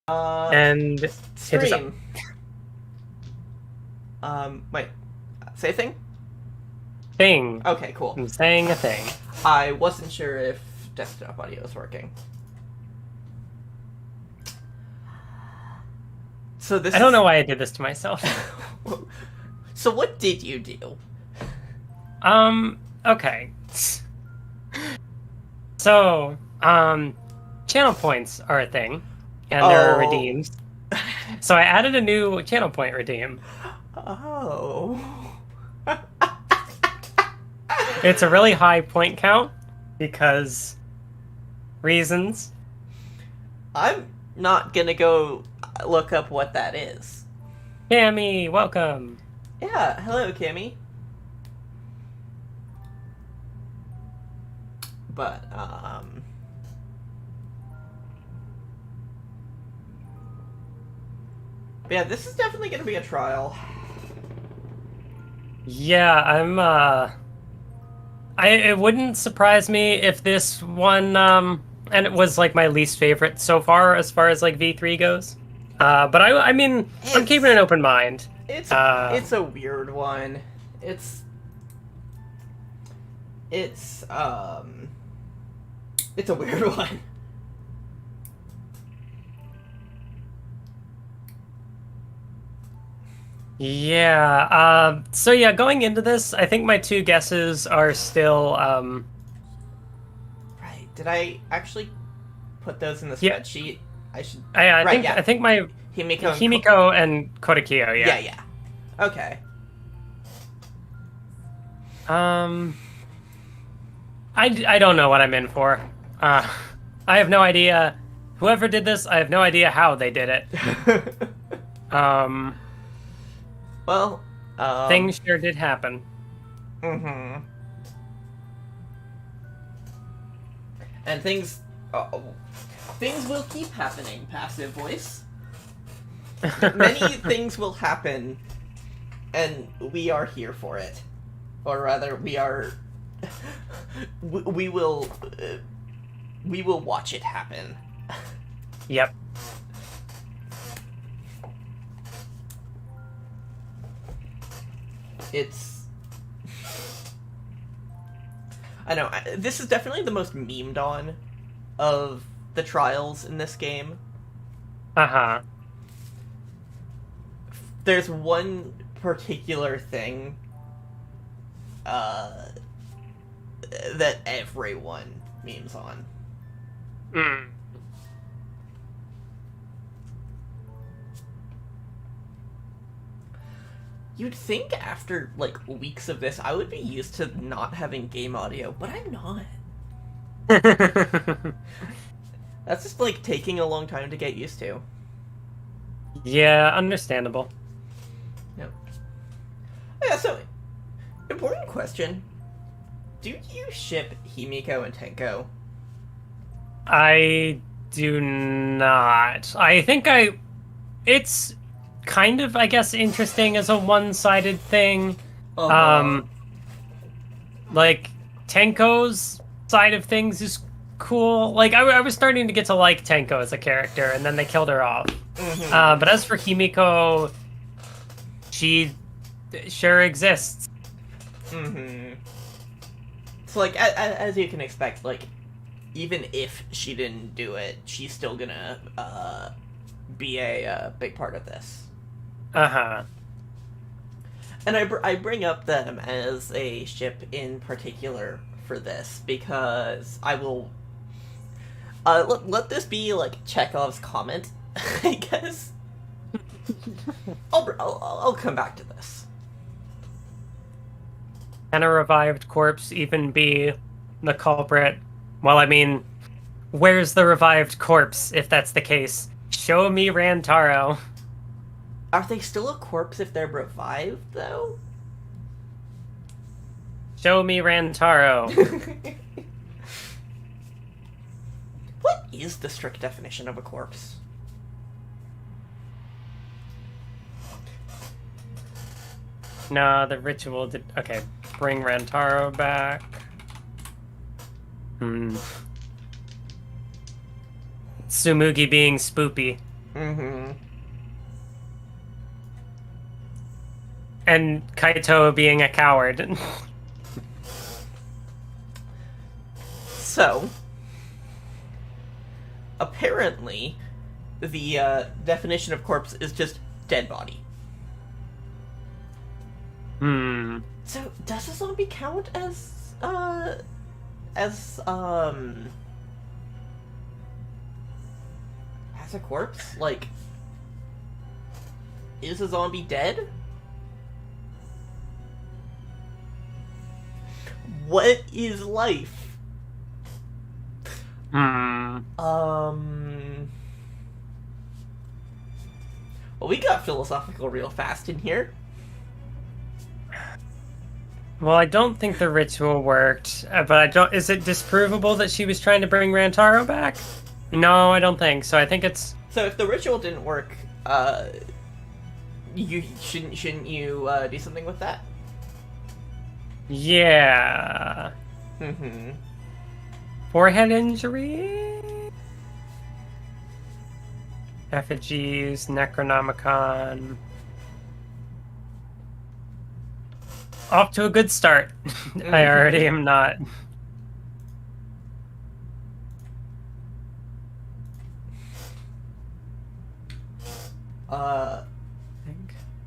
And hit us up. Stream. Wait. Say a thing? Thing. Okay, cool. I'm saying a thing. I wasn't sure if desktop audio was working. So this I don't know why I did this to myself. So what did you do? Okay. So, channel points are a thing, and there are redeems. So I added a new channel point redeem. Oh. It's a really high point count, because reasons. I'm not gonna go look up what that is. Cammy, welcome. Yeah, hello, Kimmy. But, yeah, this is definitely gonna be a trial. Yeah, it wouldn't surprise me if this one, and it was like my least favorite so far as like V3 goes. But I mean, I'm keeping an open mind. It's a weird one. It's a weird one. Yeah, so yeah, going into this, I think my two guesses are still, Right, did I actually put those in the Yeah. spreadsheet? I should... I think my Himiko and Kotokiyo, yeah. Yeah. Okay. I don't know what I'm in for. I have no idea. Whoever did this, I have no idea how they did it. Well, Things sure did happen. Mm-hmm. And things will keep happening, passive voice. Many things will happen, and we are here for it. Or rather, we are... we will watch it happen. Yep. It's... I know, this is definitely the most memed on of the trials in this game. Uh-huh. There's one particular thing that everyone memes on. Mm. You'd think after, like, weeks of this, I would be used to not having game audio, but I'm not. That's just, like, taking a long time to get used to. Yeah, understandable. Yep. Yeah, so, important question. Do you ship Himiko and Tenko? I do not. I think it's kind of, I guess, interesting as a one-sided thing. Like, Tenko's side of things is cool. Like, I was starting to get to like Tenko as a character, and then they killed her off. Mm-hmm. But as for Himiko, she sure exists. Mm-hmm. So, like, as you can expect, like, even if she didn't do it, she's still gonna be a big part of this. Uh-huh. And I bring up them as a ship in particular for this because I will let this be like Chekhov's comment, I guess. I'll come back to this. Can a revived corpse even be the culprit? Well, I mean, where's the revived corpse, if that's the case? Show me Rantaro. Are they still a corpse if they're revived, though? Show me Rantaro. What is the strict definition of a corpse? Nah, the ritual did... Okay, bring Rantaro back. Sumugi being spoopy. Mm-hmm. And Kaito being a coward. So, apparently, the definition of corpse is just dead body. Hmm. So, does a zombie count as a corpse? Like, is a zombie dead? What is life? Well, we got philosophical real fast in here. Well, I don't think the ritual worked, but I don't. Is it disprovable that she was trying to bring Rantaro back? No, I don't think so. I think it's. So if the ritual didn't work, you shouldn't you do something with that? Yeah. Mm-hmm. Forehead injury? Effigies, Necronomicon. Off to a good start. I already am not.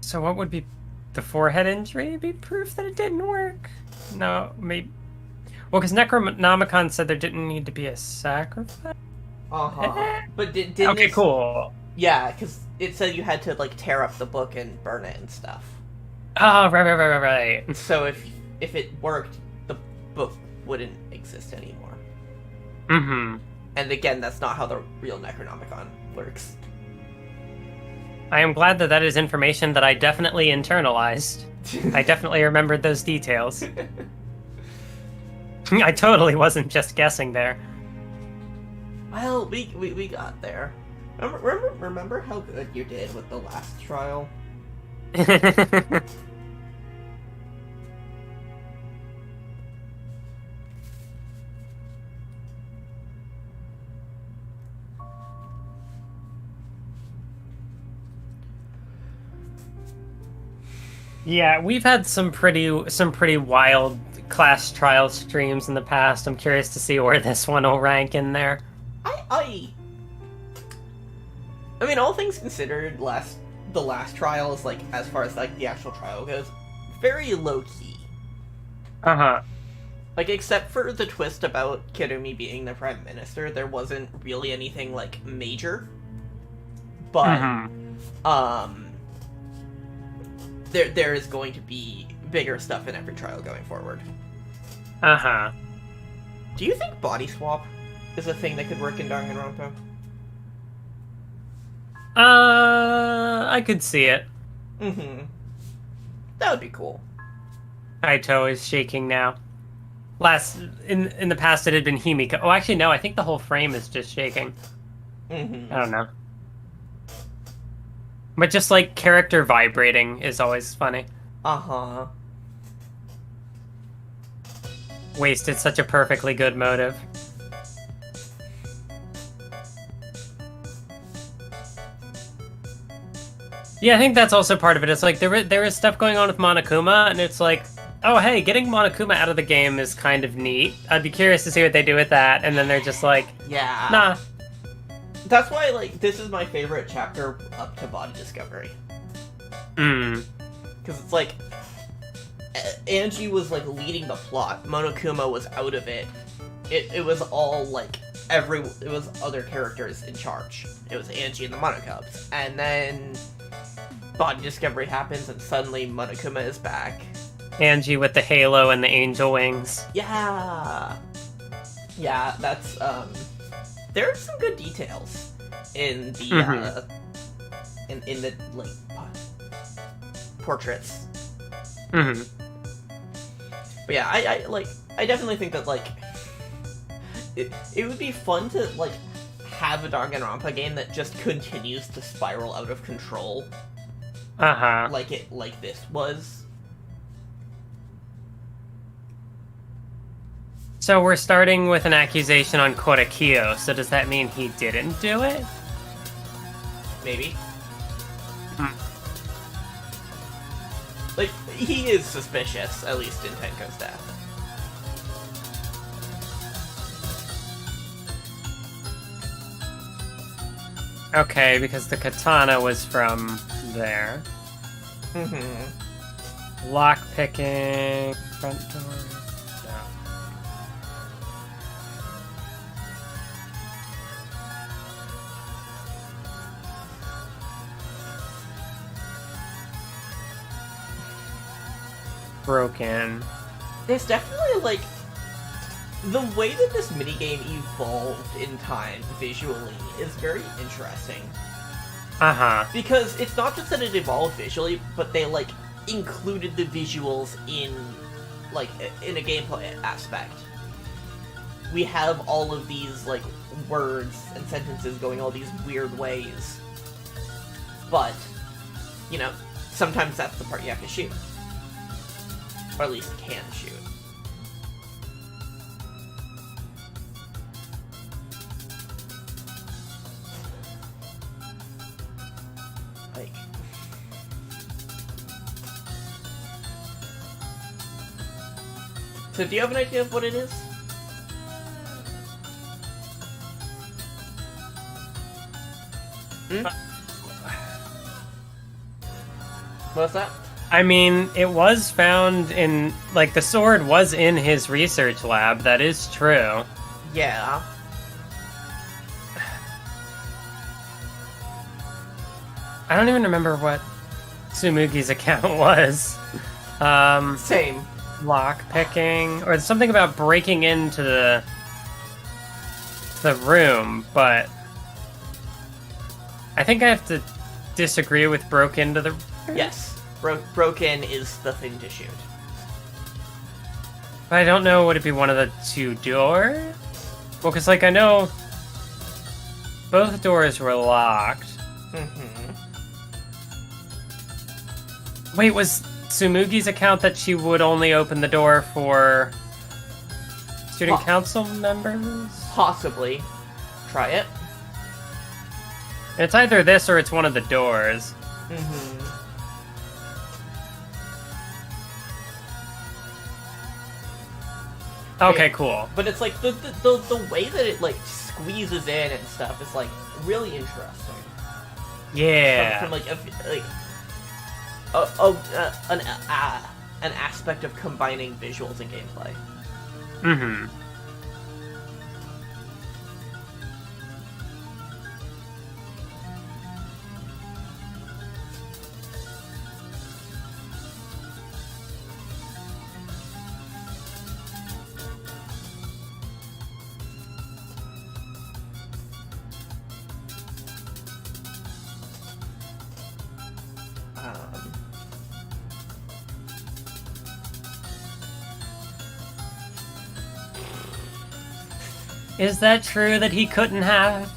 So what would be the forehead injury? Be proof that it didn't work? No, maybe. Well, because Necronomicon said there didn't need to be a sacrifice. But didn't okay, it... cool. Yeah, because it said you had to like tear up the book and burn it and stuff. Oh, right. So if it worked, the book wouldn't exist anymore. Mm-hmm. And again, that's not how the real Necronomicon works. I am glad that is information that I definitely internalized. I definitely remembered those details. I totally wasn't just guessing there. Well, we got there. Remember how good you did with the last trial? Yeah, we've had some pretty wild class trial streams in the past. I'm curious to see where this one will rank in there. I mean, all things considered, the last trial is, like, as far as, like, the actual trial goes, very low-key. Uh-huh. Like, except for the twist about Kirumi being the Prime Minister, there wasn't really anything, like, major. But, there is going to be bigger stuff in every trial going forward. Uh-huh. Do you think body swap is a thing that could work in Danganronpa? I could see it. Mm-hmm. That would be cool. Kaito is shaking now. In the past it had been Himiko. Oh, actually no, I think the whole frame is just shaking. Mm-hmm. I don't know. But just like character vibrating is always funny. Uh-huh. Wasted such a perfectly good motive. Yeah, I think that's also part of it. It's like there is stuff going on with Monokuma, and it's like, oh hey, getting Monokuma out of the game is kind of neat. I'd be curious to see what they do with that, and then they're just like, yeah, nah. That's why, like, this is my favorite chapter up to Body Discovery. Because it's like, Angie was, like, leading the plot. Monokuma was out of it. It was all, like, it was other characters in charge. It was Angie and the Monokubs. And then Body Discovery happens, and suddenly Monokuma is back. Angie with the halo and the angel wings. Yeah! Yeah, that's, there are some good details in the, in the, like, portraits. Mm-hmm. But yeah, I definitely think that, like, it would be fun to, like, have a Danganronpa game that just continues to spiral out of control. Uh-huh. Like this was. So we're starting with an accusation on Korekiyo, so does that mean he didn't do it? maybe. Hmm. Like, he is suspicious, at least in Tenko's death. Okay, because the katana was from there. Mm-hmm. Lock picking, front door. No. Broken. There's definitely, like, the way that this minigame evolved in time visually is very interesting. Uh-huh. Because it's not just that it evolved visually, but they, like, included the visuals in, like, in a gameplay aspect. We have all of these, like, words and sentences going all these weird ways. But, you know, sometimes that's the part you have to shoot. Or at least can shoot. Like... So do you have an idea of what it is? Hmm? What's that? I mean, it was found in, like, the sword was in his research lab, that is true. Yeah. I don't even remember what Tsumugi's account was. Same. Lock picking, or something about breaking into the room, but I think I have to disagree with broke into the room. Yes. Broken is the thing to shoot. But I don't know, would it be one of the two doors? Well, because, like, I know both doors were locked. Mm-hmm. Wait, was Tsumugi's account that she would only open the door for student council members? Possibly. Try it. It's either this or it's one of the doors. Mm-hmm. Okay, cool. But it's like the way that it like squeezes in and stuff is like really interesting. Yeah. From like an aspect of combining visuals and gameplay. Mm-hmm. Is that true that he couldn't have?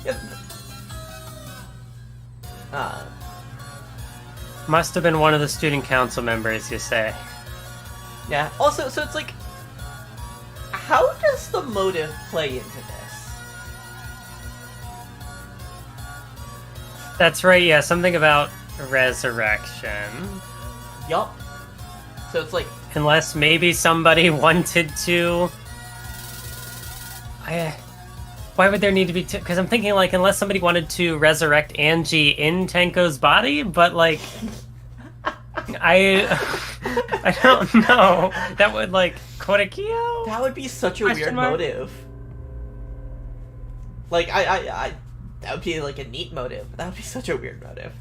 Yep. Must have been one of the student council members, you say. Yeah. Also, so it's like, how does the motive play into this? That's right, yeah, something about resurrection. Yup. So it's like... Unless maybe somebody wanted to... Why would there need to be two? Because I'm thinking, like, unless somebody wanted to resurrect Angie in Tenko's body, but, like... I don't know. That would, like, Korekio? That would be such a weird motive. Like, that would be, like, a neat motive. That would be such a weird motive.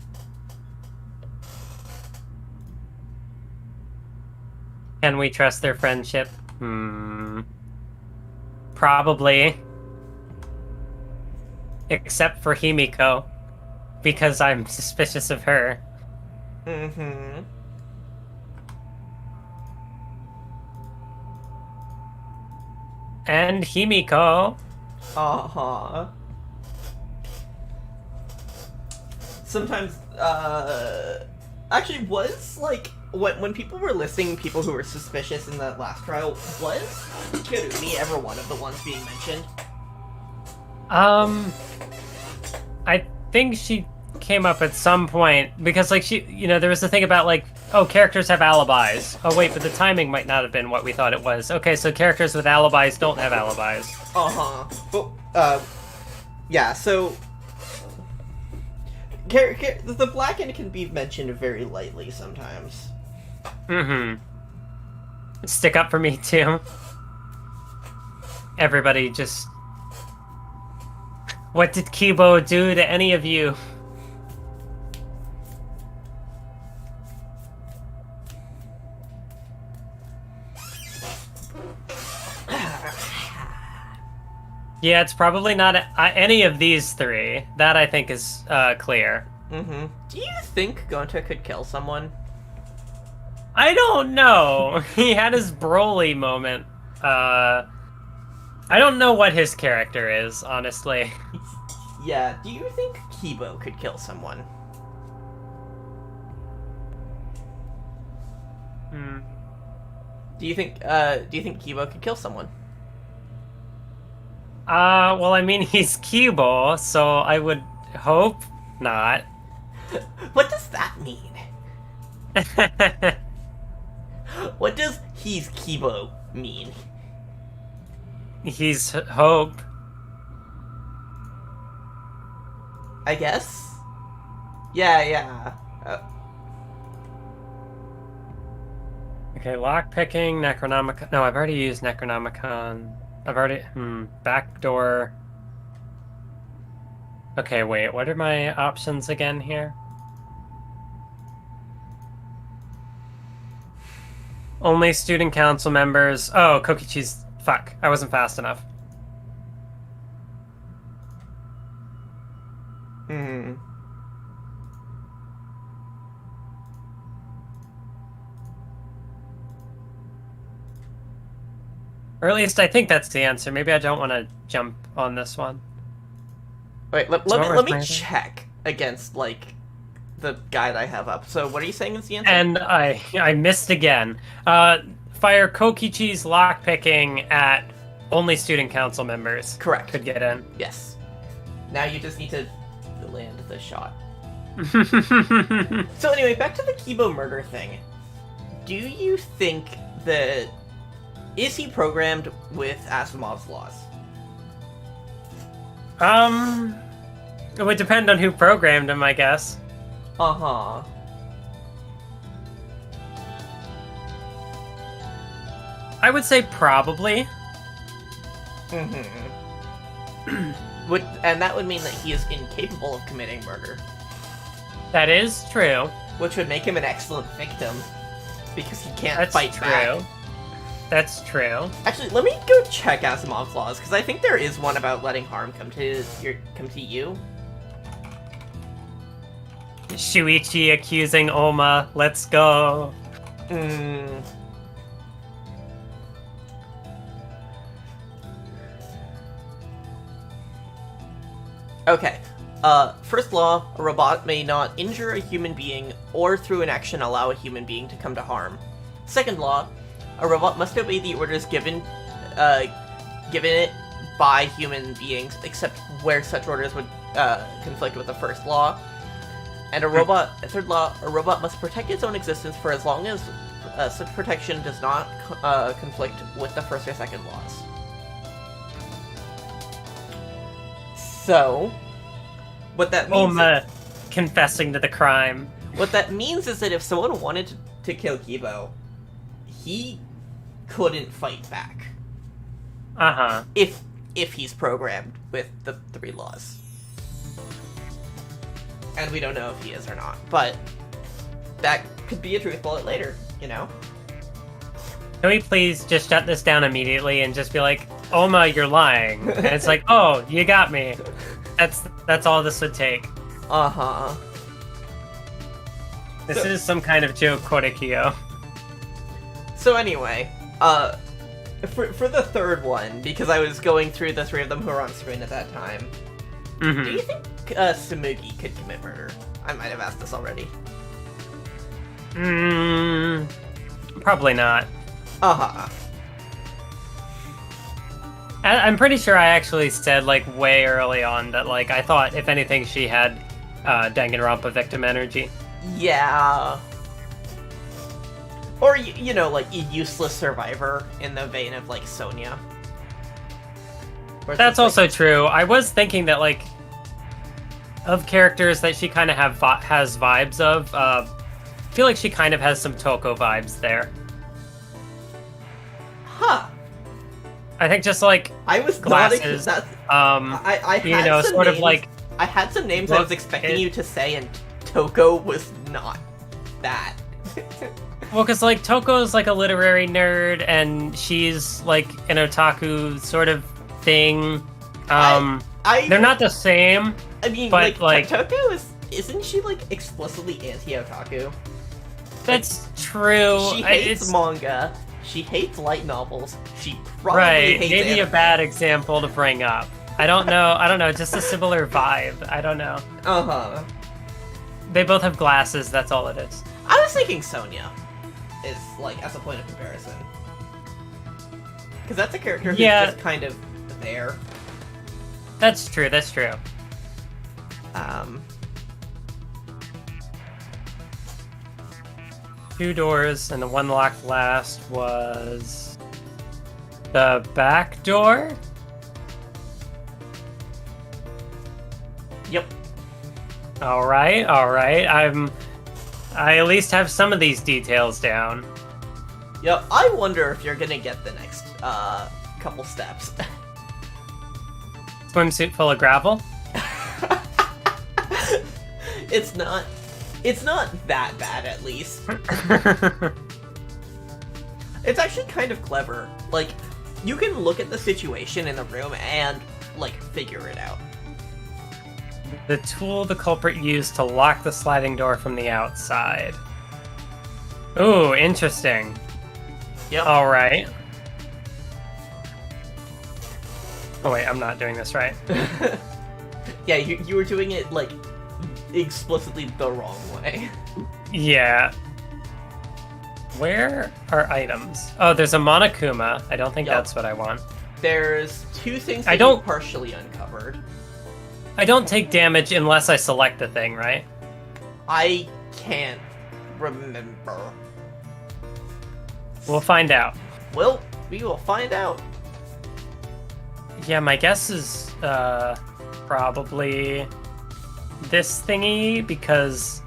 Can we trust their friendship? Probably. Except for Himiko. Because I'm suspicious of her. Mm-hmm. And Himiko. Uh-huh. Sometimes, actually, was, like, when people were listing people who were suspicious in that last trial, was Kirumi ever one of the ones being mentioned? I think she came up at some point because, like, there was the thing about, like, oh, characters have alibis. Oh, wait, but the timing might not have been what we thought it was. Okay, so characters with alibis don't have alibis. Yeah, so the Blackened can be mentioned very lightly sometimes. Stick up for me, too. Everybody just... What did Kibo do to any of you? Yeah, it's probably not any of these three. That, I think, is clear. Do you think Gonta could kill someone? I don't know. He had his Broly moment. I don't know what his character is, honestly. Yeah, do you think Kibo could kill someone? Do you think Kibo could kill someone? Well, I mean, he's Kibo, so I would hope not. What does that mean? What does he's Kibo mean? He's hope. I guess? Yeah. Okay, lockpicking, Necronomicon. No, I've already used Necronomicon. Backdoor. Okay, wait, what are my options again here? Only student council members. Oh, Kokichi's. Fuck, I wasn't fast enough. Or at least I think that's the answer. Maybe I don't want to jump on this one. Wait, let me check against, like, the guide I have up. So what are you saying is the answer? And I missed again. Fire Kokichi's lockpicking at only student council members. Correct. Could get in. Yes. Now you just need to land the shot. So anyway, back to the Kibo murder thing. Do you think that... Is he programmed with Asimov's laws? It would depend on who programmed him, I guess. Uh-huh. I would say probably. And that would mean that he is incapable of committing murder. That is true. Which would make him an excellent victim. Because he can't fight back. That's true. Actually, let me go check Asimov's laws, because I think there is one about letting harm come to you. Shuichi accusing Oma. Let's go. Okay. First law, a robot may not injure a human being or through an action allow a human being to come to harm. Second law, a robot must obey the orders given it by human beings, except where such orders would conflict with the first law. And third law, a robot must protect its own existence for as long as such protection does not conflict with the first or second laws. So, what that means confessing to the crime. What that means is that if someone wanted to kill Kibo, he couldn't fight back. If he's programmed with the three laws. And we don't know if he is or not, but that could be a truth bullet later, you know? Can we please just shut this down immediately and just be like, Oma, you're lying. And it's like, oh, you got me. That's all this would take. This is some kind of joke, Korikyo. So anyway, for the third one, because I was going through the three of them who were on screen at that time, do you think Tsumugi could commit murder? I might have asked this already. Probably not. I'm pretty sure I actually said like way early on that like I thought if anything she had Danganronpa victim energy. Yeah. Or, you know, like, a useless survivor in the vein of, like, Sonya. That's also true. I was thinking that, like, of characters that she kind of has vibes of, I feel like she kind of has some Toko vibes there. Huh. I think just, like, I was glasses, not... I had you know, some sort names, of, like... I had some names I was expecting you to say, and Toko was not that. Well, because, like, Toko's, like, a literary nerd, and she's, like, an otaku sort of thing. They're not the same. I mean, but, like Toko isn't she, like, explicitly anti-otaku? That's true. She hates manga. She hates light novels. She probably hates maybe anime. a bad example to bring up. I don't know, just a similar vibe. I don't know. Uh-huh. They both have glasses, that's all it is. I was thinking Sonya is, like, as a point of comparison. Because that's a character who's just kind of there. That's true, that's true. Two doors, and the one locked last was... the back door? Yep. Alright. I at least have some of these details down. Yep, I wonder if you're gonna get the next, couple steps. Swimsuit full of gravel? It's not that bad, at least. It's actually kind of clever. Like, you can look at the situation in the room and, like, figure it out. The tool the culprit used to lock the sliding door from the outside. Ooh, interesting. Yep. Alright. Oh wait, I'm not doing this right. Yeah, you were doing it, like, explicitly the wrong way. Yeah. Where are items? Oh, there's a Monokuma. I don't think that's what I want. There's two things that you partially uncovered. I don't take damage unless I select the thing, right? I can't remember. We'll find out. Well, we will find out. Yeah, my guess is probably this thingy because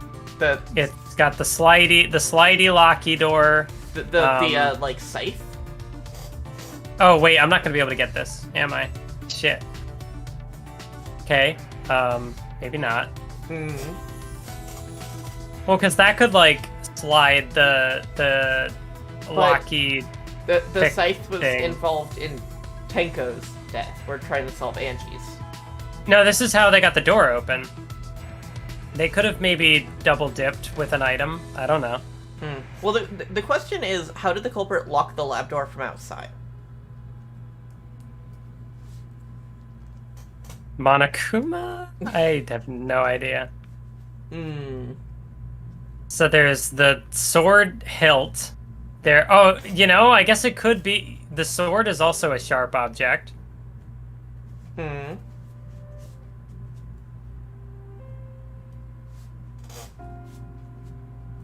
it's got the slidey locky door. The like scythe. Oh wait, I'm not gonna be able to get this, am I? Shit. Okay, maybe not. Well, because that could like slide the locky. The scythe was involved in Tenko's death. We're trying to solve Angie's. No, this is how they got the door open. They could have maybe double dipped with an item. I don't know. Well, the question is, how did the culprit lock the lab door from outside? Monokuma? I have no idea. So there's the sword hilt. There. Oh, you know, I guess it could be. The sword is also a sharp object.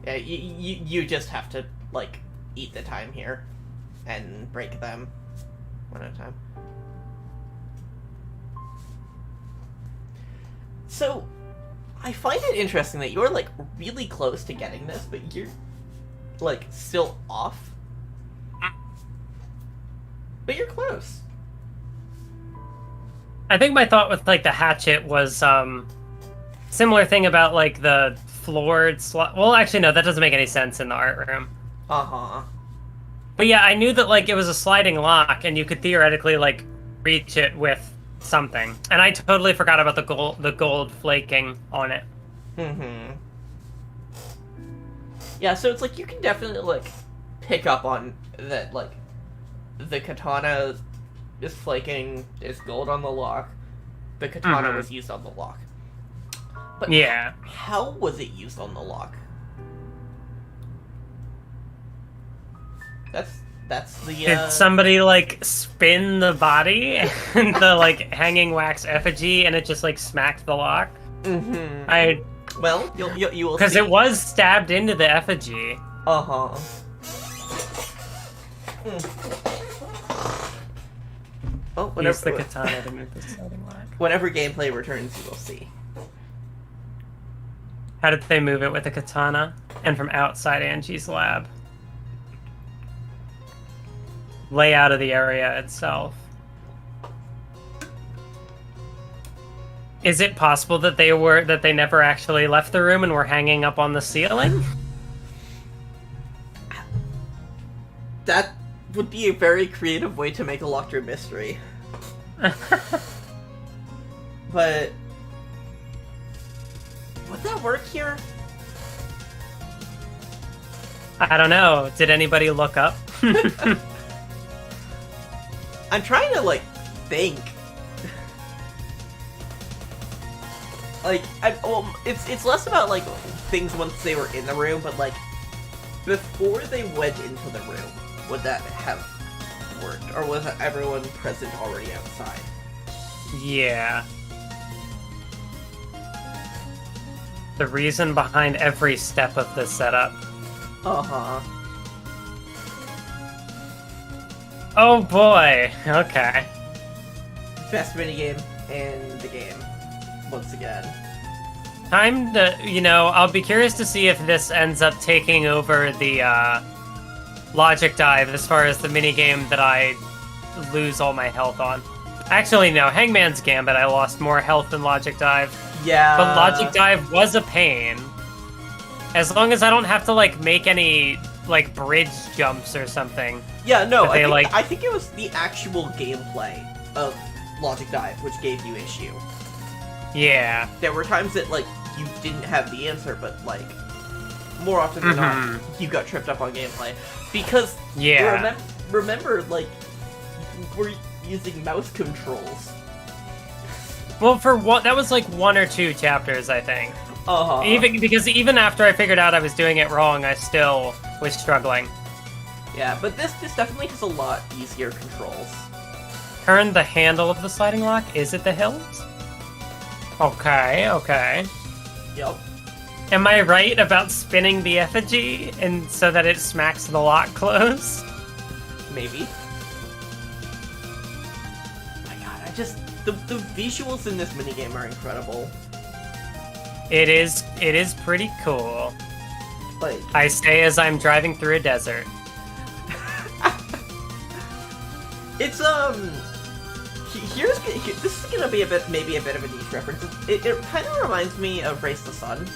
Yeah, you just have to, like, eat the time here and break them one at a time. So, I find it interesting that you're, like, really close to getting this, but you're, like, still off. But you're close. I think my thought with, like, the hatchet was, similar thing about, like, the floored slot. Well, actually, no, that doesn't make any sense in the art room. But yeah, I knew that, like, it was a sliding lock, and you could theoretically, like, reach it with something. And I totally forgot about the gold flaking on it. Yeah, so it's like you can definitely, like, pick up on that, like, the katana is flaking, there's gold on the lock. The katana was used on the lock. But yeah. How was it used on the lock? That's the. Did somebody like spin the body and the like hanging wax effigy, and it just like smacked the lock? Mm-hmm. Well, you will because see. it was stabbed into the effigy. Uh-huh. Oh, whenever Use the katana to move the sliding lock. Whenever gameplay returns, you will see. How did they move it with a katana? And from outside Angie's lab. Layout of the area itself. Is it possible that they never actually left the room and were hanging up on the ceiling? That would be a very creative way to make a locked room mystery. But would that work here? I don't know. Did anybody look up? I'm trying to like think. Like, it's less about like things once they were in the room, but like before they went into the room, would that have worked, or was everyone present already outside? Yeah. The reason behind every step of the setup. Uh-huh. Oh boy. Okay. Best minigame in the game. Once again. Time to, I'll be curious to see if this ends up taking over the logic dive as far as the minigame that I lose all my health on. Actually, no. Hangman's Gambit, I lost more health than logic dive. Yeah. But logic dive was a pain. As long as I don't have to, like, make any, like, bridge jumps or something. Yeah, no, I think it was the actual gameplay of Logic Dive which gave you issue. Yeah. There were times that, like, you didn't have the answer, but, like, more often than not, you got tripped up on gameplay. Because, remember, like, we're using mouse controls. Well, that was, like, 1 or 2 chapters, I think. Uh-huh. Even after I figured out I was doing it wrong, I still was struggling. Yeah, but this definitely has a lot easier controls. Turn the handle of the sliding lock. Is it the hills? Okay. Yep. Am I right about spinning the effigy and so that it smacks the lock closed? Maybe. Oh my god, the visuals in this minigame are incredible. It is pretty cool. Like, I say as I'm driving through a desert. It's this is gonna be maybe a bit of a niche reference. It kind of reminds me of Race the Sun.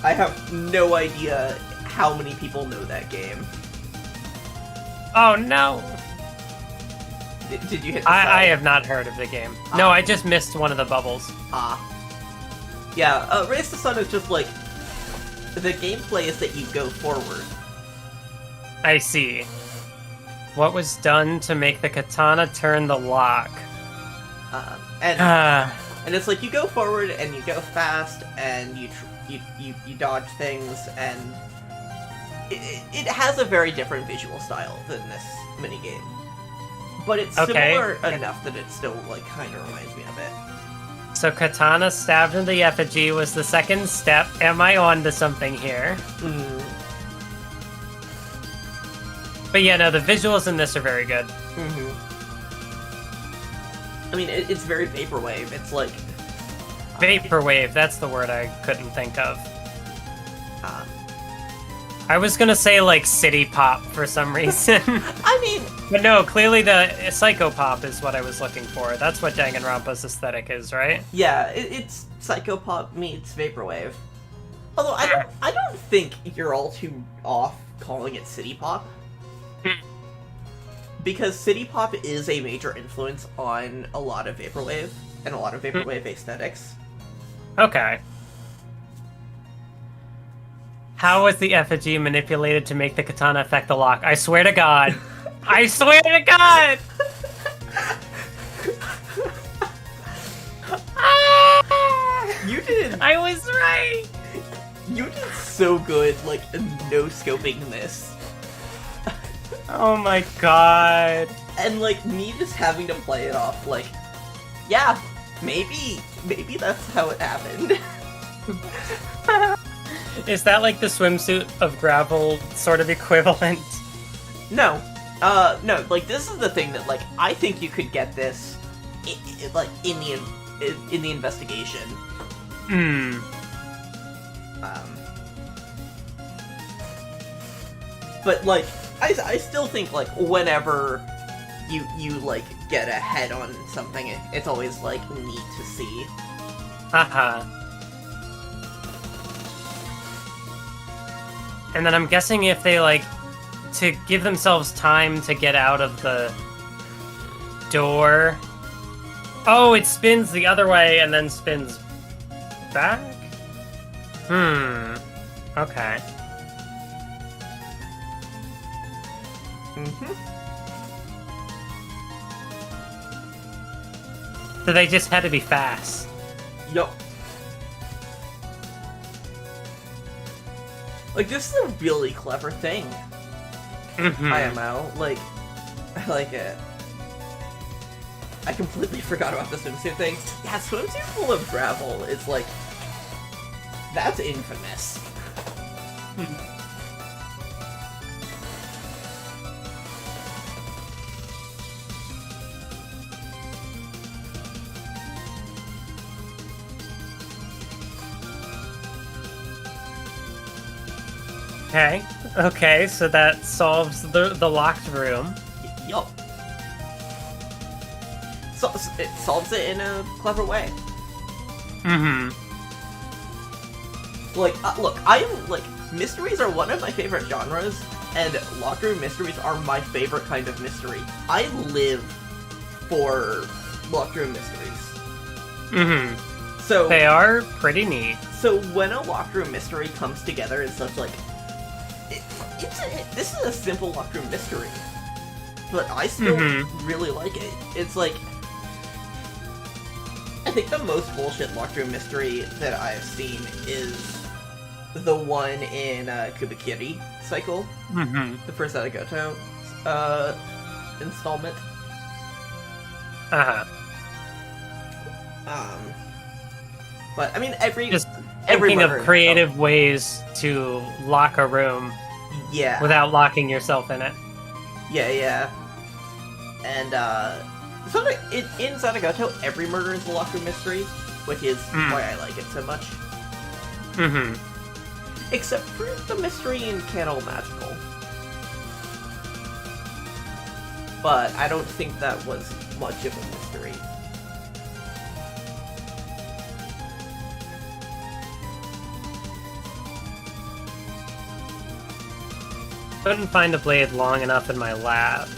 I have no idea how many people know that game. Oh no! Did you hit the I have not heard of the game. No, I just missed one of the bubbles. Yeah, Race the Sun is just like, the gameplay is that you go forward. I see. What was done to make the katana turn the lock? And it's like you go forward and you go fast and you dodge things, and it has a very different visual style than this minigame. But it's similar enough that it still like kind of reminds me of it. So katana stabbed in the effigy was the second step. Am I on to something here? But yeah, no, the visuals in this are very good. I mean, it's very vaporwave. It's like... Vaporwave, that's the word I couldn't think of. I was gonna say, like, city pop for some reason. I mean... But no, clearly the psychopop is what I was looking for. That's what Danganronpa's aesthetic is, right? Yeah, it's psychopop meets vaporwave. Although, I don't think you're all too off calling it city pop. Because city pop is a major influence on a lot of vaporwave, and a lot of vaporwave aesthetics. Okay. How was the effigy manipulated to make the katana affect the lock? I swear to God. I swear to God! You did. I was right! You did so good, like, no-scoping this. Oh my god. And, like, me just having to play it off, like, yeah, maybe that's how it happened. Is that like the swimsuit of gravel sort of equivalent? No. No, like, this is the thing that, like, I think you could get this, like, in the investigation. Hmm. But, like, I still think, like, whenever you like, get ahead on something, it's always, like, neat to see. Haha. And then I'm guessing if they, like, to give themselves time to get out of the door... Oh, it spins the other way and then spins back? Okay. So they just had to be fast. Yup. Like, this is a really clever thing. IMO. Like, I like it. I completely forgot about the swimsuit thing. Yeah, swimsuit full of gravel is like... That's infamous. Okay, so that solves the locked room. Yup. So, it solves it in a clever way. Like, look, mysteries are one of my favorite genres, and locker room mysteries are my favorite kind of mystery. I live for locker room mysteries. So they are pretty neat. So when a locker room mystery comes together in such, like, this is a simple locker room mystery, but I still really like it. It's like, I think the most bullshit locker room mystery that I've seen is the one in Kubikiri Cycle, the first Adagoto installment. But I mean, every thinking of creative ways to lock a room, without locking yourself in it. Yeah. And so in Zanagoto, every murder is a locker room mystery, which is why I like it so much. Except for the mystery in Candle Magical. But I don't think that was much of a mystery. Couldn't find a blade long enough in my lab.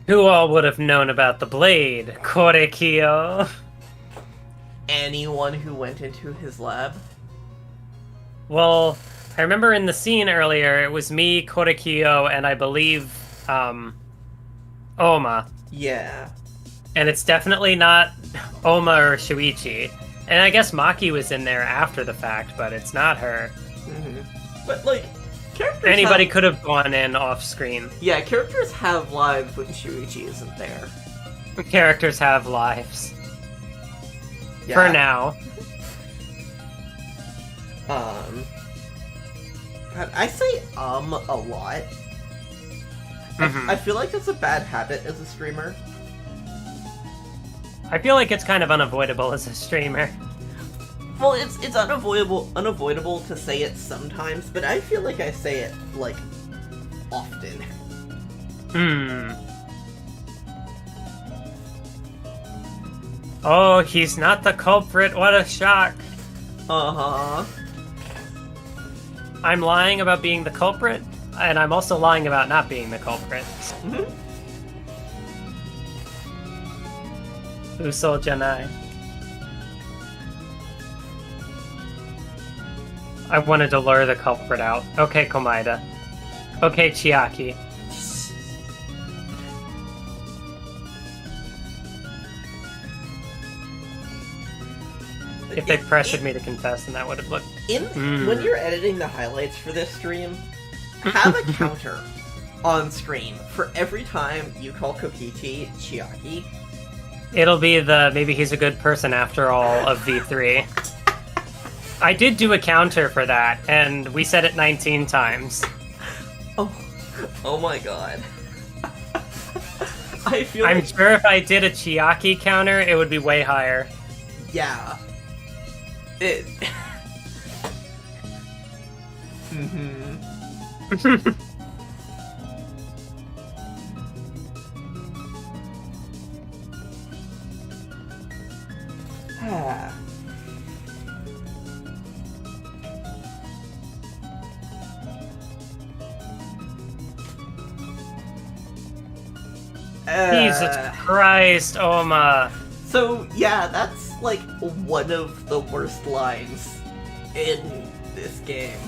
Who all would have known about the blade? Korekiyo? Anyone who went into his lab? Well, I remember in the scene earlier, it was me, Korekiyo, and I believe, Oma. Yeah. And it's definitely not Oma or Shuichi. And I guess Maki was in there after the fact, but it's not her. But, like, characters Anybody could have gone in off-screen. Yeah, characters have lives when Shuichi isn't there. Characters have lives. Yeah. For now. God, I say a lot. I feel like that's a bad habit as a streamer. I feel like it's kind of unavoidable as a streamer. Well, it's unavoidable to say it sometimes, but I feel like I say it, like, often. Oh, he's not the culprit, what a shock. I'm lying about being the culprit, and I'm also lying about not being the culprit. Uso janai. I wanted to lure the culprit out. Okay, Komaeda. Okay, Chiaki. If they pressured me to confess, then that would have looked... When you're editing the highlights for this stream, have a counter on screen for every time you call Kokichi Chiaki. It'll be the maybe he's a good person after all of V3. I did do a counter for that, and we said it 19 times. Oh my god. I'm sure if I did a Chiaki counter, it would be way higher. Yeah. It... Jesus Christ, Oma. So, yeah, that's, like, one of the worst lines in this game.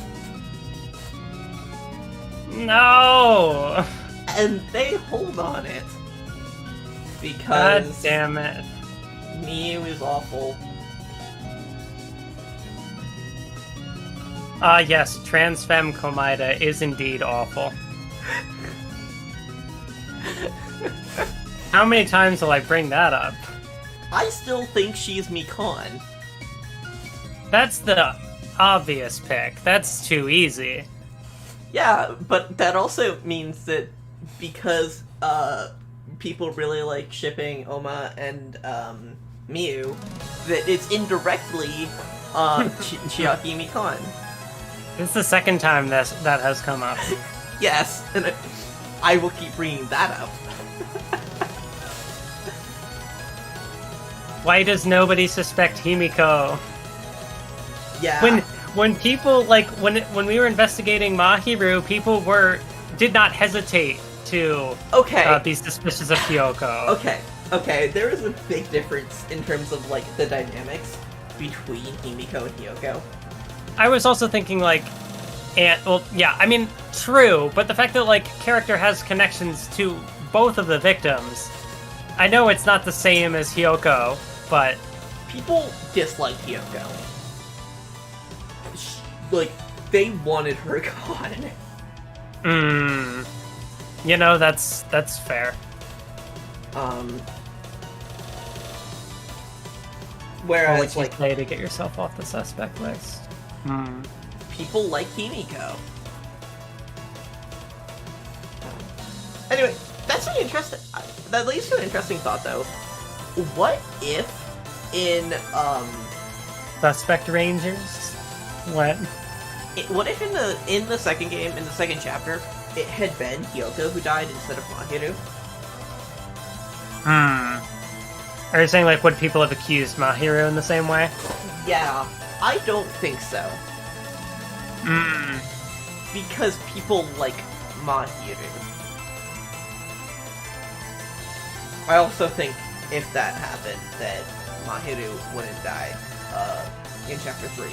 No! And they hold on it. God Because damn it. Miu is awful. Yes, Transfemme Komaeda is indeed awful. How many times will I bring that up? I still think she's Mikan. That's the obvious pick. That's too easy. Yeah, but that also means that because people really like shipping Oma and Miu, that it's indirectly Chiaki Mikan. This is the second time that has come up. Yes, and I will keep bringing that up. Why does nobody suspect Himiko? Yeah. When people like when we were investigating Mahiru, people did not hesitate to be suspicious of Kyoko. Okay, there is a big difference in terms of like the dynamics between Himiko and Hyoko. I was also thinking like, I mean, true, but the fact that like character has connections to both of the victims, I know it's not the same as Hyoko, but people dislike Hyoko. Like they wanted her gone. You know, that's fair. Whereas, what would you like, say to get yourself off the suspect list? People like Himiko. Anyway, that's an interesting. That leads to an interesting thought, though. What if in Suspect Rangers? What? What if in the second game, in the second chapter, it had been Hyoko who died instead of Mahiru? Are you saying, like, would people have accused Mahiru in the same way? Yeah, I don't think so. Because people like Mahiru. I also think if that happened, that Mahiru wouldn't die in chapter 3.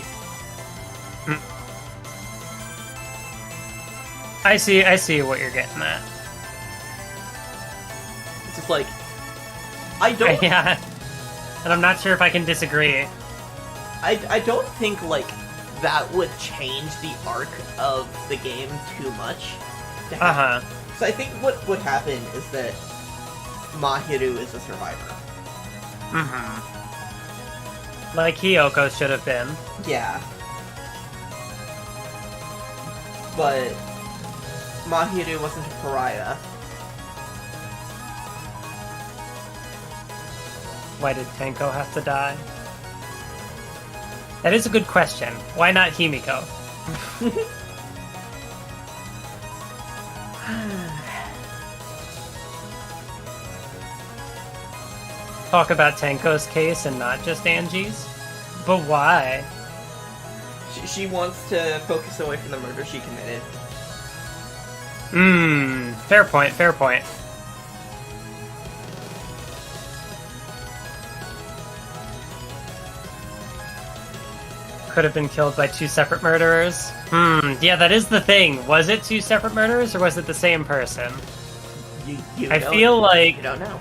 I see what you're getting at. It's just like, I don't... Yeah, and I'm not sure if I can disagree. I don't think, like, that would change the arc of the game too much. So I think what would happen is that Mahiru is a survivor. Like Hyoko should have been. Yeah. But Mahiru wasn't a pariah. Why did Tenko have to die? That is a good question. Why not Himiko? Talk about Tenko's case and not just Angie's? But why? She wants to focus away from the murder she committed. Fair point, fair point. Could have been killed by two separate murderers. Yeah, that is the thing. Was it two separate murderers, or was it the same person? You I feel like... You don't know.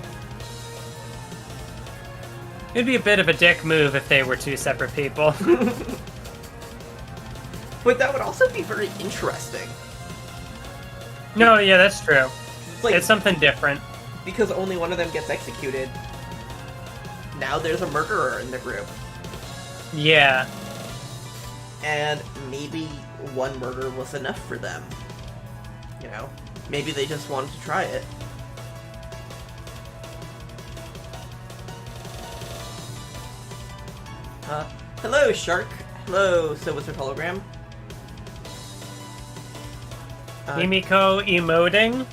It'd be a bit of a dick move if they were two separate people. But that would also be very interesting. No, yeah, that's true. Like, It's something different. because only one of them gets executed. Now there's a murderer in the group. Yeah. And maybe one murder was enough for them. You know? Maybe they just wanted to try it. Hello, Shark. Hello, So What's Your Hologram? Himiko emoting?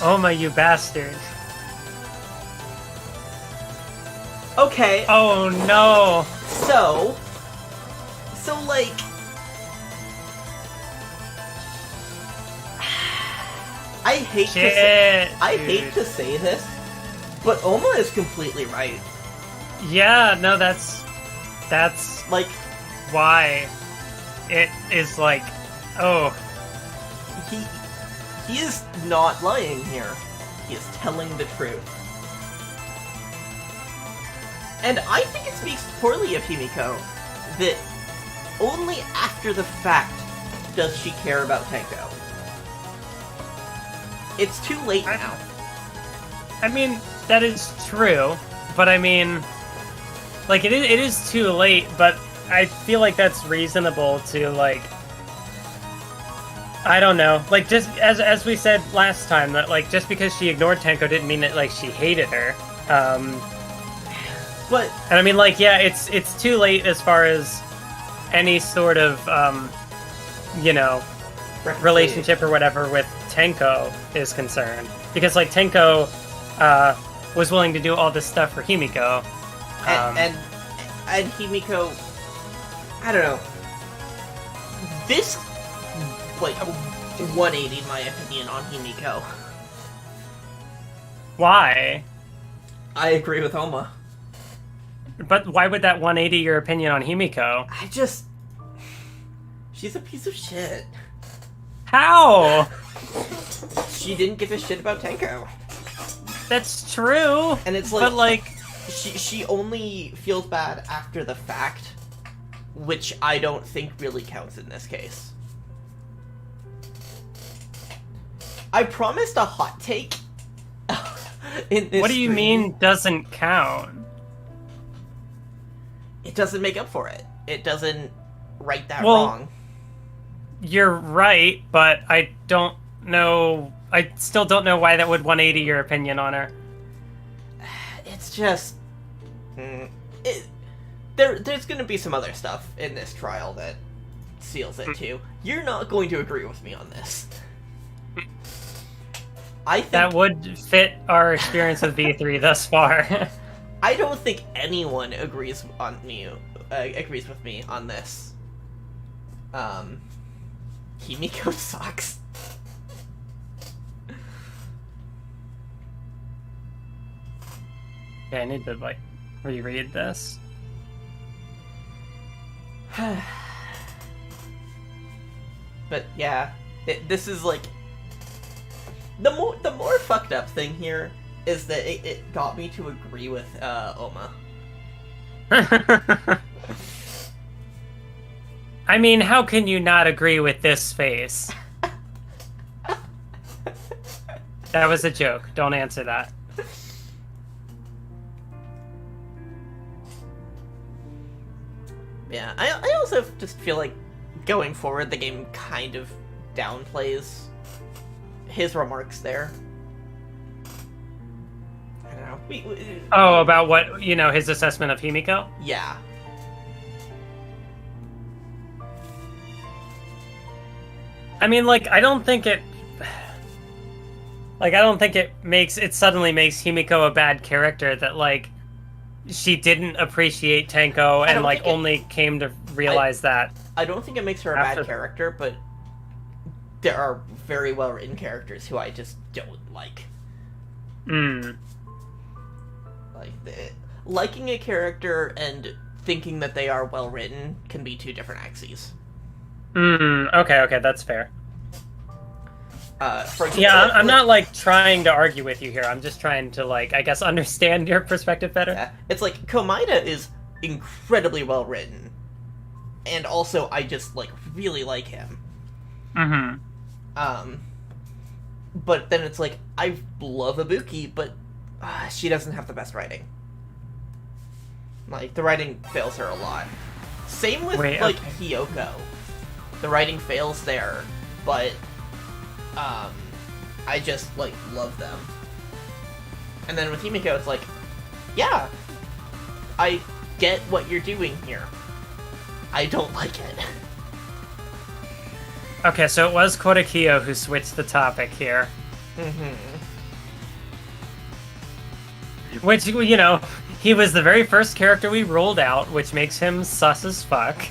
Oma, you bastard. Okay, Oh no. so, like, I hate to say this, but Oma is completely right. Yeah, no, that's Like, why it is like, oh, he is not lying here. He is telling the truth. And I think it speaks poorly of Himiko that only after the fact does she care about Tenko. It's too late now. I mean, that is true, but I mean, like, it is too late, but I feel like that's reasonable to, like, I don't know, like, just as we said last time, that, like, just because she ignored Tenko didn't mean that, like, she hated her. But And I mean, like, yeah, it's too late as far as any sort of, you know, relationship or whatever with Tenko is concerned. Because, like, Tenko was willing to do all this stuff for Himiko. and Himiko, I don't know. This, like, 180 my opinion on Himiko. Why? I agree with Oma. But why would that 180 your opinion on Himiko? She's a piece of shit. How? She didn't give a shit about Tenko. That's true. And it's like, but like, she only feels bad after the fact, which I don't think really counts in this case. I promised a hot take in this what do you stream. mean doesn't count? It doesn't make up for it. It doesn't right that Well, wrong. You're right, but I don't know. I still don't know why that would 180 your opinion on her. It's just... there's gonna be some other stuff in this trial that seals it too. You're not going to agree with me on this. I think... That would fit our experience with V3 thus far. I don't think anyone agrees with me on this. Himiko sucks. Okay, I need to, like, reread this. But yeah, this is like the more fucked up thing here is that it got me to agree with Oma. I mean, how can you not agree with this face? That was a joke. Don't answer that. Yeah, I also just feel like going forward the game kind of downplays his remarks there. I don't know. Oh, about what, you know, his assessment of Himiko? Yeah. I mean, like, I don't think it suddenly makes Himiko a bad character that, like, she didn't appreciate Tenko and, like, only came to realize that. I don't think it makes her a bad character, but there are very well written characters who I just don't like. Like, liking a character and thinking that they are well written can be two different axes. Okay, that's fair. For example, Yeah, I'm not like trying to argue with you here. I'm just trying to like, I guess, understand your perspective better. Yeah, it's like Komaeda is incredibly well written, and also I just like really like him. But then it's like I love Ibuki, but she doesn't have the best writing. Like the writing fails her a lot. Same with like Hiyoko, the writing fails there, but I just like love them. And then with Himiko, it's like, yeah, I get what you're doing here. I don't like it. Okay, so it was Kodakiyo who switched the topic here. Which, you know, he was the very first character we rolled out, which makes him sus as fuck.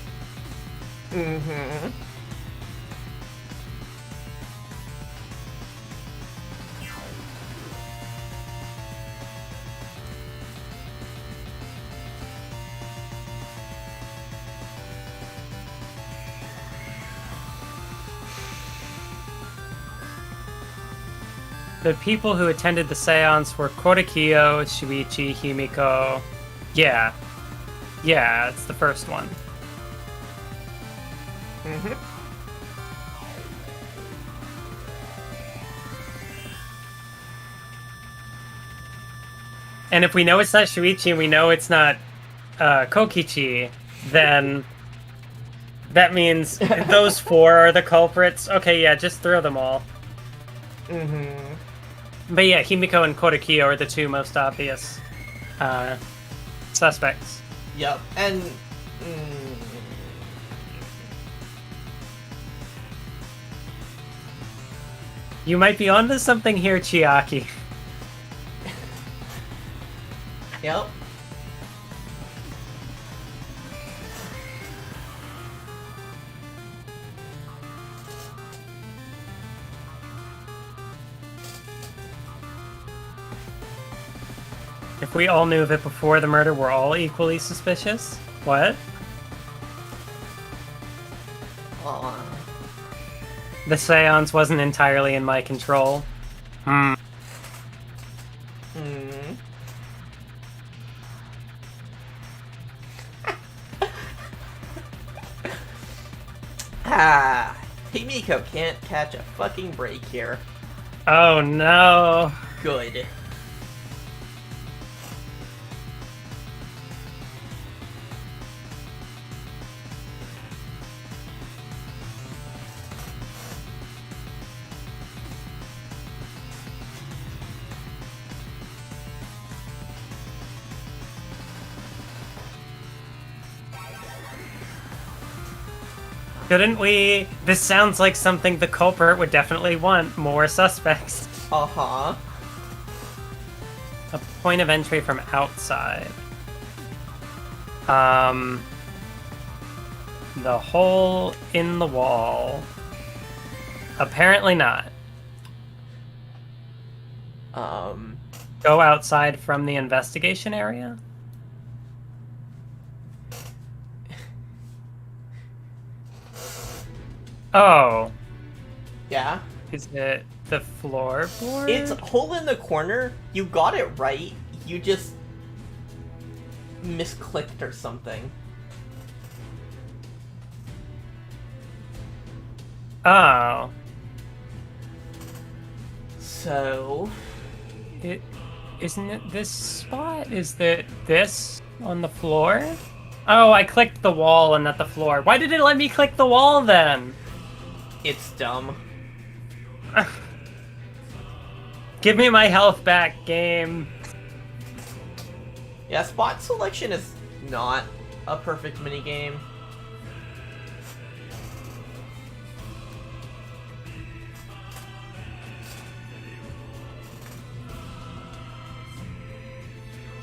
The people who attended the seance were Kodakiyo, Shuichi, Himiko. Yeah, it's the first one. And if we know it's not Shuichi and we know it's not Kokichi, then that means those four are the culprits. Okay, yeah, just throw them all. But yeah, Himiko and Kodakiyo are the two most obvious suspects. Yep, and you might be onto something here, Chiaki. Yep. If we all knew of it before the murder, we're all equally suspicious? What? The seance wasn't entirely in my control. Himiko can't catch a fucking break here. Oh no. Good. Couldn't we? This sounds like something the culprit would definitely want. More suspects. Uh-huh. A point of entry from outside. The hole in the wall. Apparently not. Go outside from the investigation area? Oh. Yeah? Is it the floorboard? It's hole in the corner. You got it right. You just misclicked or something. Oh. So... Isn't it this spot? Is that this on the floor? Oh, I clicked the wall and not the floor. Why did it let me click the wall then? It's dumb. Give me my health back, game. Yeah, spot selection is not a perfect minigame.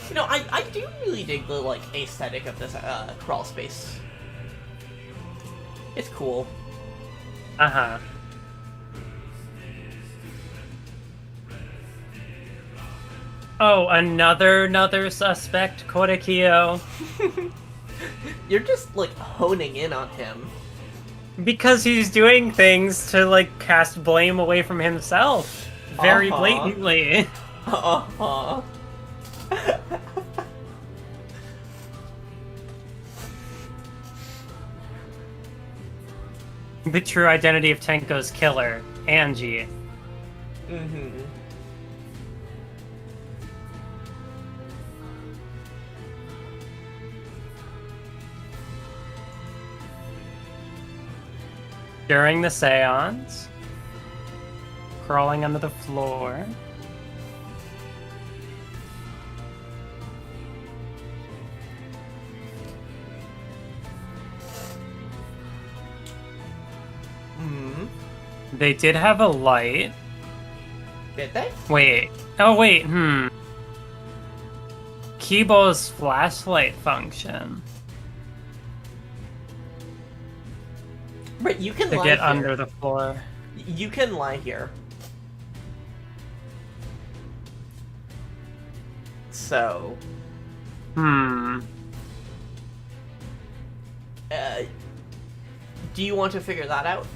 You know, I do really dig the, like, aesthetic of this crawl space. It's cool. Uh-huh. Oh, another suspect, Kodakiyo. You're just, like, honing in on him. Because he's doing things to, like, cast blame away from himself. Very blatantly. Uh-huh. The true identity of Tenko's killer, Angie. Mm-hmm. During the seance, crawling under the floor. Mm-hmm. They did have a light. Did they? Wait. Oh, wait. Kibo's flashlight function. But you can To lie get here. under the floor. You can lie here. So... do you want to figure that out?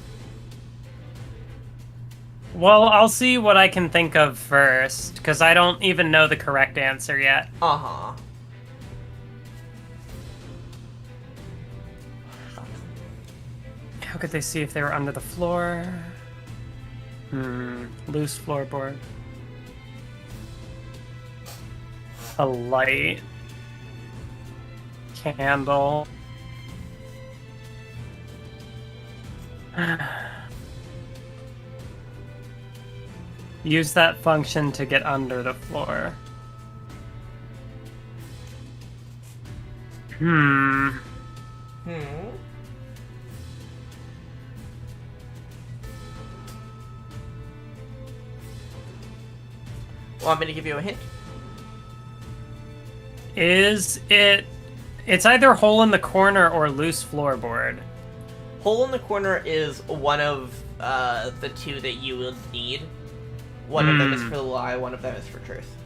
Well, I'll see what I can think of first, because I don't even know the correct answer yet. Uh-huh. How could they see if they were under the floor? Loose floorboard. A light. Candle. Use that function to get under the floor. Want me to give you a hint? Is it... It's either hole in the corner or loose floorboard. Hole in the corner is one of the two that you will need. One of them is for the lie, one of them is for truth.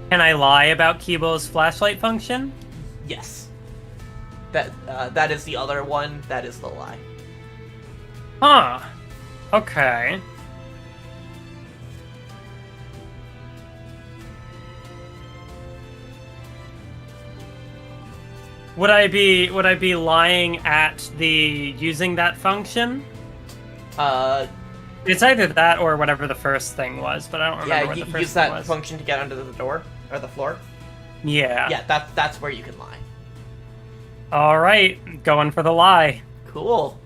Can I lie about Kibo's flashlight function? Yes. That is the other one, that is the lie. Huh. Okay. Would I be lying at the using that function? It's either that or whatever the first thing was, but I don't remember what the you first use thing that was. function to get under the door or the floor. Yeah. Yeah, that's where you can lie. All right, going for the lie. Cool.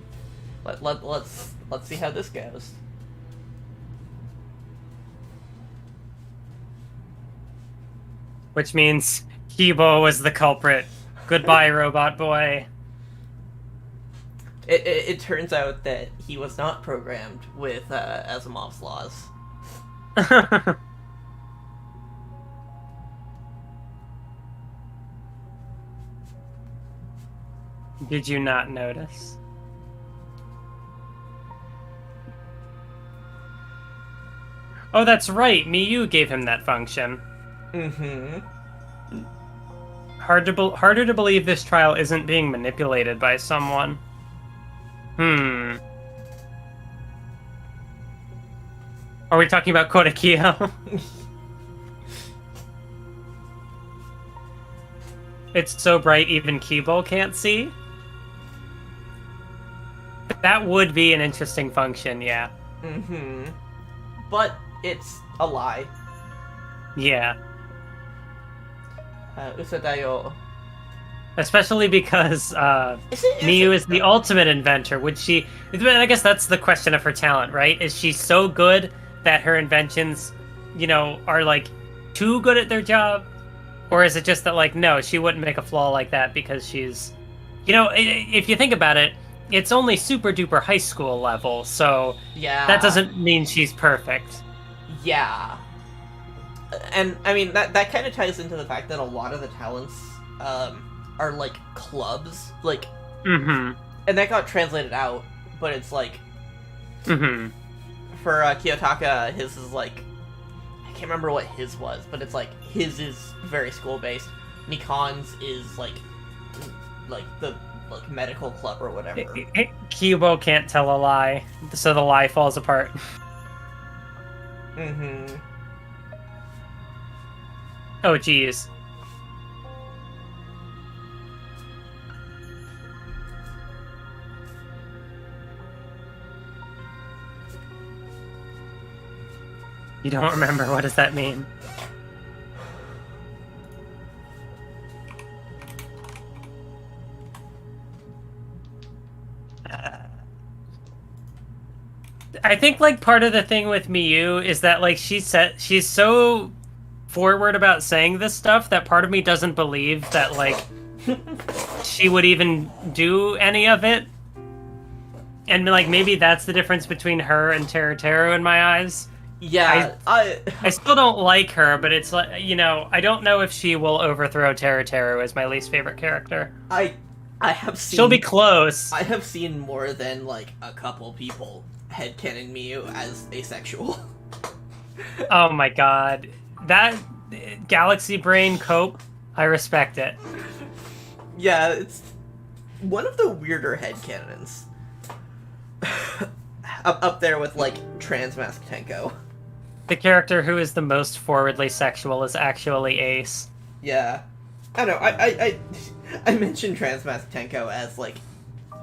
Let's see how this goes. Which means Kibo was the culprit. Goodbye, robot boy. It turns out that he was not programmed with Asimov's laws. Did you not notice? Oh, that's right. Miyu gave him that function. Mm-hmm. Harder to believe this trial isn't being manipulated by someone. Are we talking about Korekiyo? It's so bright even Kibo can't see? That would be an interesting function, yeah. Mm-hmm. But it's a lie. Yeah. Usadayo. Especially because Miyu is the ultimate inventor. Would she... I guess that's the question of her talent, right? Is she so good that her inventions, are, like, too good at their job? Or is it just that, like, no, she wouldn't make a flaw like that because she's... if you think about it, it's only super-duper high school level, so... Yeah. That doesn't mean she's perfect. Yeah. And, I mean, that kind of ties into the fact that a lot of the talents, are, like, clubs. Like... Mm-hmm. And that got translated out, but it's, like... Mm-hmm. For Kiyotaka, his is, like... I can't remember what his was, but it's, like, his is very school-based. Mikan's is, like the like medical club or whatever. Kibo can't tell a lie, so the lie falls apart. Mm-hmm. Oh, geez. You don't remember? What does that mean? I think like part of the thing with Miyu is that like she's so forward about saying this stuff that part of me doesn't believe that like she would even do any of it. And like maybe that's the difference between her and Teruteru in my eyes. Yeah, I still don't like her, but it's like, you know, I don't know if she will overthrow Teruteru as my least favorite character. I have seen... She'll be close. I have seen more than, like, a couple people headcanon Miyu as asexual. Oh my god. That Galaxy Brain cope, I respect it. Yeah, it's one of the weirder headcanons. up there with, like, Transmask Tenko. The character who is the most forwardly sexual is actually Ace. Yeah. I don't know, I mentioned Transmask Tenko as, like,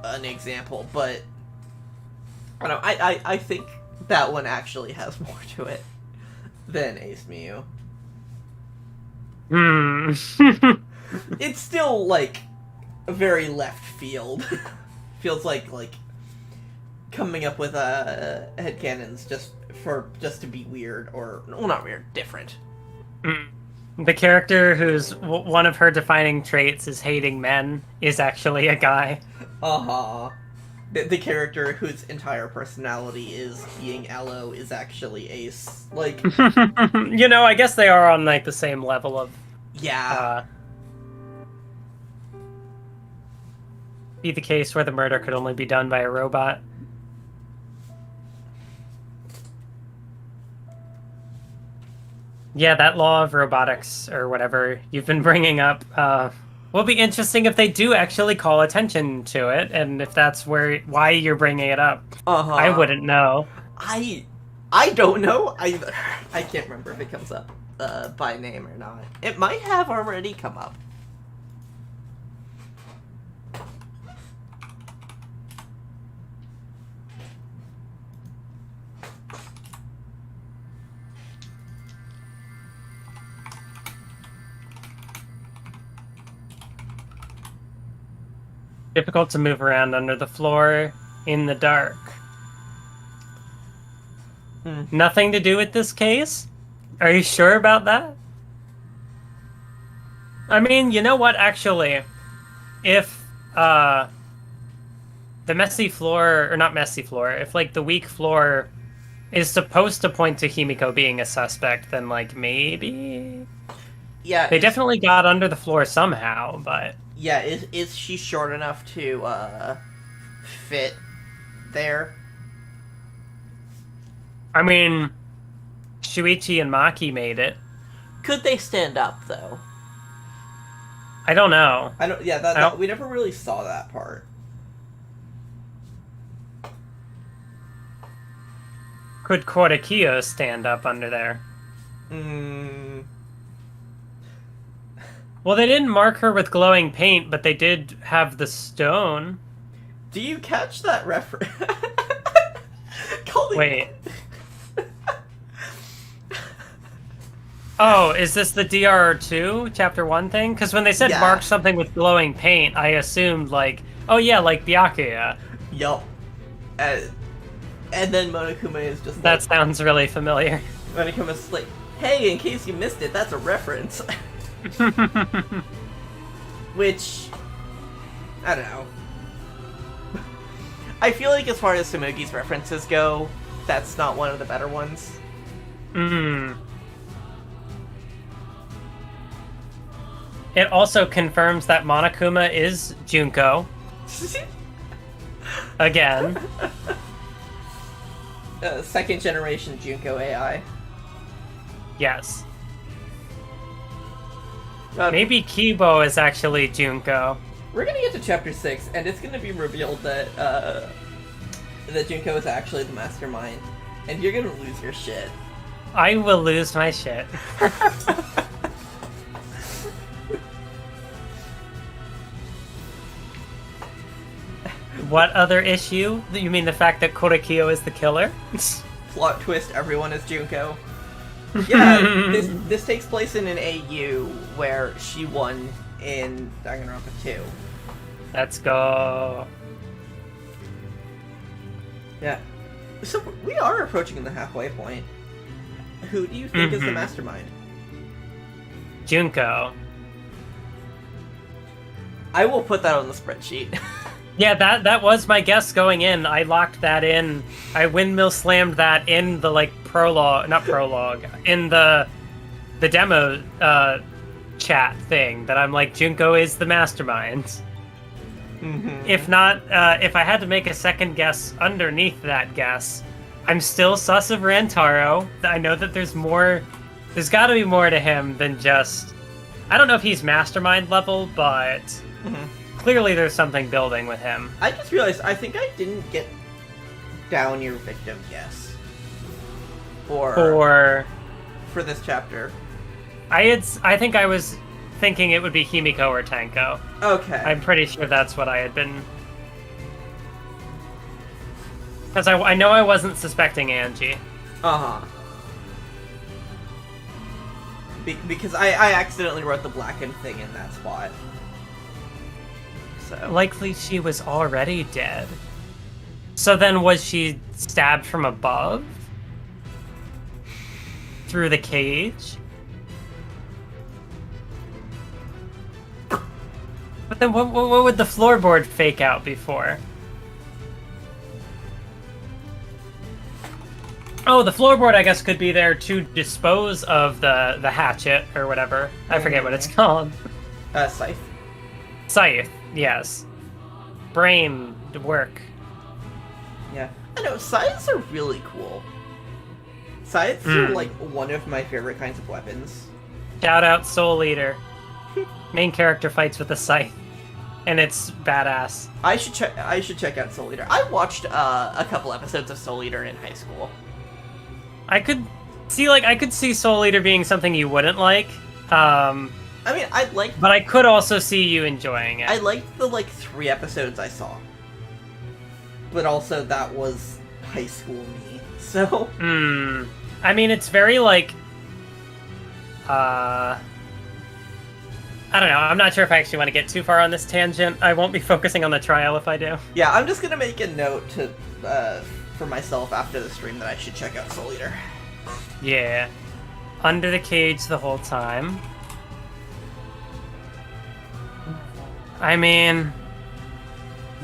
an example, but I don't know, I think that one actually has more to it than Ace Miyu. It's still, like, very left field. Feels like coming up with headcanons just to be weird, or well, not weird, different. The character whose one of her defining traits is hating men is actually a guy. The character whose entire personality is being Aloe is actually Ace. Like, you know, I guess they are on like the same level of be the case where the murder could only be done by a robot. Yeah, that law of robotics, or whatever you've been bringing up, will be interesting if they do actually call attention to it, and if that's why you're bringing it up. I wouldn't know. I don't know either. I can't remember if it comes up by name or not. It might have already come up. Difficult to move around under the floor in the dark. Nothing to do with this case? Are you sure about that? I mean, you know what, actually? If, the messy floor, or not messy floor, if, like, the weak floor is supposed to point to Himiko being a suspect, then, like, maybe? Yeah. They definitely got under the floor somehow, but... Yeah, is she short enough to, fit there? I mean, Shuichi and Maki made it. Could they stand up, though? I don't know. We never really saw that part. Could Korekiyo stand up under there? Well, they didn't mark her with glowing paint, but they did have the stone. Do you catch that reference? Wait. Oh, is this the DR2 Chapter 1 thing? Because when they said mark something with glowing paint, I assumed, like, oh yeah, like Byakuya. Yup. And then Monokuma is just that sounds really familiar. Monokuma's like, hey, in case you missed it, that's a reference. Which, I don't know. I feel like as far as Tsumugi's references go, that's not one of the better ones. It also confirms that Monokuma is Junko. Again. Second generation Junko AI. Yes. Maybe Kibo is actually Junko. we're gonna get to chapter 6, and it's gonna be revealed that that Junko is actually the mastermind, and you're gonna lose your shit. I will lose my shit. What other issue? You mean the fact that Korekiyo is the killer? Plot twist, everyone is Junko. Yeah, this takes place in an AU where she won in Danganronpa 2. Let's go. Yeah. So we are approaching the halfway point. Who do you think is the mastermind? Junko. I will put that on the spreadsheet. Yeah, that was my guess going in. I locked that in. I windmill slammed that in the in the demo chat thing that I'm like, Junko is the mastermind. If not, if I had to make a second guess underneath that guess, I'm still sus of Rantaro. I know that there's more. There's got to be more to him than just. I don't know if he's mastermind level, but. Clearly there's something building with him. I just realized, I think I didn't get down your victim guess. For this chapter. I think I was thinking it would be Himiko or Tanko. Okay. I'm pretty sure that's what I had been... Because I know I wasn't suspecting Angie. Uh-huh. Because I accidentally wrote the blackened thing in that spot. So. Likely she was already dead. So then was she stabbed from above? Through the cage? But then what would the floorboard fake out before? Oh, the floorboard I guess could be there to dispose of the hatchet or whatever. I forget what it's called. Scythe. Scythe. Yes. Brain work. Yeah. I know, scythes are really cool. Scythes are, like, one of my favorite kinds of weapons. Shout out Soul Eater. Main character fights with a scythe. And it's badass. I should check out Soul Eater. I watched a couple episodes of Soul Eater in high school. I could see Soul Eater being something you wouldn't like. I mean, I liked... But I could also see you enjoying it. I liked the, 3 episodes I saw. But also, that was high school me, so... I mean, it's very, I don't know, I'm not sure if I actually want to get too far on this tangent. I won't be focusing on the trial if I do. Yeah, I'm just gonna make a note to, for myself after the stream that I should check out Soul Eater. Yeah. Under the cage the whole time. I mean,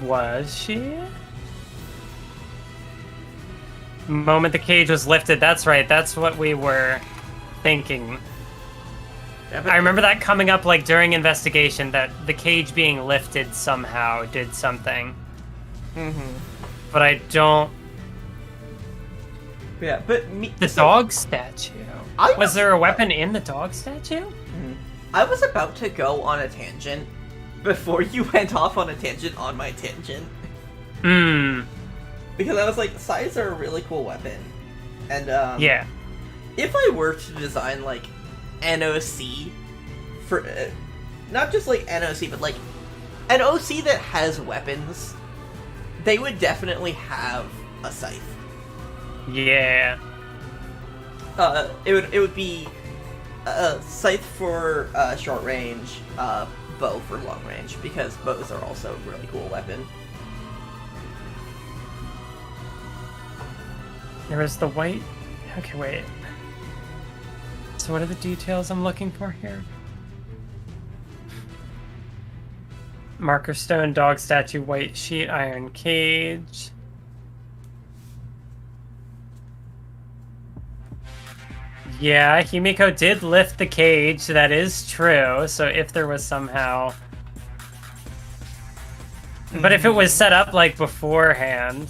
was she? Moment the cage was lifted, that's right, that's what we were thinking. Yeah, I remember that coming up during investigation, that the cage being lifted somehow did something. But I don't... Yeah, but the dog statue. Was there a weapon in the dog statue? I was about to go on a tangent before you went off on a tangent on my tangent. Because I was like, scythes are a really cool weapon. And, yeah. If I were to design, NOC for... not just, NOC, but, an OC that has weapons, they would definitely have a scythe. Yeah. It would be a scythe for short range, bow for long range, because bows are also a really cool weapon. There was the white... Okay, wait. So what are the details I'm looking for here? Marker stone, dog statue, white sheet, iron cage. Yeah, Himiko did lift the cage, that is true, so if there was somehow... But if it was set up, beforehand...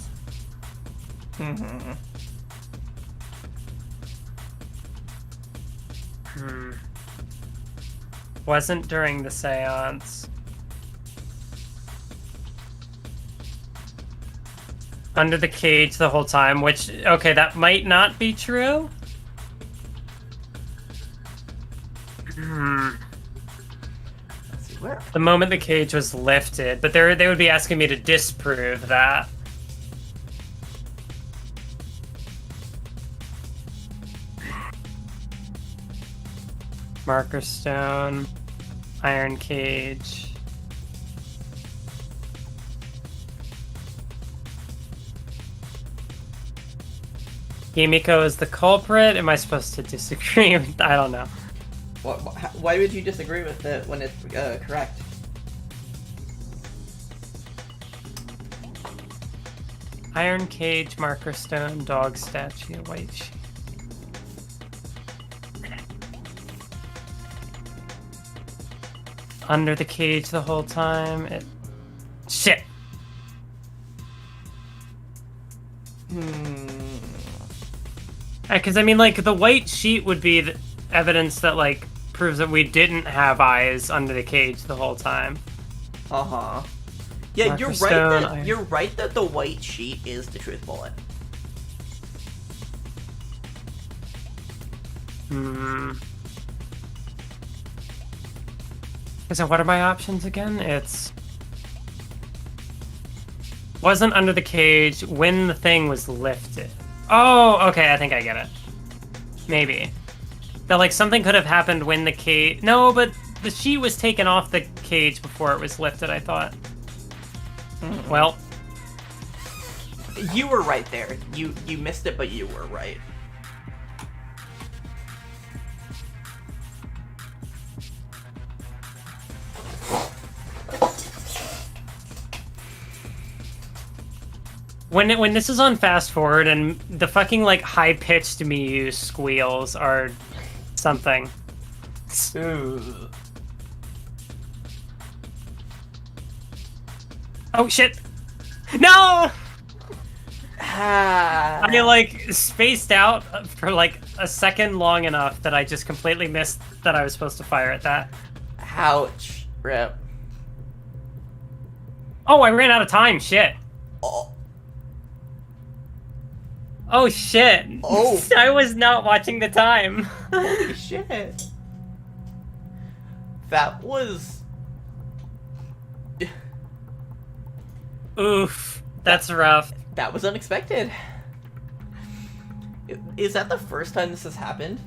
Wasn't during the seance. Under the cage the whole time, which, okay, that might not be true. Let's see where. The moment the cage was lifted, but they would be asking me to disprove that. Marker stone, iron cage. Himiko is the culprit. Am I supposed to disagree? I don't know. Why would you disagree with it when it's correct? Iron cage, marker stone, dog statue, white sheet. Under the cage the whole time. Shit. Because I mean, like, the white sheet would be the evidence that, like, proves that we didn't have eyes under the cage the whole time. Uh-huh. Yeah, Marker you're right stone, that you're right that the white sheet is the truth bullet. So what are my options again? It's wasn't under the cage when the thing was lifted. Oh, okay, I think I get it. Maybe. That, like, something could have happened when the cage... No, but the sheet was taken off the cage before it was lifted, I thought. Well. You were right there. You missed it, but you were right. When this is on fast forward and the fucking, like, high-pitched Miu squeals are something. Ooh. Oh, shit! No! Ah. I, like, spaced out for, like, a second long enough that I just completely missed that I was supposed to fire at that. Ouch. Rip. Oh, I ran out of time, shit. Oh. Oh, shit. Oh. I was not watching the time. Holy shit. That was... Oof. That's rough. That was unexpected. Is that the first time this has happened?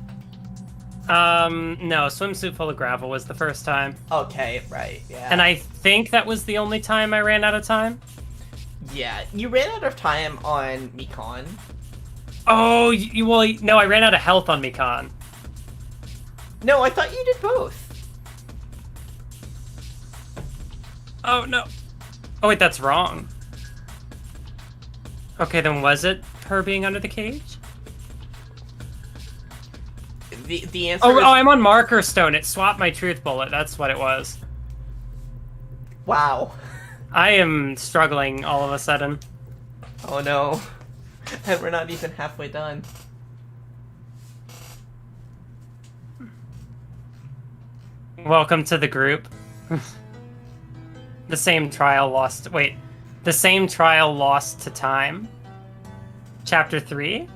No, swimsuit full of gravel was the first time. Okay, right, yeah. And I think that was the only time I ran out of time. Yeah, you ran out of time on Mikan. Oh, well, no, I ran out of health on Mikan. No, I thought you did both. Oh, no. Oh, wait, that's wrong. Okay, then was it her being under the cage? The answer Oh, is... I'm on marker stone. It swapped my truth bullet. That's what it was. Wow. I am struggling all of a sudden. Oh no. And we're not even halfway done. Welcome to the group. The same trial lost... Wait. The same trial lost to time? Chapter 3?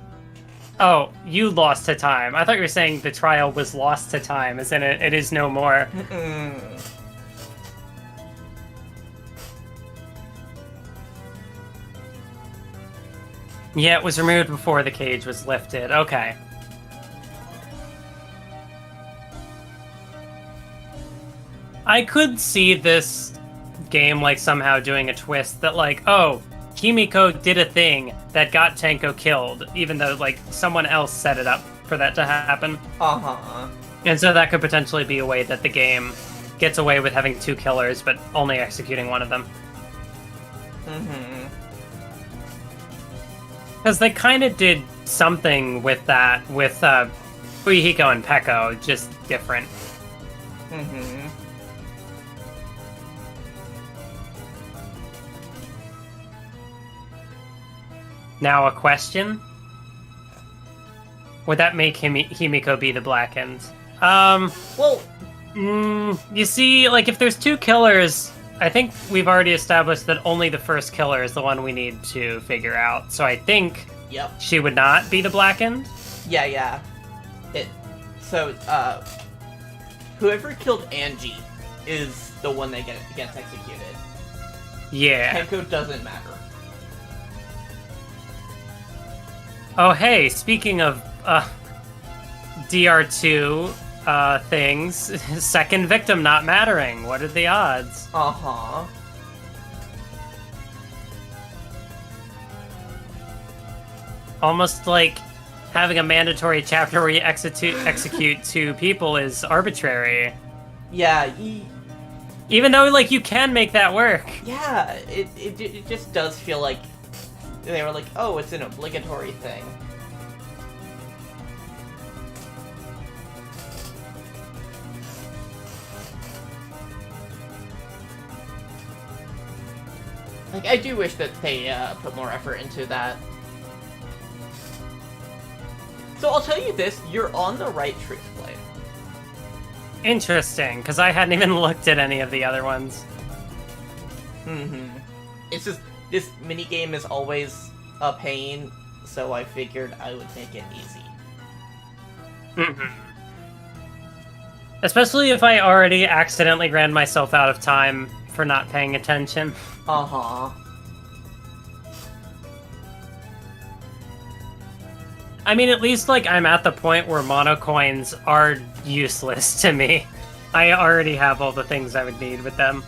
Oh, you lost to time. I thought you were saying the trial was lost to time, as in it is no more. Yeah, it was removed before the cage was lifted. Okay. I could see this game, like, somehow doing a twist that, like, oh, Himiko did a thing that got Tenko killed, even though, like, someone else set it up for that to happen. Uh-huh. And so that could potentially be a way that the game gets away with having two killers, but only executing one of them. Mm-hmm. Because they kind of did something with that, with Fuyuhiko and Peko, just different. Mm-hmm. Now a question? Would that make Himiko be the Blackened? Well... you see, like, if there's two killers, I think we've already established that only the first killer is the one we need to figure out. So I think Yep. she would not be the Blackened. Yeah. So, whoever killed Angie is the one that gets executed. Yeah. Tenko doesn't matter. Oh, hey, speaking of DR2 things, second victim not mattering. What are the odds? Uh-huh. Almost like having a mandatory chapter where you execute two people is arbitrary. Yeah, Even though, like, you can make that work. yeah, it just does feel like they were like, oh, it's an obligatory thing. Like, I do wish that they put more effort into that. So I'll tell you this, you're on the right truth play. Interesting, because I hadn't even looked at any of the other ones. It's just, this minigame is always a pain, so I figured I would make it easy. Especially if I already accidentally ran myself out of time for not paying attention. Uh-huh. I mean, at least, like, I'm at the point where mono coins are useless to me. I already have all the things I would need with them.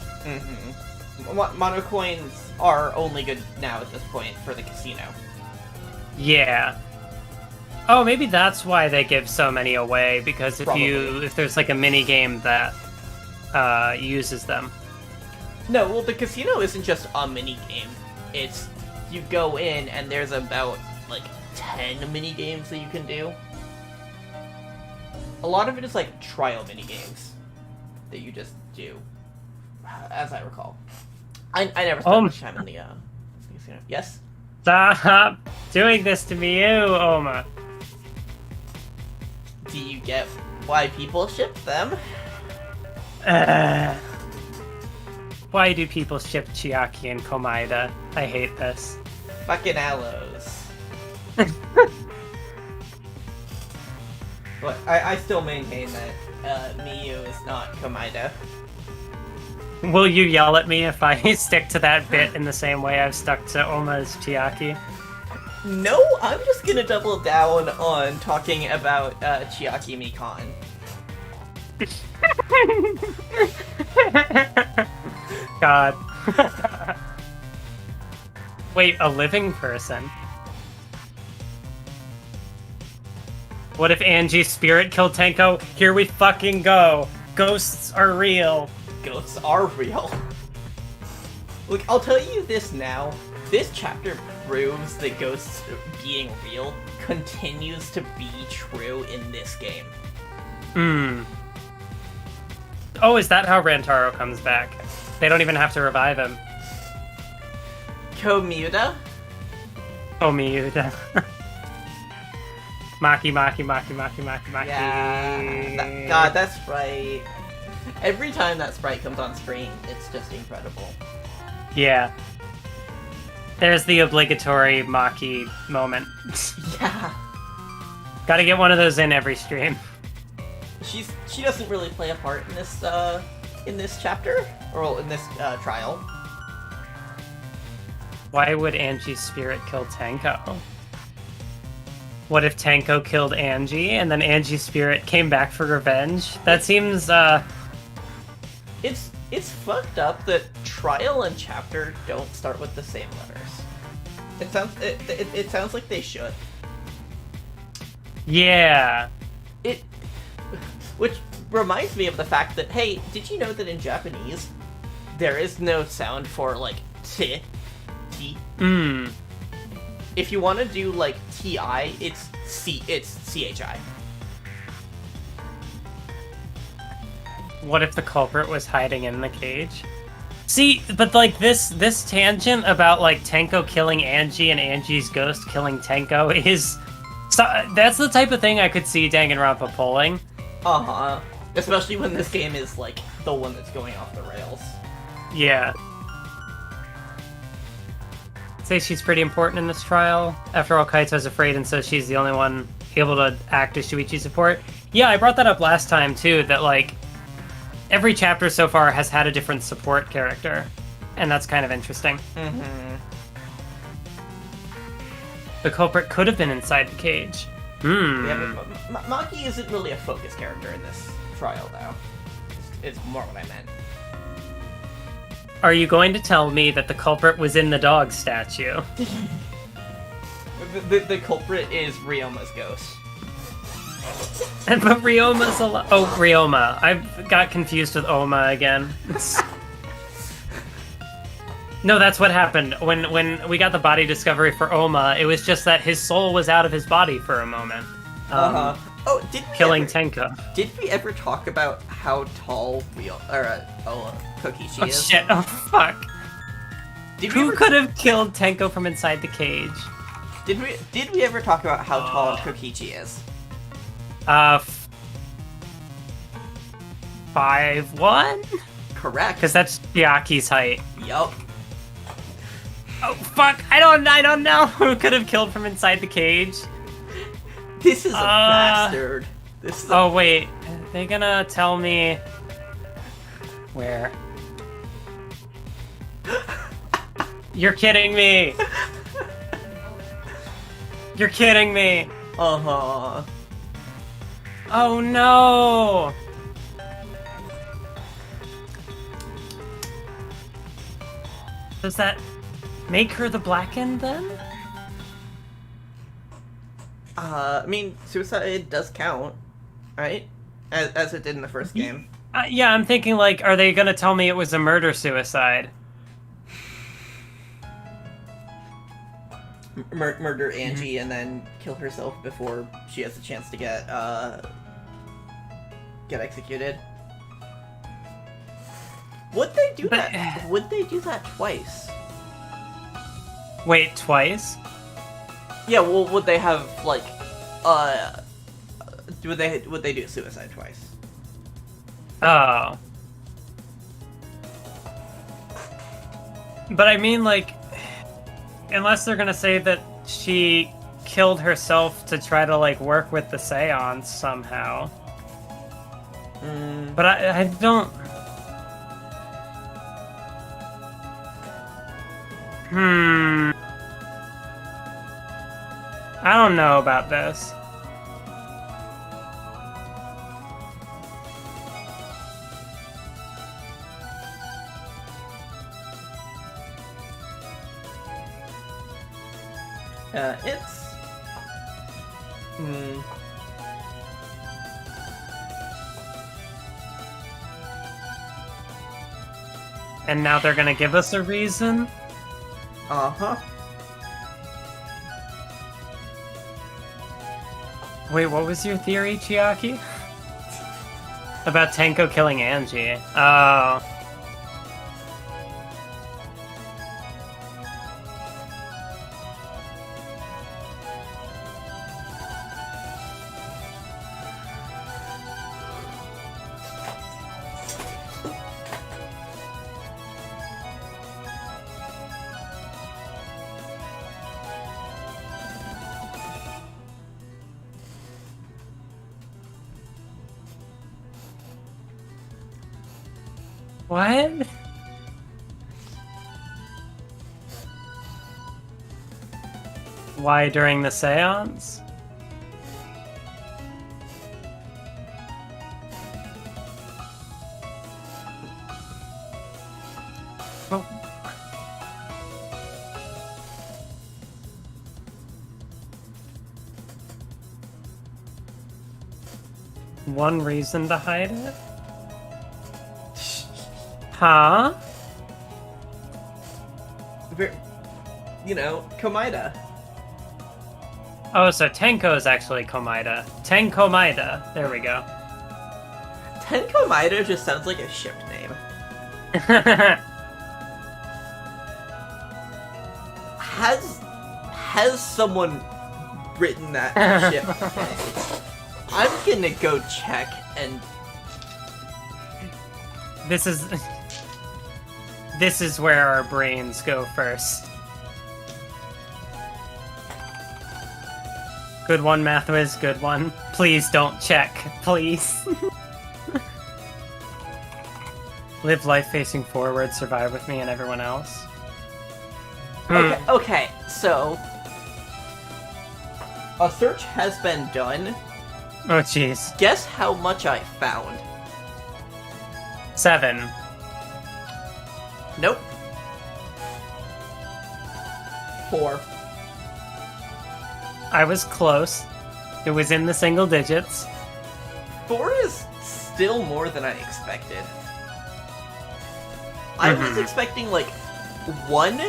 Mono coins are only good now at this point for the casino. Yeah. Oh, maybe that's why they give so many away, because if there's like a mini game that uses them. No, well, the casino isn't just a mini game. It's you go in and there's about like 10 mini games that you can do. A lot of it is like trial mini games that you just do, as I recall. I never spent much time in the casino. Yes. Stop doing this to me, you, Oma. Do you get why people ship them? Why do people ship Chiaki and Komaeda? I hate this. Fucking aloes. But I still maintain that Miyu is not Komaeda. Will you yell at me if I stick to that bit in the same way I've stuck to Oma's Chiaki? No, I'm just gonna double down on talking about Chiaki Mikan. God. Wait, a living person? What if Angie's spirit killed Tenko? Here we fucking go. Ghosts are real. Ghosts are real. Look, I'll tell you this now. This chapter proves that ghosts being real continues to be true in this game. Oh, is that how Rantaro comes back? They don't even have to revive him. Komuda? Oh, Miuda. Maki. Yeah. God, that's right. Every time that sprite comes on screen, it's just incredible. Yeah. There's the obligatory Maki moment. Yeah. Gotta get one of those in every stream. She doesn't really play a part in this chapter, or well, in this trial. Why would Angie's spirit kill Tenko? What if Tenko killed Angie, and then Angie's spirit came back for revenge? That seems, It's fucked up that trial and chapter don't start with the same letters. It sounds like they should. Yeah. Which reminds me of the fact that, hey, did you know that in Japanese there is no sound for like t? If you want to do like ti, it's chi. What if the culprit was hiding in the cage? See, but like this tangent about like Tenko killing Angie and Angie's ghost killing Tenko is that's the type of thing I could see Danganronpa pulling. Especially when this game is like the one that's going off the rails. Yeah. Say she's pretty important in this trial. After all, Kaito's afraid and says she's the only one able to act as Shuichi's support. Yeah, I brought that up last time, too, that, like, every chapter so far has had a different support character. And that's kind of interesting. Mm-hmm. The culprit could have been inside the cage. Yeah, but Maki isn't really a focus character in this trial, though. It's more what I meant. Are you going to tell me that the culprit was in the dog statue? The culprit is Ryoma's ghost. But Ryoma's alive. Oh, Ryoma. I got confused with Oma again. No, that's what happened. When we got the body discovery for Oma, it was just that his soul was out of his body for a moment. Oh, killing Tenko. Did we ever talk about how tall Kokichi is? Oh shit! Oh fuck! Who could have killed Tenko from inside the cage? Did we ever talk about how tall Kokichi is? 5'1"? Correct. Because that's Chiaki's height. Yup. Oh fuck! I don't know who could have killed from inside the cage. This is a bastard. This is Oh wait, are they gonna tell me where? You're kidding me! You're kidding me! Uh-huh. Oh no! Does that make her the Blackened then? I mean, suicide does count, right? As it did in the first game. Yeah, I'm thinking, like, are they gonna tell me it was a murder-suicide? Murder Angie and then kill herself before she has a chance to get executed. Would they do that? Would they do that twice? Wait, twice? Yeah, well, would they have, like, would they do suicide twice? Oh. But I mean, like, unless they're gonna say that she killed herself to try to, like, work with the Seance somehow. But I don't... I don't know about this. It's... And now they're gonna give us a reason? Uh-huh. Wait, what was your theory, Chiaki? About Tenko killing Angie. Oh. What? Why during the seance? Oh. One reason to hide it? Huh? You know, Komaida. Oh, so Tenko is actually Komaida. Tenkomaida. There we go. Tenkomaida just sounds like a ship name. Has someone written that ship name? I'm gonna go check and... This is... this is where our brains go first. Good one, Mathwiz, good one. Please don't check, please. Live life facing forward, survive with me and everyone else. Okay, so a search has been done. Oh, jeez. Guess how much I found? 7. Nope. 4. I was close. It was in the single digits. 4 is still more than I expected. I was expecting, like, 1,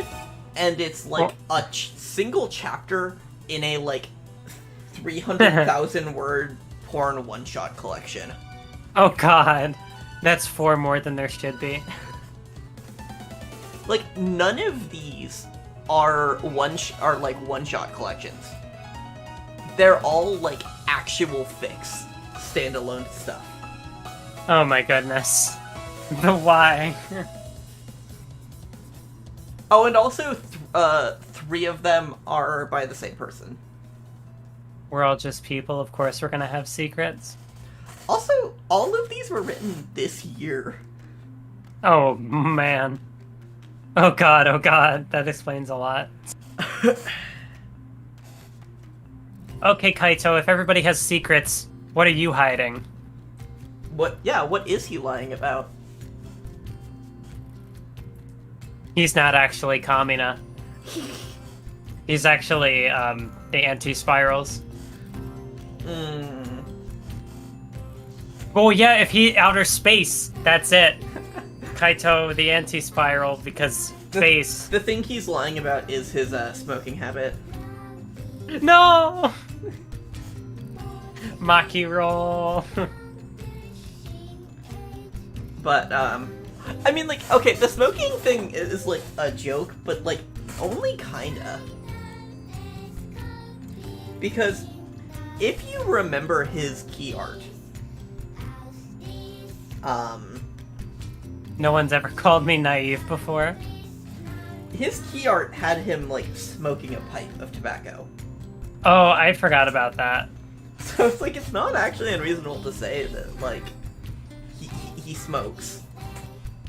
and it's, like, a single chapter in a, like, 300,000 word porn one-shot collection. Oh god. That's 4 more than there should be. Like, none of these are one-shot collections. They're all, like, actual fix, standalone stuff. Oh my goodness. The why? Oh, and also, 3 of them are by the same person. We're all just people, of course we're gonna have secrets. Also, all of these were written this year. Oh, man. Oh god, that explains a lot. Okay, Kaito, if everybody has secrets, what are you hiding? What is he lying about? He's not actually Kamina. He's actually, the anti-spirals. Well, yeah, if he outer space, that's it. Kaito, the anti-spiral, because space. The thing he's lying about is his smoking habit. No! Maki roll. But, I mean, like, okay, the smoking thing is, like, a joke, but, like, only kinda. Because if you remember his key art, No one's ever called me naive before. his key art had him, like, smoking a pipe of tobacco. Oh, I forgot about that. So it's like, it's not actually unreasonable to say that, like, he smokes.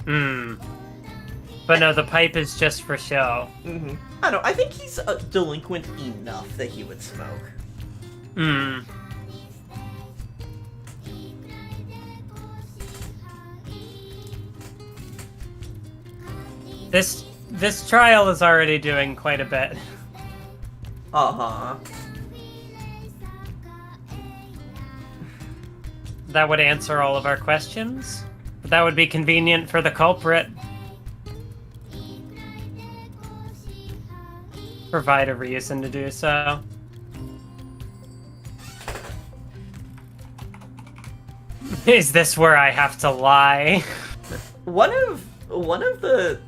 But no, the pipe is just for show. I don't know, I think he's delinquent enough that he would smoke. This trial is already doing quite a bit. Uh-huh. That would answer all of our questions. But that would be convenient for the culprit. Provide a reason to do so. Is this where I have to lie? One of the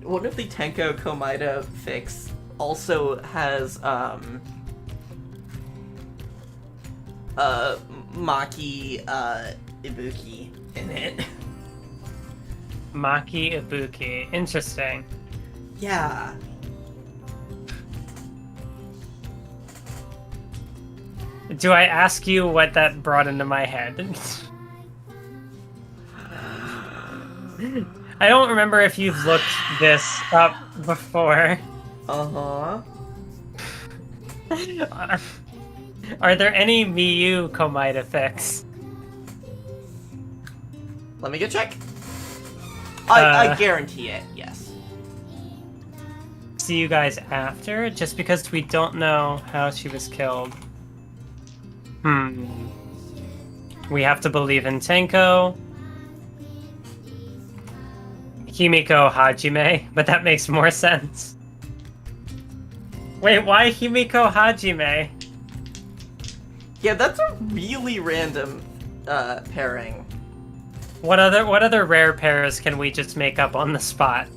Tenko Komaida fics also has Maki Ibuki in it. Maki Ibuki. Interesting. Yeah. Do I ask you what that brought into my head? I don't remember if you've looked this up before. Uh-huh. Are there any Miyu Komaida fics? Let me go check. I guarantee it, yes. See you guys after? Just because we don't know how she was killed. We have to believe in Tenko. Himiko Hajime, but that makes more sense. Wait, why Himiko Hajime? Yeah, that's a really random pairing. What other rare pairs can we just make up on the spot?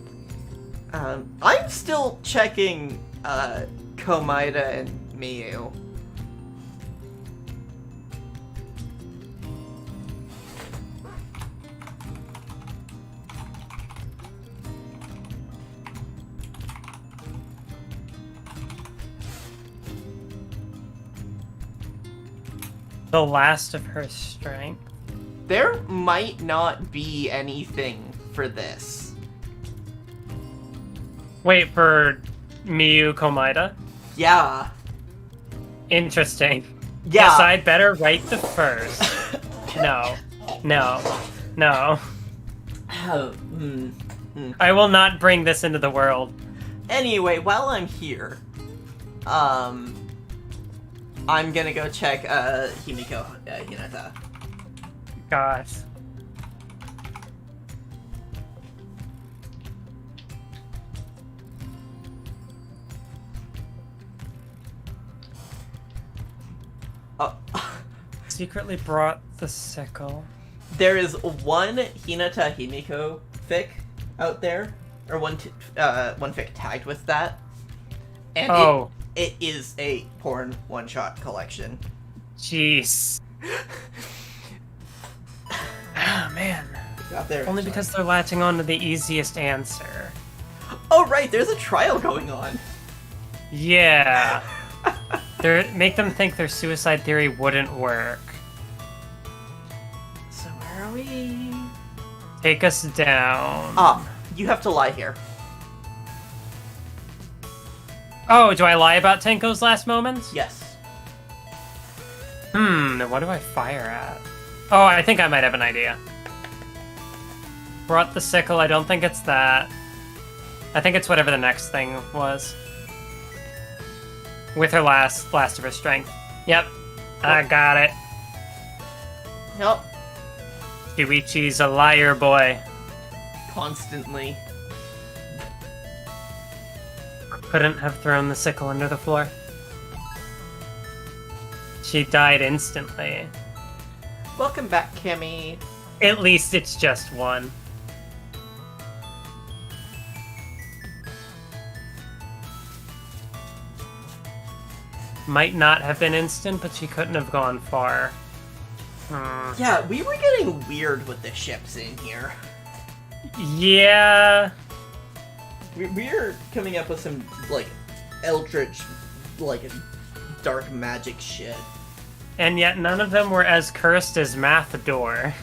I'm still checking Komaida and Miyu. The last of her strength. There might not be anything for this. Wait, for Miyu Komaeda? Yeah. Interesting. Yeah. Guess I'd better write the first. No. No. No. I will not bring this into the world. Anyway, while I'm here, I'm gonna go check Himiko Hinata. Gosh. Secretly brought the sickle. There is one Hinata Himiko fic out there, or one fic tagged with that, and it is a porn one-shot collection. Jeez. Ah, man. Got there. Only because they're latching on to the easiest answer. Oh right, there's a trial going on. Yeah. Make them think their suicide theory wouldn't work. So where are we? Take us down. Ah, you have to lie here. Oh, do I lie about Tenko's last moments? Yes. What do I fire at? Oh, I think I might have an idea. Brought the sickle, I don't think it's that. I think it's whatever the next thing was. With her last of her strength. Yep, I got it. Yep. Shuichi's a liar boy. Constantly. Couldn't have thrown the sickle under the floor. She died instantly. Welcome back, Kimmy. At least it's just one. Might not have been instant, but she couldn't have gone far. Yeah, we were getting weird with the ships in here. Yeah. We're coming up with some, like, eldritch, like, dark magic shit. And yet none of them were as cursed as Mathwiz97.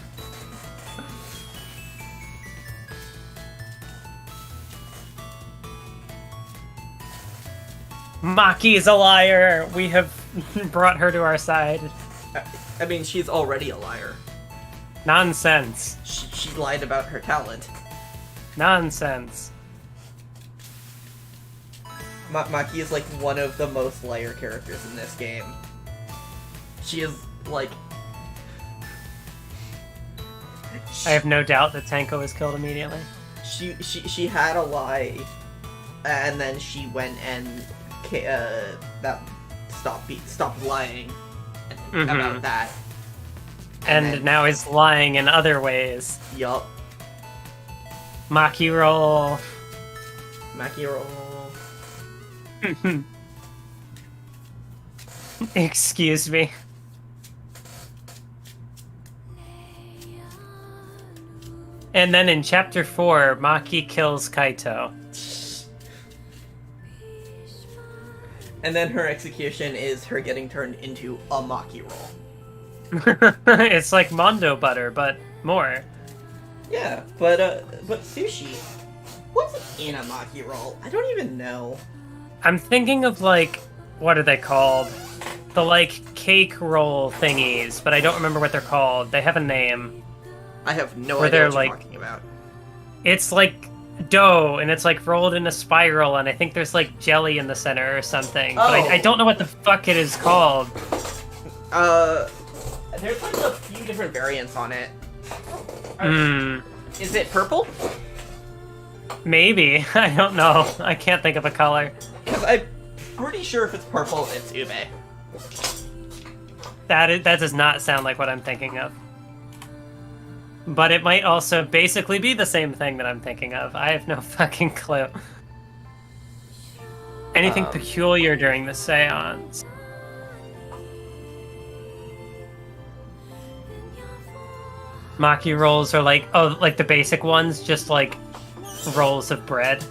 Maki is a liar! We have brought her to our side. I mean, she's already a liar. Nonsense. She lied about her talent. Nonsense. Maki is, like, one of the most liar characters in this game. She is, like... I have no doubt that Tenko was killed immediately. She had a lie, and then she went and stopped lying about that. And now is lying in other ways. Yup. Maki roll. Maki roll. Excuse me. And then in Chapter 4, Maki kills Kaito. And then her execution is her getting turned into a Maki roll. It's like Mondo butter, but more. Yeah, but sushi. What's in a Maki roll? I don't even know. I'm thinking of, like, what are they called? The, like, cake roll thingies, but I don't remember what they're called. They have a name. I have no Where idea they're, what you're like, talking about. It's like dough, and it's like rolled in a spiral, and I think there's like jelly in the center or something. But I don't know what the fuck it is called. There's like a few different variants on it. Hmm. Is it purple? Maybe. I don't know. I can't think of a color. Because I'm pretty sure if it's purple, it's ube. That does not sound like what I'm thinking of. But it might also basically be the same thing that I'm thinking of. I have no fucking clue. Anything peculiar during the seance? Maki rolls are like, like the basic ones, just like rolls of bread.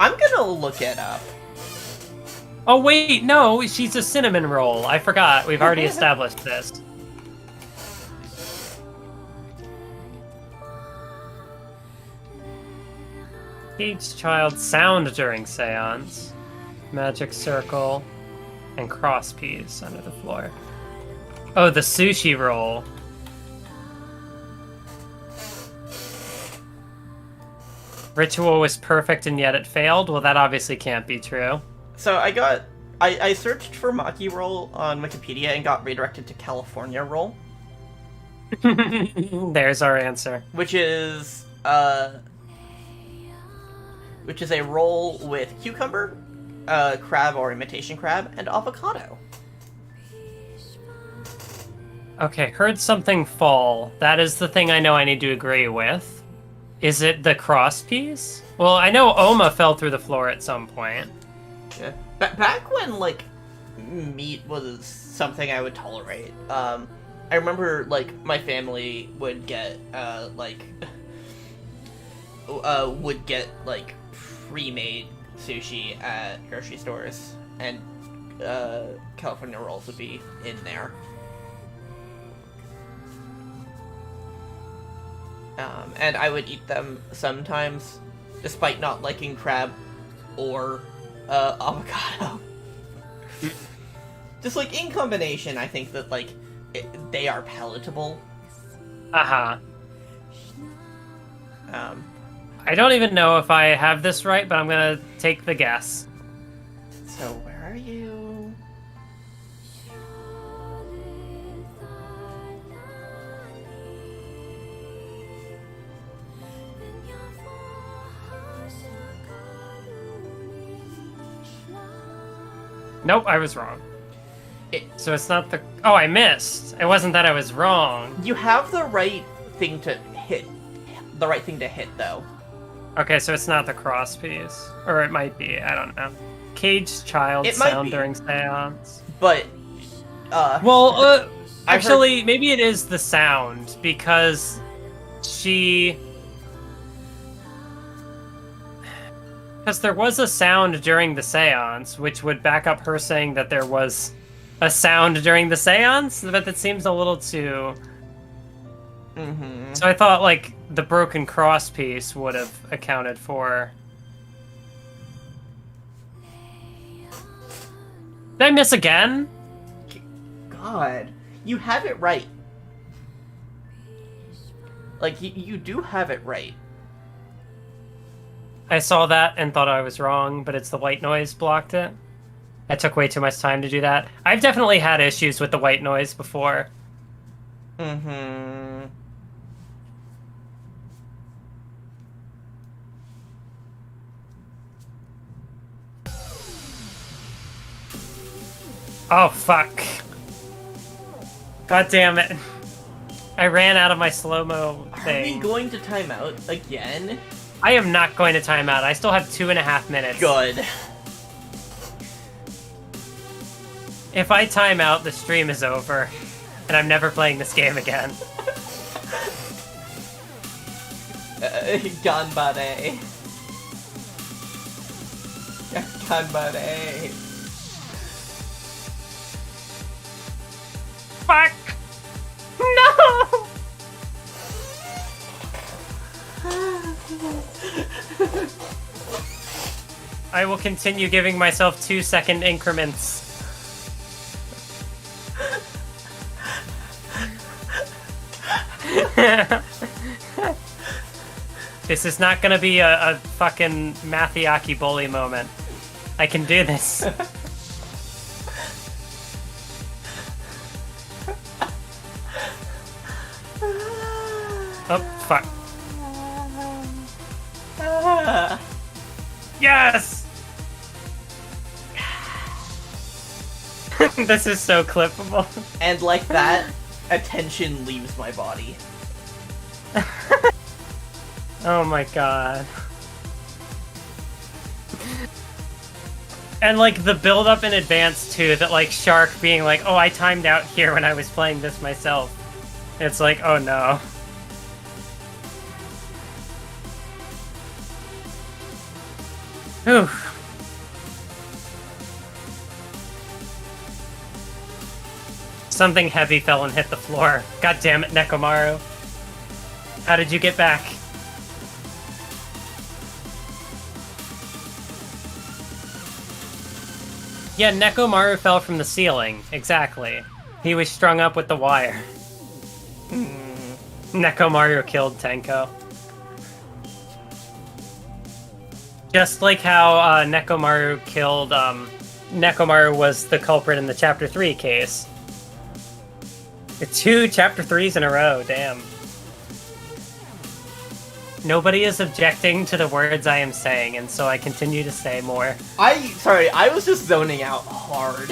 I'm gonna look it up. Oh wait, no, she's a cinnamon roll. I forgot. We've already established this. Each child sound during seance. Magic circle. And cross piece under the floor. Oh, the sushi roll. Ritual was perfect and yet it failed? Well, that obviously can't be true. So I searched for Maki roll on Wikipedia and got redirected to California roll. There's our answer. Which is a roll with cucumber, crab or imitation crab, and avocado. Okay, heard something fall. That is the thing I know I need to agree with. Is it the cross piece? Well, I know Oma fell through the floor at some point. Yeah. Back when, like, meat was something I would tolerate, I remember, like, my family would get, pre-made sushi at grocery stores, and, California rolls would be in there. And I would eat them sometimes, despite not liking crab or avocado. Just, like, in combination, I think that, like, they are palatable. Uh-huh. I don't even know if I have this right, but I'm gonna take the guess. So, where are you? Nope, I was wrong. So it's not the... Oh, I missed. It wasn't that I was wrong. You have the right thing to hit. The right thing to hit, though. Okay, so it's not the cross piece. Or it might be, I don't know. Caged child It might sound be. during seance. But, Well, I've actually, maybe it is the sound, because she... Because there was a sound during the seance, which would back up her saying that there was a sound during the seance, but that seems a little too... Mm-hmm. So I thought, like, the broken cross piece would have accounted for... Did I miss again? God. You have it right. Like, you do have it right. I saw that and thought I was wrong, but it's the white noise blocked it. I took way too much time to do that. I've definitely had issues with the white noise before. Mm-hmm. Oh, fuck. God damn it. I ran out of my slow-mo Are thing. we going to time out again? I am not going to time out. I still have 2.5 minutes. Good. If I time out, the stream is over. And I'm never playing this game again. Ganbare. Ganbare. Fuck! No! I will continue giving myself 2-second increments. This is not gonna be a fucking Mathiaki bully moment. I can do this. Oh, fuck. Yes! This is so clippable. And like that, attention leaves my body. Oh my god. And like the build up in advance too, that like Shark being like, oh, I timed out here when I was playing this myself. It's like, oh no. Whew. Something heavy fell and hit the floor. God damn it, Nekomaru. How did you get back? Yeah, Nekomaru fell from the ceiling. Exactly. He was strung up with the wire. Nekomaru killed Tenko. Just like how Nekomaru killed... Nekomaru was the culprit in the Chapter 3 case. 2 Chapter 3s in a row, damn. Nobody is objecting to the words I am saying, and so I continue to say more. Sorry, I was just zoning out hard.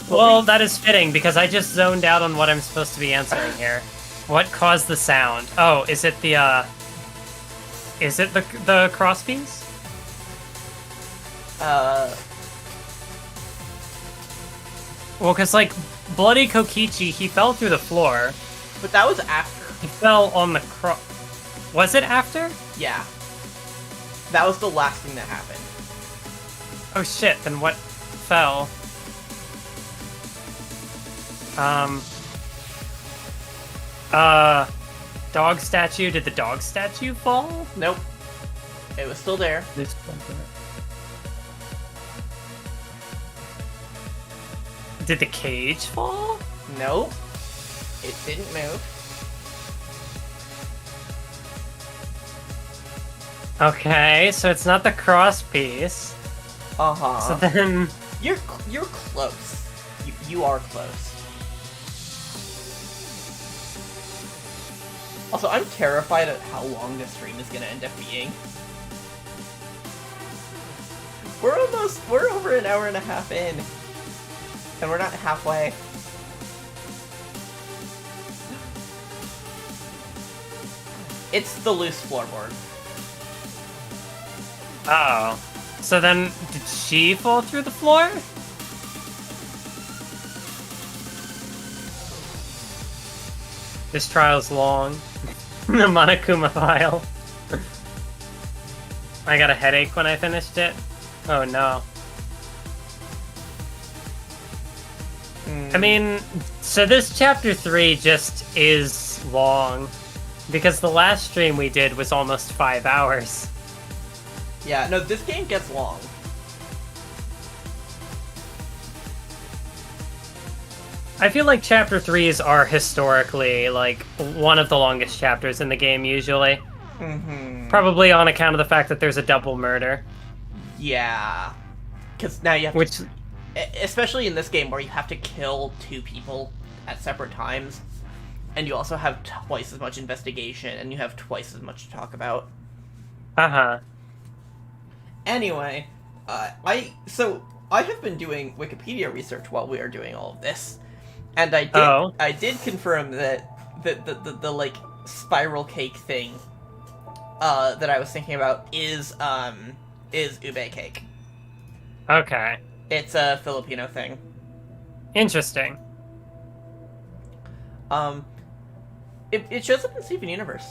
Well, that is fitting, because I just zoned out on what I'm supposed to be answering here. What caused the sound? Oh, is it the, Is it the crosspiece? Well, because, like, Bloody Kokichi, he fell through the floor. But that was after. He fell on the Was it after? Yeah. That was the last thing that happened. Oh shit, then what fell? Dog statue. Did the dog statue fall? Nope. It was still there. Did the cage fall? Nope. It didn't move. Okay, so it's not the cross piece. Uh-huh. So then... You're close. You are close. Also, I'm terrified at how long this stream is gonna end up being. We're over an hour and a half in. And we're not halfway. It's the loose floorboard. Oh. So then, did she fall through the floor? This trial's long. The Monokuma file. I got a headache when I finished it. Oh no. I mean, so this chapter 3 just is long. Because the last stream we did was almost 5 hours. Yeah, no, this game gets long. I feel like chapter 3s are historically, like, one of the longest chapters in the game, usually. Mm-hmm. Probably on account of the fact that there's a double murder. Yeah. Because now you have Which... to... Especially in this game where you have to kill 2 people at separate times. And you also have twice as much investigation, and you have twice as much to talk about. Uh-huh. Anyway, I have been doing Wikipedia research while we are doing all of this, and I did confirm that the like spiral cake thing that I was thinking about is ube cake. Okay. It's a Filipino thing. Interesting. It shows up in Steven Universe.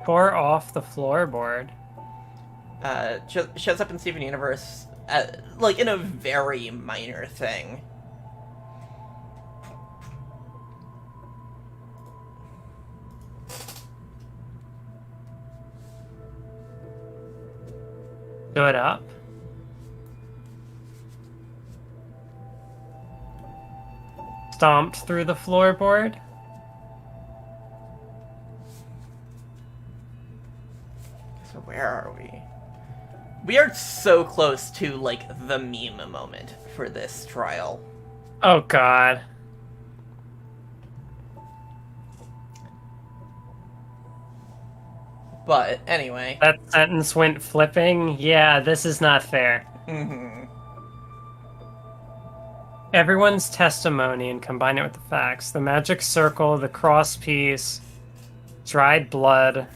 Tore off the floorboard. Shows up in Steven Universe, like, in a very minor thing. Stood up. Stomped through the floorboard. So where are we? We are so close to, like, the meme moment for this trial. Oh god. But, anyway. That sentence went flipping? Yeah, this is not fair. Mm-hmm. Everyone's testimony and combine it with the facts. The magic circle, the cross piece, dried blood.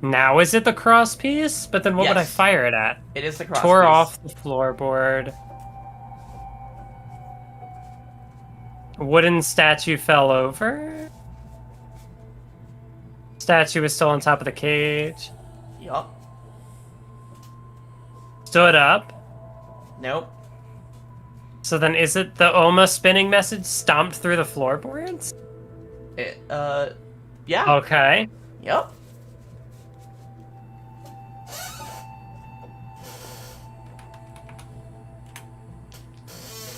Now is it the cross piece? But then what would I Yes. fire it at? It is the cross Tore piece. off the floorboard. Wooden statue fell over. Statue is still on top of the cage. Yup. Stood up. Nope. So then is it the Oma spinning message stomped through the floorboards? Yeah. Okay. Yup.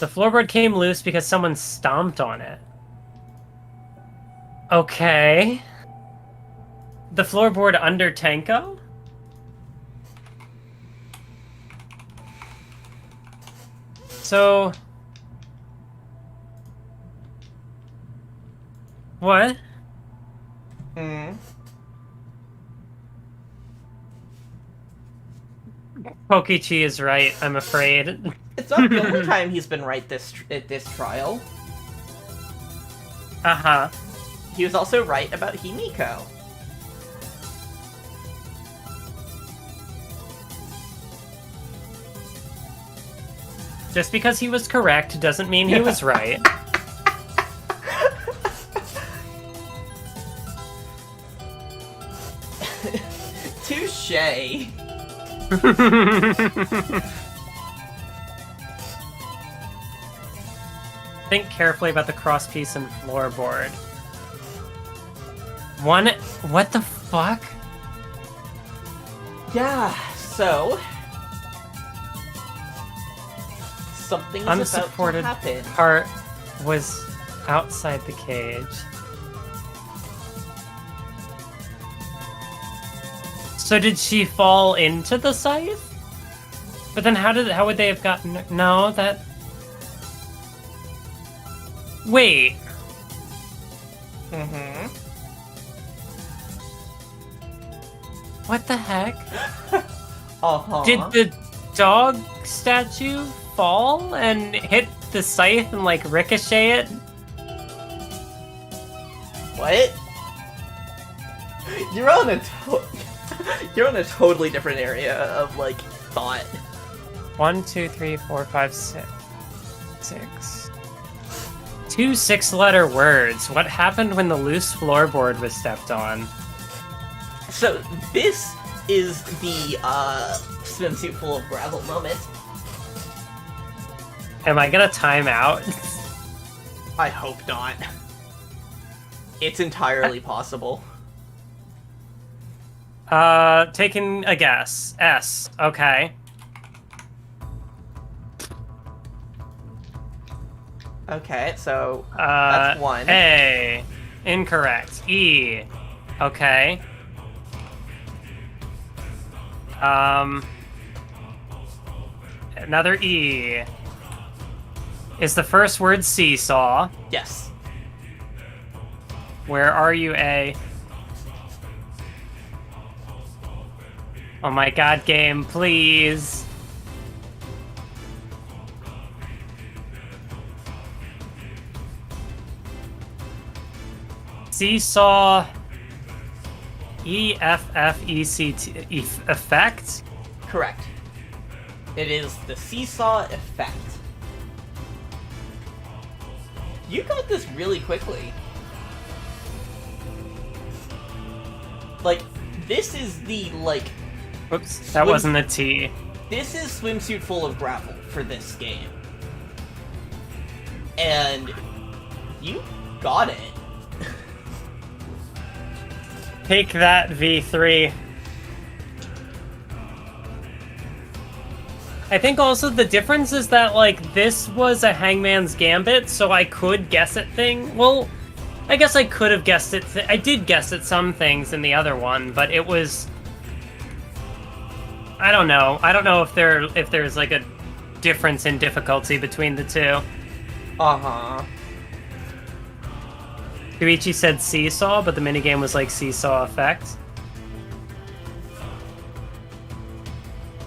The floorboard came loose because someone stomped on it. Okay. The floorboard under Tenko? So... What? Pokichi is right, I'm afraid. It's not the only time he's been right at this trial. Uh-huh. He was also right about Himiko. Just because he was correct doesn't mean he was right. Touche. Think carefully about the crosspiece and floorboard. What the fuck? Yeah, so... something is about to Unsupported happen. part was outside the cage. So did she fall into the scythe? But then how would they have gotten... No, that... Wait. Mm-hmm. What the heck? Uh-huh. Did the dog statue fall and hit the scythe and, like, ricochet it? What? You're on a totally different area of, like, thought. 1, 2, 3, 4, 5, 6. 6. 2 6-letter words. What happened when the loose floorboard was stepped on? So, this is the, swimsuit full of gravel moment. Am I gonna time out? I hope not. It's entirely possible. Taking a guess. S. Okay. Okay, so that's one. A. Incorrect. E. Okay. Another E. Is the first word seesaw? Yes. Where are you, A? Oh my god, game, please. Seesaw. E-F-F-E-C-T. Effect? Correct. It is the seesaw effect. You got this really quickly. Like, this is the, like... Whoops, that wasn't a T. This is swimsuit full of gravel for this game. And you got it. Take that, V3. I think also the difference is that, like, this was a Hangman's Gambit, so I could guess at things. Well, I guess I could have guessed it. I did guess at some things in the other one, but it was... I don't know. I don't know if there's, like, a difference in difficulty between the two. Uh-huh. Yuichi said seesaw, but the minigame was like seesaw effect.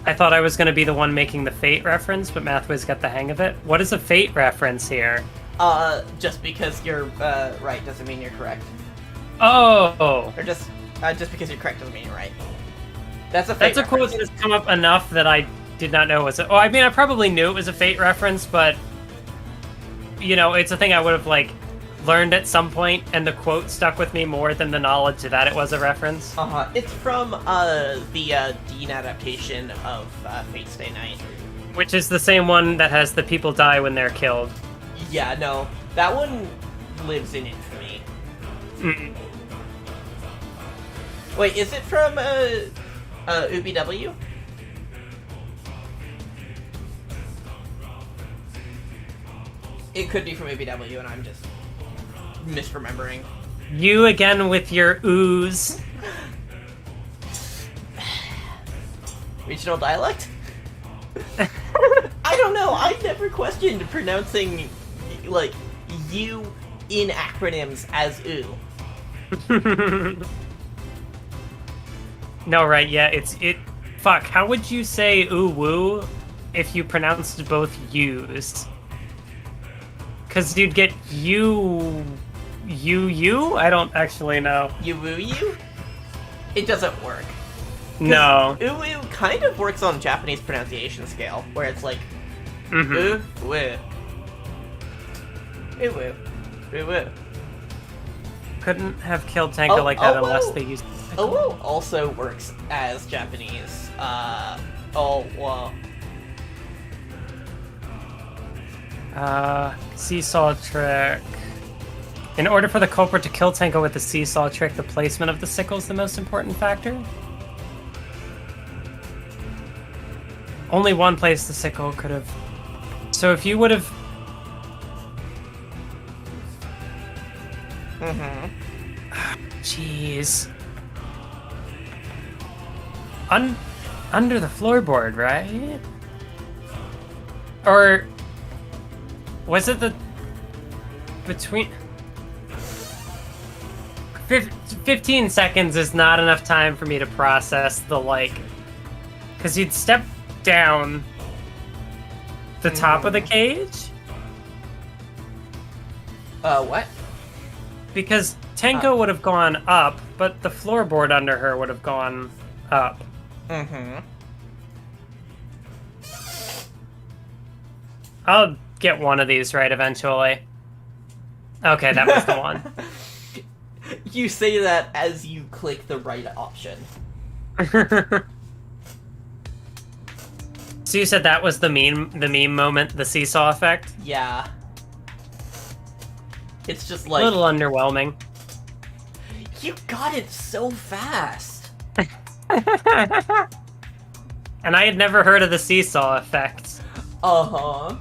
I thought I was going to be the one making the Fate reference, but Mathwiz got the hang of it. What is a Fate reference here? Just because you're right doesn't mean you're correct. Oh! Or just because you're correct doesn't mean you're right. That's a Fate That's a quote that has come up enough that I did not know was it. Oh, I mean, I probably knew it was a Fate reference, but you know, it's a thing I would have like learned at some point, and the quote stuck with me more than the knowledge that it was a reference. Uh-huh. It's from the Dean adaptation of Fate Stay Night. Which is the same one that has the people die when they're killed. Yeah, no. That one lives in infamy. Mm. Wait, is it from UBW? It could be from ABW, and I'm just misremembering. You again with your ooze. Regional dialect? I don't know. I never questioned pronouncing, like, you in acronyms as oo. No, right, yeah, fuck, how would you say ooh woo if you pronounced both U's? Because you'd get you? I don't actually know. You woo you? It doesn't work. No. Ooh woo kind of works on Japanese pronunciation scale, where it's like, ooh woo. Ooh woo. Ooh woo. Couldn't have killed Tango like that unless they used... Oh, also works as Japanese. Seesaw trick. In order for the culprit to kill Tango with the seesaw trick, the placement of the sickle is the most important factor. Only one place the sickle could have... So if you would have... Jeez. Under the floorboard, right? Or... Was it the... Between... 15 seconds is not enough time for me to process the, like... Because you'd step down the top of the cage? What? Because Tenko would have gone up, but the floorboard under her would have gone up. I'll get one of these right eventually. Okay, that was the one. You say that as you click the right option. So you said that was the meme moment, the seesaw effect? Yeah. It's just like... A little underwhelming. You got it so fast! And I had never heard of the seesaw effect. Uh-huh.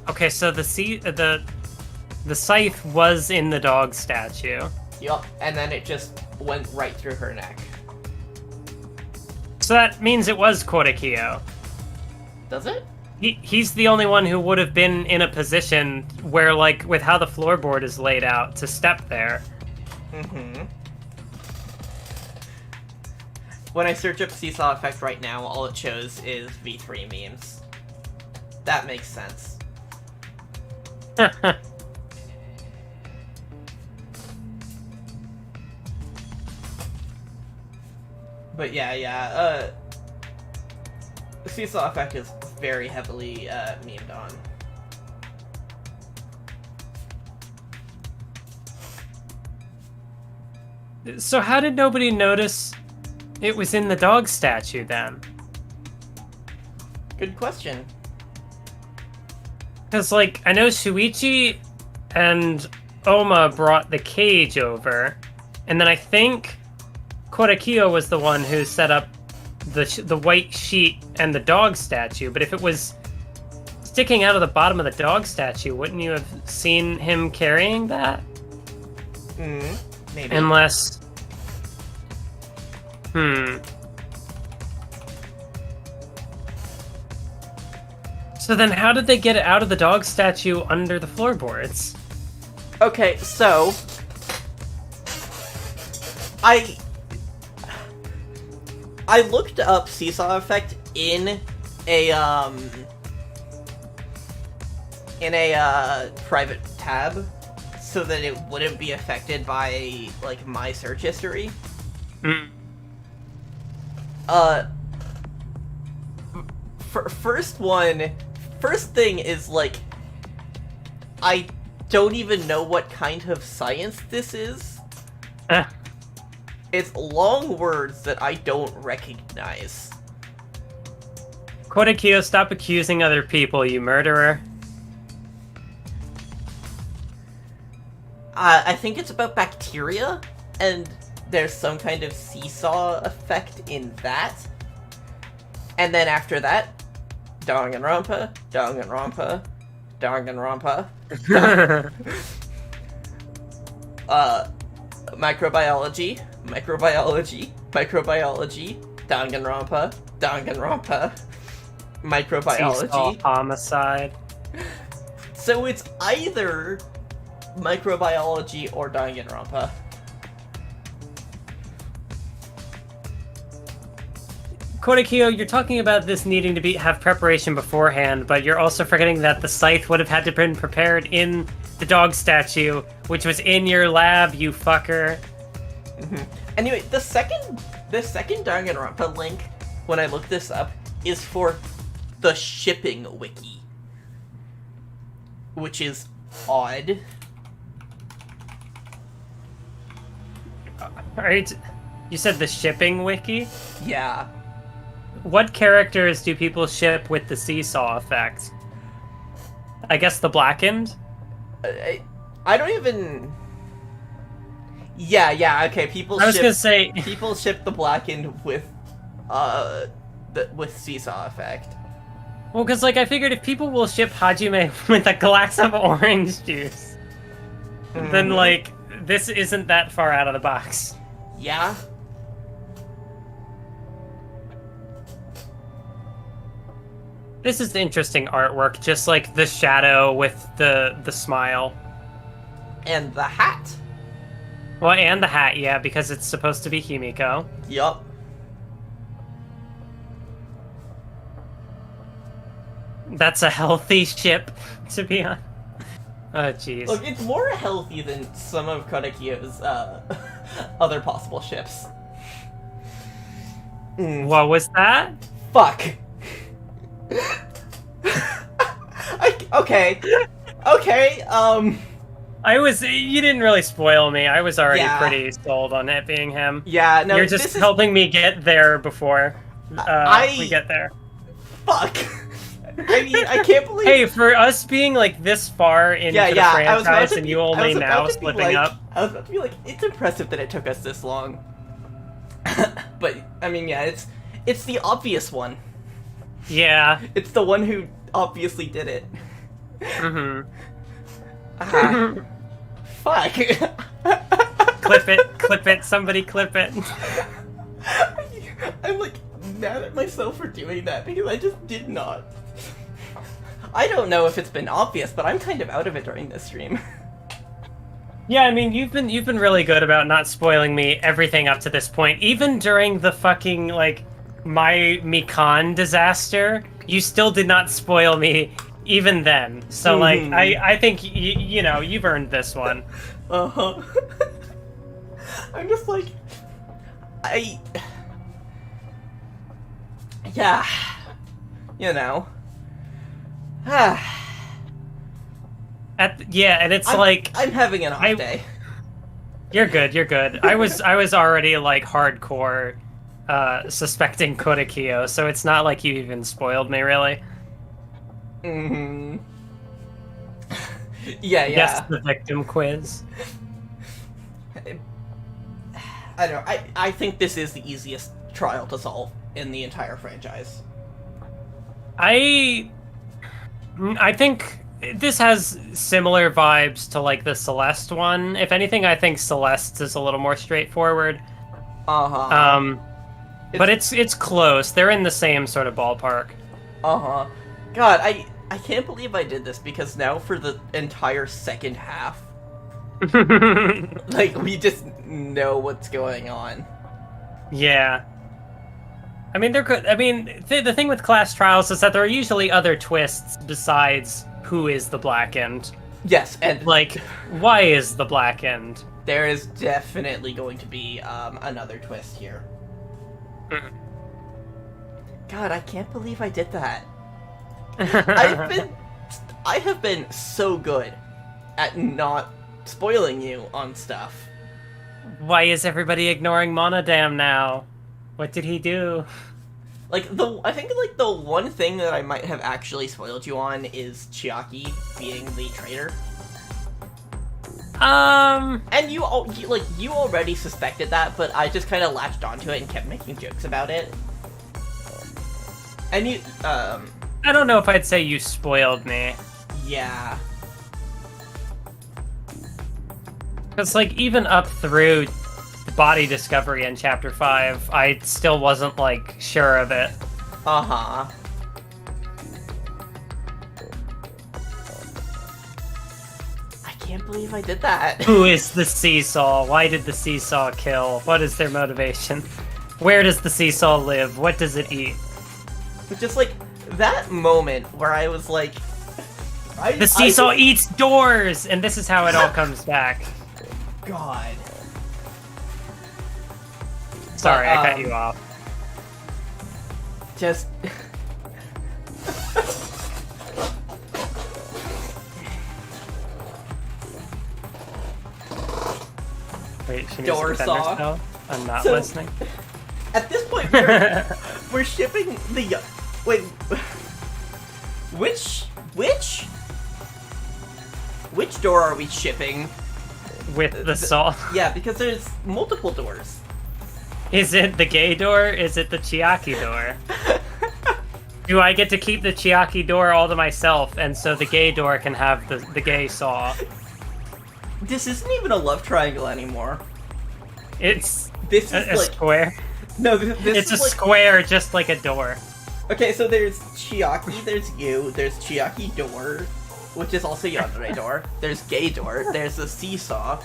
Okay, so the scythe was in the dog statue. Yup, and then it just went right through her neck. So that means it was Korekiyo. Does it? He's the only one who would have been in a position where, like, with how the floorboard is laid out, to step there. When I search up seesaw effect right now, all it shows is V3 memes. That makes sense. But yeah, seesaw effect is very heavily memed on. So how did nobody notice it was in the dog statue then? Good question. Because, like, I know Shuichi and Oma brought the cage over, and then I think Korekiyo was the one who set up the white sheet and the dog statue, but if it was sticking out of the bottom of the dog statue, wouldn't you have seen him carrying that? Maybe. Unless... So then how did they get it out of the dog statue under the floorboards? Okay, so... I looked up seesaw effect in a private tab so that it wouldn't be affected by, like, my search history. First thing is, like, I don't even know what kind of science this is. It's long words that I don't recognize. Korekiyo, stop accusing other people, you murderer. I think it's about bacteria, and there's some kind of seesaw effect in that. And then after that, Danganronpa, Danganronpa, Danganronpa. Microbiology, microbiology, microbiology, Danganronpa, Danganronpa, microbiology. Seesaw homicide. So it's either microbiology or Danganronpa. Kodakio, you're talking about this needing to have preparation beforehand, but you're also forgetting that the scythe would have had to been prepared in the dog statue, which was in your lab, you fucker. Mm-hmm. Anyway, the second Danganronpa link, when I looked this up, is for the shipping wiki, which is odd. Alright, you said the shipping wiki? Yeah. What characters do people ship with the seesaw effect? I guess the Blackened? I don't even... Yeah, okay, people ship the Blackened with, with seesaw effect. Well, because, like, I figured if people will ship Hajime with a glass of orange juice, then, like, this isn't that far out of the box. Yeah. This is interesting artwork, just like the shadow with the smile. And the hat. Well, and the hat, yeah, because it's supposed to be Himiko. Yup. That's a healthy ship, to be honest. Oh, jeez. Look, it's more healthy than some of Kodakio's other possible ships. What was that? Fuck. Okay. You didn't really spoil me. I was already pretty sold on it being him. Yeah, no, you're just helping me get there before we get there. Fuck. I mean, I can't believe... Hey, for us being, like, this far into the franchise and you only now slipping up... I was about to be like, it's impressive that it took us this long. But, I mean, yeah, it's the obvious one. Yeah. It's the one who obviously did it. Mm-hmm. Fuck. Clip it, somebody clip it. I'm, like, mad at myself for doing that, because I just did not. I don't know if it's been obvious, but I'm kind of out of it during this stream. Yeah, I mean, you've been really good about not spoiling me everything up to this point. Even during the fucking, like, my Mikan disaster, you still did not spoil me even then. So, like, I think, you know, you've earned this one. Uh-huh. I'm just like... Yeah. You know. Yeah, and it's like... I'm having an off day. You're good. I was already, like, hardcore suspecting Kodakio, so it's not like you even spoiled me, really. Mm-hmm. Yeah. Yes, the victim quiz. I don't know. I think this is the easiest trial to solve in the entire franchise. I think this has similar vibes to, like, the Celeste one. If anything, I think Celeste is a little more straightforward. Uh-huh. But it's close. They're in the same sort of ballpark. Uh-huh. God, I can't believe I did this, because now for the entire second half, like, we just know what's going on. Yeah. I mean, the thing with class trials is that there are usually other twists besides who is the Blackened. Yes, and... Like, why is the Blackened? There is definitely going to be another twist here. God, I can't believe I did that. I have been so good at not spoiling you on stuff. Why is everybody ignoring Monodam now? What did he do? Like, I think, like, the one thing that I might have actually spoiled you on is Chiaki being the traitor. And you already suspected that, but I just kind of latched onto it and kept making jokes about it. And you, I don't know if I'd say you spoiled me. Yeah. Because, like, even up through body discovery in Chapter 5, I still wasn't, like, sure of it. Uh-huh. I can't believe I did that. Who is the seesaw? Why did the seesaw kill? What is their motivation? Where does the seesaw live? What does it eat? Just, like, that moment where I was like... The seesaw eats doors! And this is how it all comes back. God. Sorry, I cut you off. Just... Wait, she needs Door to defend saw. herself? I'm not So- listening. At this point, we're shipping the... Wait... Which door are we shipping? With the saw? Yeah, because there's multiple doors. Is it the gay door? Is it the Chiaki door? Do I get to keep the Chiaki door all to myself, and so the gay door can have the gay saw? This isn't even a love triangle anymore. It's This is a like... square. No, this It's is a like... square, just like a door. Okay, so there's Chiaki, there's you, there's Chiaki door, which is also Yandere door, there's gay door, there's the seesaw.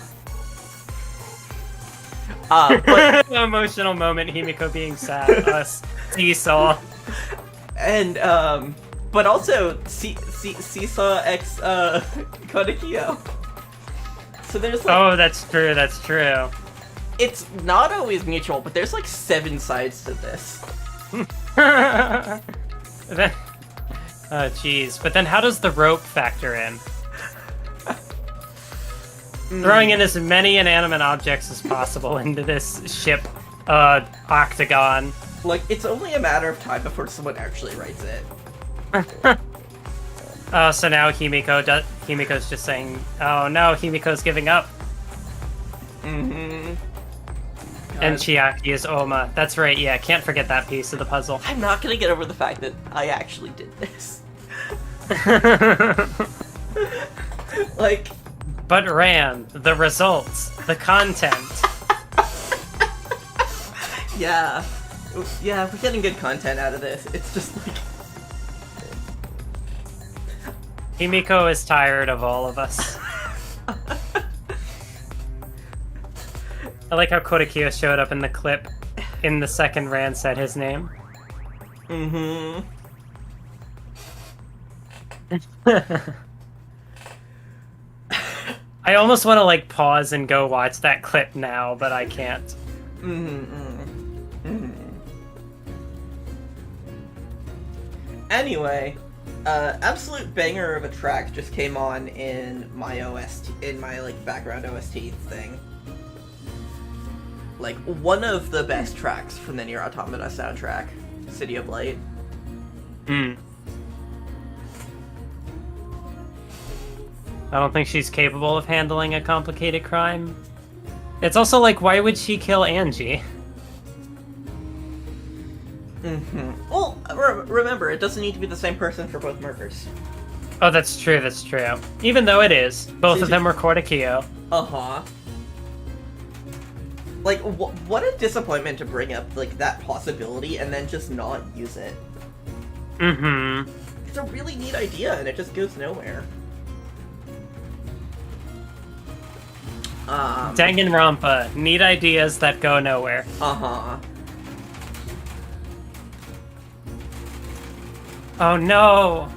But, Emotional moment, Himiko being sad, us, seesaw. and, but also seesaw x, Kodekiyo. So there's like... Oh, that's true, that's true. It's not always mutual, but there's like 7 sides to this. Oh, jeez. But then how does the rope factor in? Throwing in as many inanimate objects as possible into this ship, octagon. Like, it's only a matter of time before someone actually writes it. Oh, so now Himiko's just saying, oh no, Himiko's giving up. Mm-hmm. And Chiaki is Oma. That's right, yeah, can't forget that piece of the puzzle. I'm not gonna get over the fact that I actually did this. Like... But Ran, the results, the content. Yeah. Yeah, we're getting good content out of this. It's just like... Himiko is tired of all of us. I like how Kodekiyo showed up in the clip in the second Ran said his name. Mm-hmm. I almost want to, like, pause and go watch that clip now, but I can't. Mm-hmm. Mm-hmm. Anyway, absolute banger of a track just came on in my OST, in my, like, background OST thing. Like, one of the best tracks from the Nier Automata soundtrack, City of Light. Hmm. I don't think she's capable of handling a complicated crime. It's also like, why would she kill Angie? Mm-hmm. Well, remember, it doesn't need to be the same person for both murders. Oh, that's true, that's true. Even though it is. Both of them were Kodekiyo. Uh-huh. Like, what a disappointment to bring up, like, that possibility and then just not use it. Mm-hmm. It's a really neat idea, and it just goes nowhere. Danganronpa. Neat ideas that go nowhere. Uh-huh. Oh no!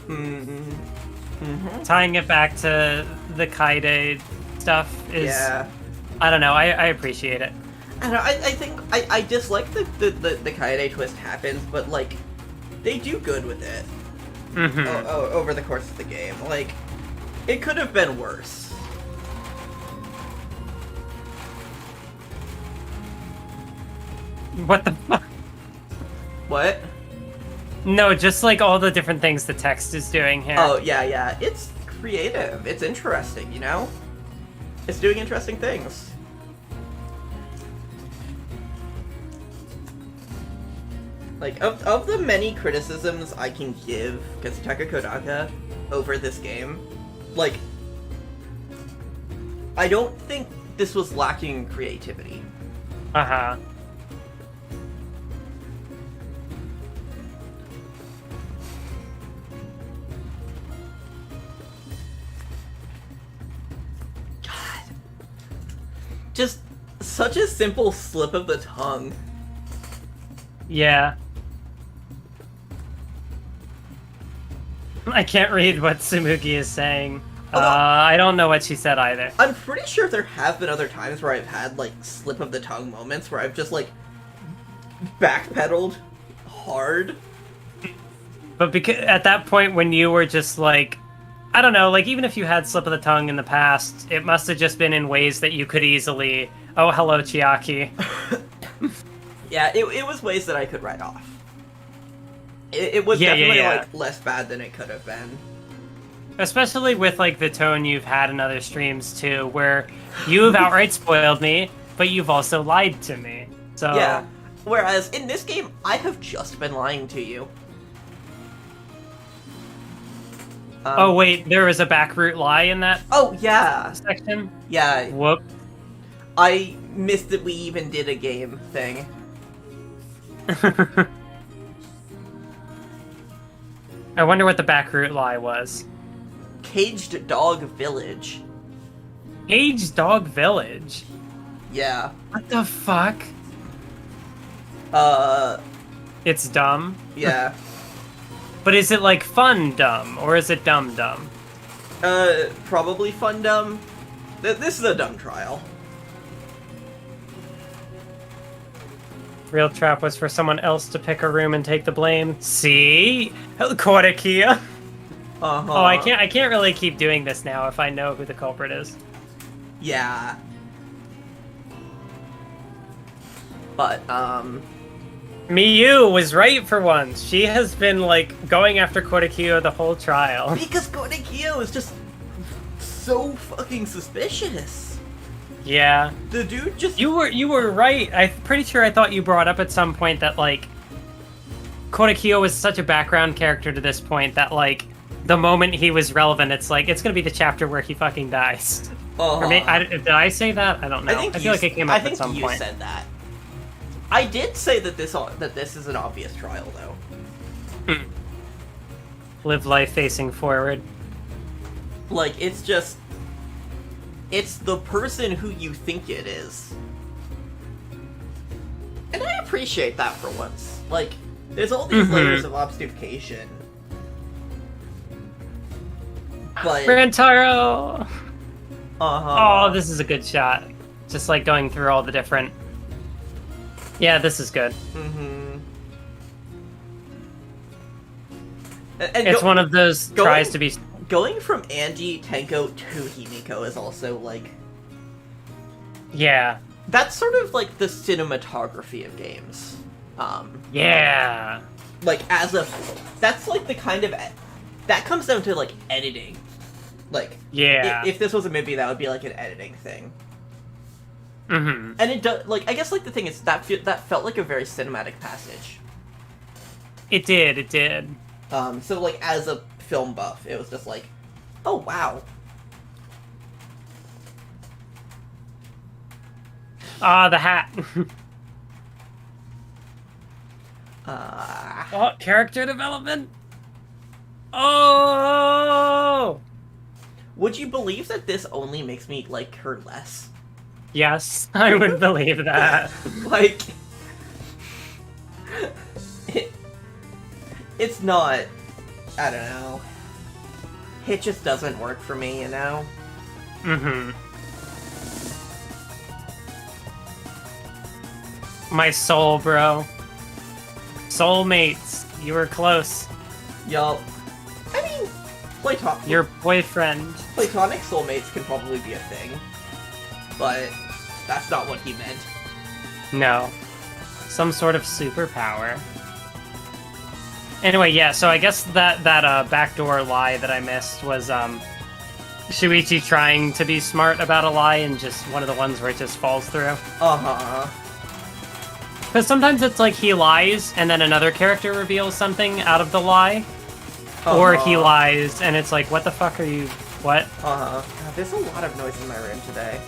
Mm-hmm. Mm-hmm. Tying it back to the Kaide stuff is... Yeah. I don't know, I appreciate it. I think I dislike the Kaede twist happens, but, like, they do good with it. Mm-hmm. Over the course of the game. Like, it could have been worse. What the fuck? What? No, just like all the different things the text is doing here. Oh, yeah, yeah. It's creative. It's interesting, you know? It's doing interesting things. Like, of the many criticisms I can give Kazutaka Kodaka over this game, like, I don't think this was lacking creativity. Uh-huh. God. Just such a simple slip of the tongue. Yeah. I can't read what Tsumugi is saying. I don't know what she said either. I'm pretty sure there have been other times where I've had, like, slip of the tongue moments where I've just, like, backpedaled hard. But because at that point when you were just like, I don't know, like even if you had slip of the tongue in the past, it must have just been in ways that you could easily, oh, hello, Chiaki. Yeah, it was ways that I could write off. It was Yeah, definitely, yeah. like, less bad than it could have been. Especially with like the tone you've had in other streams too, where you've outright spoiled me, but you've also lied to me. So Yeah, whereas in this game, I have just been lying to you. Oh wait, there was a backroot lie in that Oh, yeah. section? Yeah, Whoop. I missed that we even did a game thing. I wonder what the backroot lie was. Caged Dog Village. Caged Dog Village? Yeah. What the fuck? It's dumb. Yeah. But is it like fun dumb, or is it dumb dumb? Probably fun dumb. This is a dumb trial. Real trap was for someone else to pick a room and take the blame. See? Kodakia. Uh-huh. Oh, I can't really keep doing this now if I know who the culprit is. Yeah. But, Miyu was right for once. She has been, like, going after Kodakiyo the whole trial. because Kodakiyo is just so fucking suspicious. Yeah. The dude just... You were right. I'm pretty sure I thought you brought up at some point that, like, Kodakiyo was such a background character to this point that, like, the moment he was relevant, it's like, it's gonna be the chapter where he fucking dies. Uh-huh. Or did I say that? I don't know. I feel like it came up at some point. I think you said that. I did say that this is an obvious trial, though. Live life facing forward. Like, it's just... It's the person who you think it is. And I appreciate that for once. Like, there's all these layers of obfuscation. But... Rantaro! Uh-huh. Oh, this is a good shot. Just like going through all the different... Yeah, this is good. Mm-hmm. It's one of those tries to be... Going from Angie, Tenko to Himiko is also, like... Yeah. That's sort of, like, the cinematography of games. Yeah. Like, as a... That's, like, the kind of... That comes down to, like, editing. Like... Yeah. If this was a movie, that would be, like, an editing thing. Mm-hmm. And it does... Like, I guess, like, the thing is, that felt like a very cinematic passage. It did. So, like, as a film buff, it was just like, oh, wow. Ah, the hat. Oh, character development? Oh! Would you believe that this only makes me like her less? Yes, I would believe that. Like... It's not... I don't know. It just doesn't work for me, you know? Mm-hmm. My soul, bro. Soulmates. You were close. Yup. I mean, Your boyfriend. platonic soulmates can probably be a thing. But that's not what he meant. No. Some sort of superpower. Anyway, yeah, so I guess that backdoor lie that I missed was, Shuichi trying to be smart about a lie and just one of the ones where it just falls through. Uh-huh. Because sometimes it's like he lies and then another character reveals something out of the lie. Or he lies and it's like, what the fuck are you... What? God, there's a lot of noise in my room today.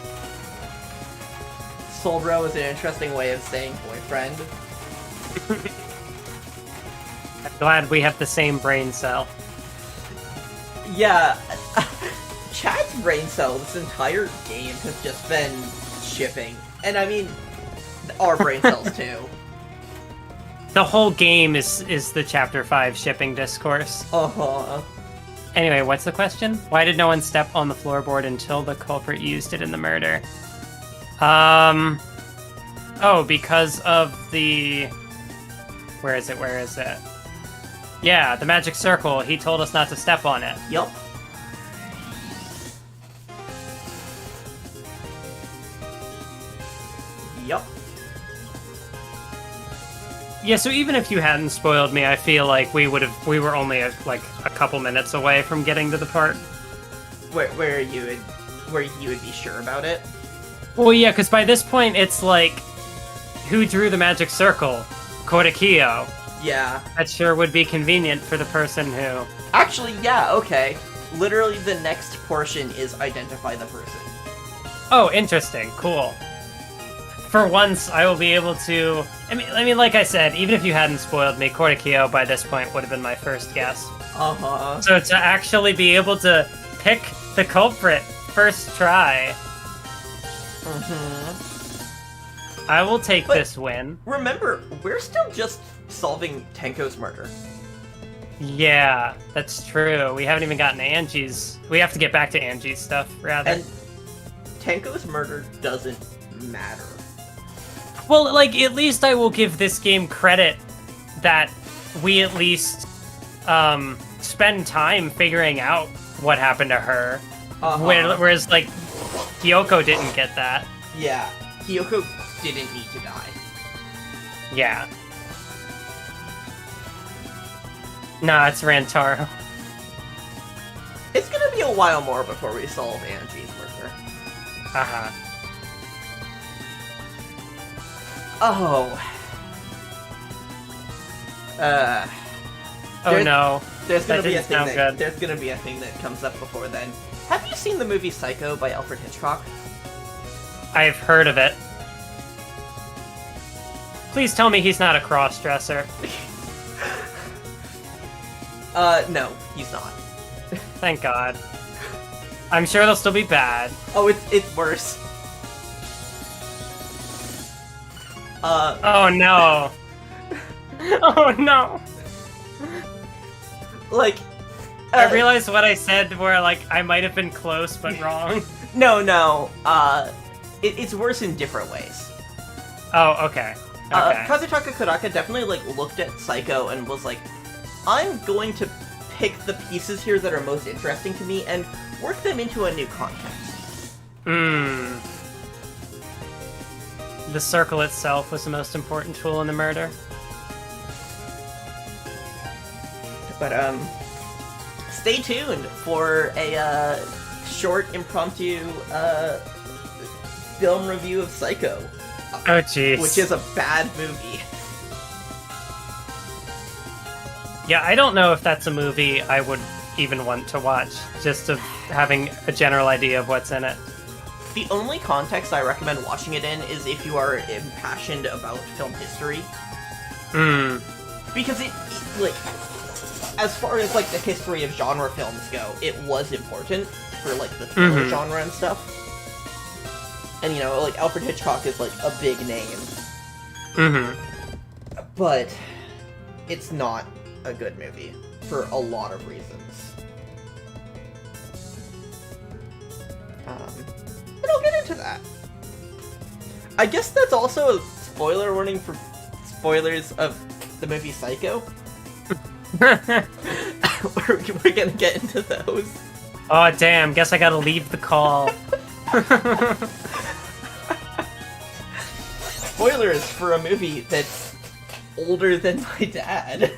Soul Bro is an interesting way of saying boyfriend. I'm glad we have the same brain cell. Yeah. Chad's brain cell this entire game has just been shipping. And I mean, our brain cells too. The whole game is the Chapter 5 shipping discourse. Uh-huh. Anyway, what's the question? Why did no one step on the floorboard until the culprit used it in the murder? Oh, because of the... Where is it? Yeah, the magic circle. He told us not to step on it. Yup. Yup. Yeah, so even if you hadn't spoiled me, I feel like we were only like a couple minutes away from getting to the part where you would be sure about it. Well, yeah, because by this point it's like, who drew the magic circle? Korekiyo. Yeah. That sure would be convenient for the person who... Actually, yeah, okay. Literally, the next portion is identify the person. Oh, interesting. Cool. For once, I will be able to... I mean, like I said, even if you hadn't spoiled me, Korekiyo by this point would have been my first guess. Uh-huh. So to actually be able to pick the culprit first try... Mm-hmm. I will take this win. Remember, we're still just solving Tenko's murder. Yeah, that's true. We haven't even gotten Angie's... We have to get back to Angie's stuff, rather. And Tenko's murder doesn't matter. Well, like, at least I will give this game credit that we at least spend time figuring out what happened to her. Uh-huh. Whereas, like, Kyoko didn't get that. Yeah, Kyoko didn't need to die. Yeah. Nah, it's Rantaro. It's gonna be a while more before we solve Angie's murder. Uh-huh. Oh. Oh no. There's gonna That be a didn't thing sound good. There's gonna be a thing that comes up before then. Have you seen the movie Psycho by Alfred Hitchcock? I've heard of it. Please tell me he's not a cross-dresser. No, he's not. Thank God. I'm sure it'll still be bad. Oh, it's worse. Oh no. Oh no. Like, I realized what I said where, like, I might have been close but wrong. No, it's worse in different ways. Oh, okay. Okay. Kazutaka Kuraka definitely, like, looked at Psycho and was like, I'm going to pick the pieces here that are most interesting to me and work them into a new context. The circle itself was the most important tool in the murder. But, stay tuned for a, short, impromptu, film review of Psycho. Oh, jeez. Which is a bad movie. Yeah, I don't know if that's a movie I would even want to watch, just of having a general idea of what's in it. The only context I recommend watching it in is if you are impassioned about film history. Because it, like, as far as, like, the history of genre films go, it was important for, like, the thriller genre and stuff. And, you know, like, Alfred Hitchcock is, like, a big name. But it's not a good movie for a lot of reasons. But I'll get into that. I guess that's also a spoiler warning for spoilers of the movie Psycho. We're gonna get into those. Oh, damn. Guess I gotta leave the call. Spoilers for a movie that's older than my dad.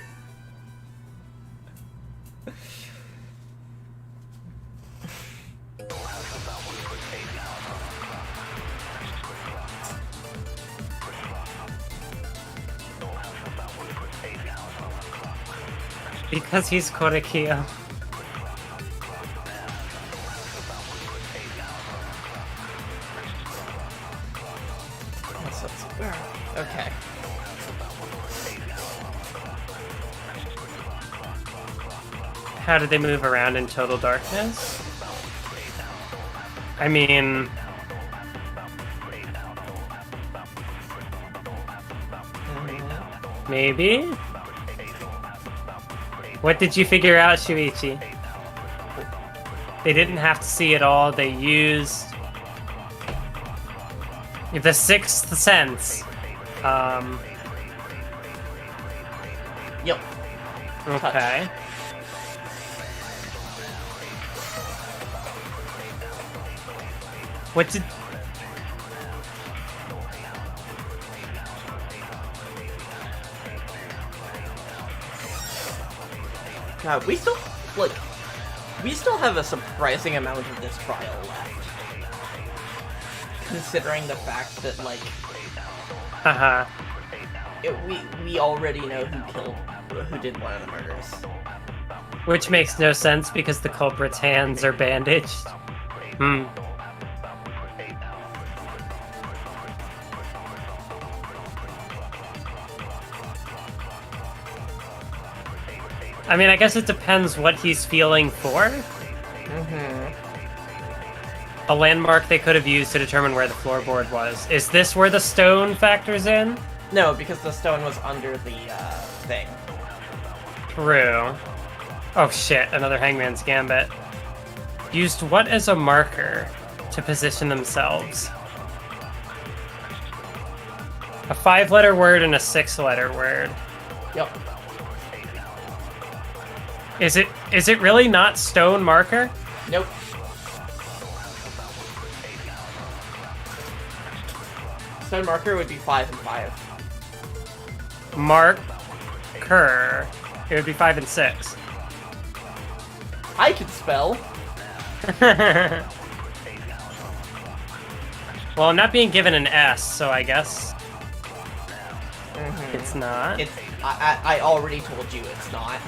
Because he's Korekiyo. Okay. How did they move around in total darkness? I mean... Maybe? What did you figure out, Shuichi? They didn't have to see it all, they used... the sixth sense. Yep. Okay. What did... God, we still have a surprising amount of this trial left. Considering the fact that, like... Uh-huh. We already know who did one of the murders. Which makes no sense because the culprit's hands are bandaged. Hmm. I mean, I guess it depends what he's feeling for. Mm-hmm. A landmark they could have used to determine where the floorboard was. Is this where the stone factors in? No, because the stone was under the, thing. True. Oh shit, another Hangman's Gambit. Used what as a marker to position themselves? A 5-letter word and a 6-letter word. Yep. Is it really not stone marker? Nope. Stone marker would be 5 and 5. Marker. It would be 5 and 6. I can spell. Well, I'm not being given an S, so I guess Mm-hmm. it's not. I already told you it's not.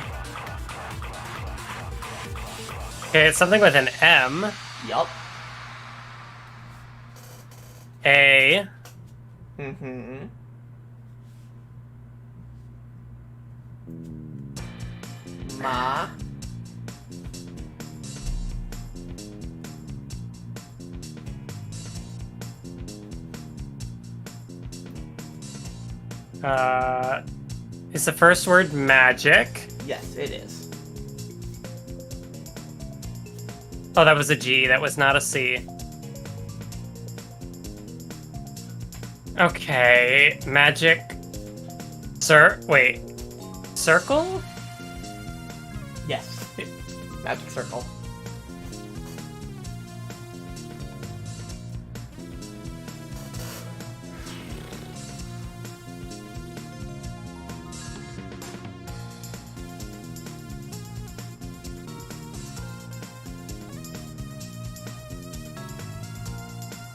Okay, it's something with an M. Yup. A. Mm-hmm. Ma. Is the first word magic? Yes, it is. Oh, that was a G. That was not a C. Okay, magic. Wait. Circle? Yes. Magic circle.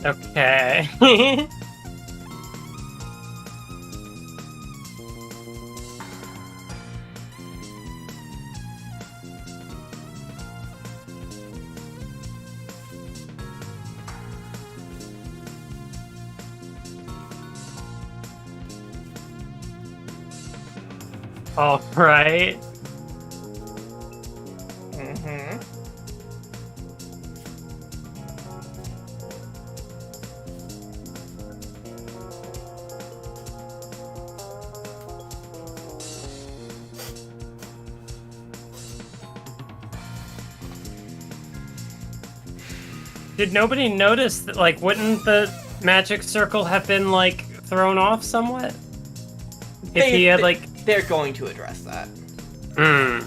Okay. All right. Mm-hmm. Did nobody notice that, like, wouldn't the magic circle have been, like, thrown off somewhat? If he had, like... They're going to address that. Hmm.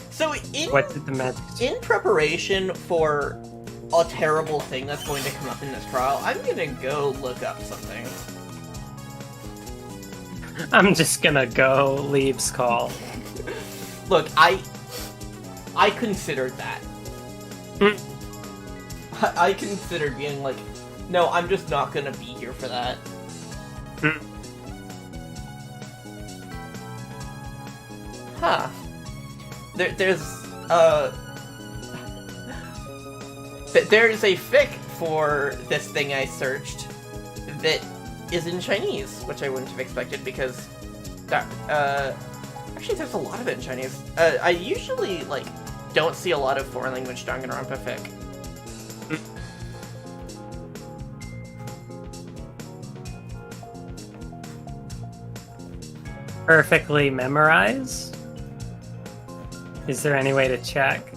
So What did the magic... in preparation for a terrible thing that's going to come up in this trial, I'm gonna go look up something. I'm just gonna go leaves call. Look, I considered that. I considered being like, no, I'm just not gonna be here for that. Huh. There's a fic for this thing I searched that is in Chinese, which I wouldn't have expected because actually there's a lot of it in Chinese. I usually like don't see a lot of foreign language Danganronpa fic. Perfectly memorize? Is there any way to check?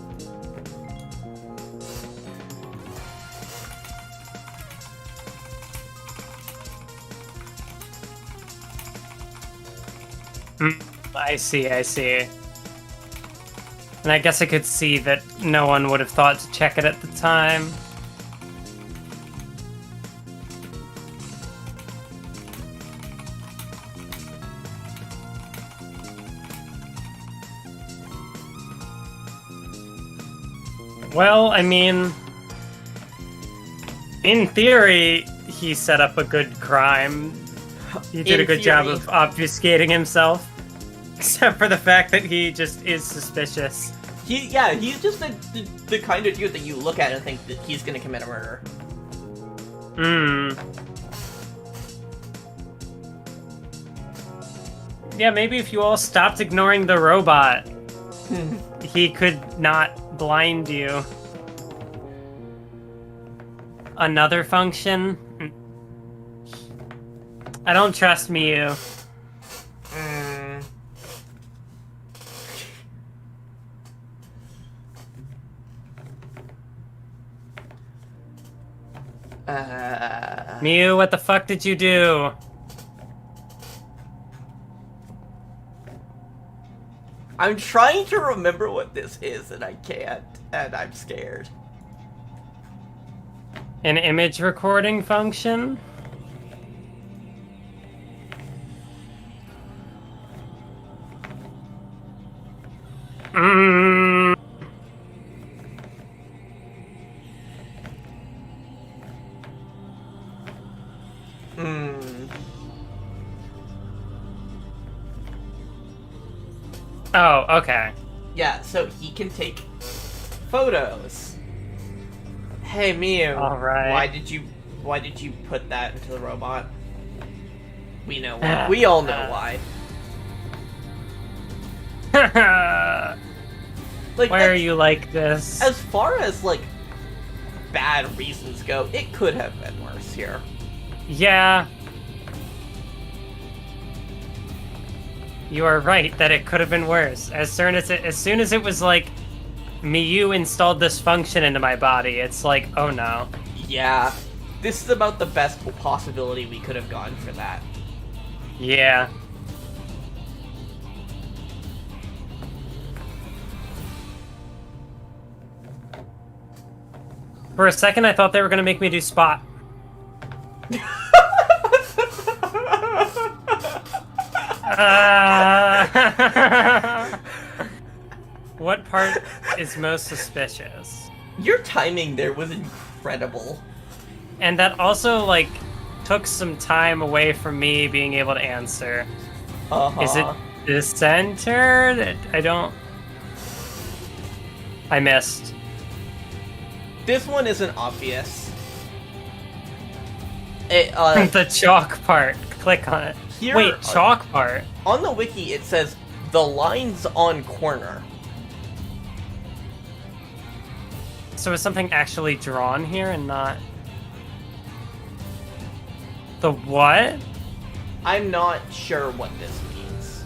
I see. And I guess I could see that no one would have thought to check it at the time. Well, I mean, in theory, he set up a good crime. He did a good job of obfuscating himself. Except for the fact that he just is suspicious. He's just the kind of dude that you look at and think that he's gonna commit a murder. Yeah, maybe if you all stopped ignoring the robot, he could not blind you. Another function? I don't trust Miyu. Miyu, what the fuck did you do? I'm trying to remember what this is and I can't, and I'm scared. An image recording function? Oh, okay. Yeah, so he can take photos. Hey, Miyu. All right. Why did you put that into the robot? We know why. We all know why. Like, why are you like this? As far as like bad reasons go, it could have been worse here. Yeah. You are right that it could have been worse. As soon as it was like, Miyu installed this function into my body, it's like, oh no. Yeah. This is about the best possibility we could have gone for that. Yeah. For a second, I thought they were going to make me do Spot. What part is most suspicious? Your timing there was incredible. And that also, like, took some time away from me being able to answer. Is it the center? I missed. This one isn't obvious. The chalk part. Click on it. Here, wait, chalk part? On the wiki, it says, the lines on corner. So is something actually drawn here and not... The what? I'm not sure what this means.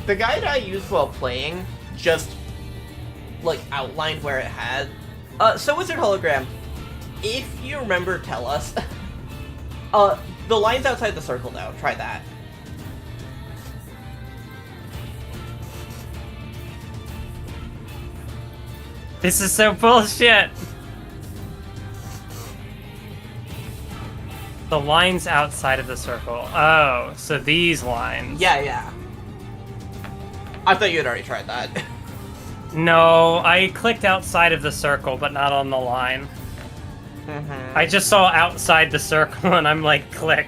The guide I used while playing just, like, outlined where it had. So Wizard Hologram, if you remember, tell us. The lines outside the circle, though. Try that. This is so bullshit. The lines outside of the circle. Oh, so these lines. Yeah. I thought you had already tried that. No, I clicked outside of the circle, but not on the line. Mm-hmm. I just saw outside the circle, and I'm like, click.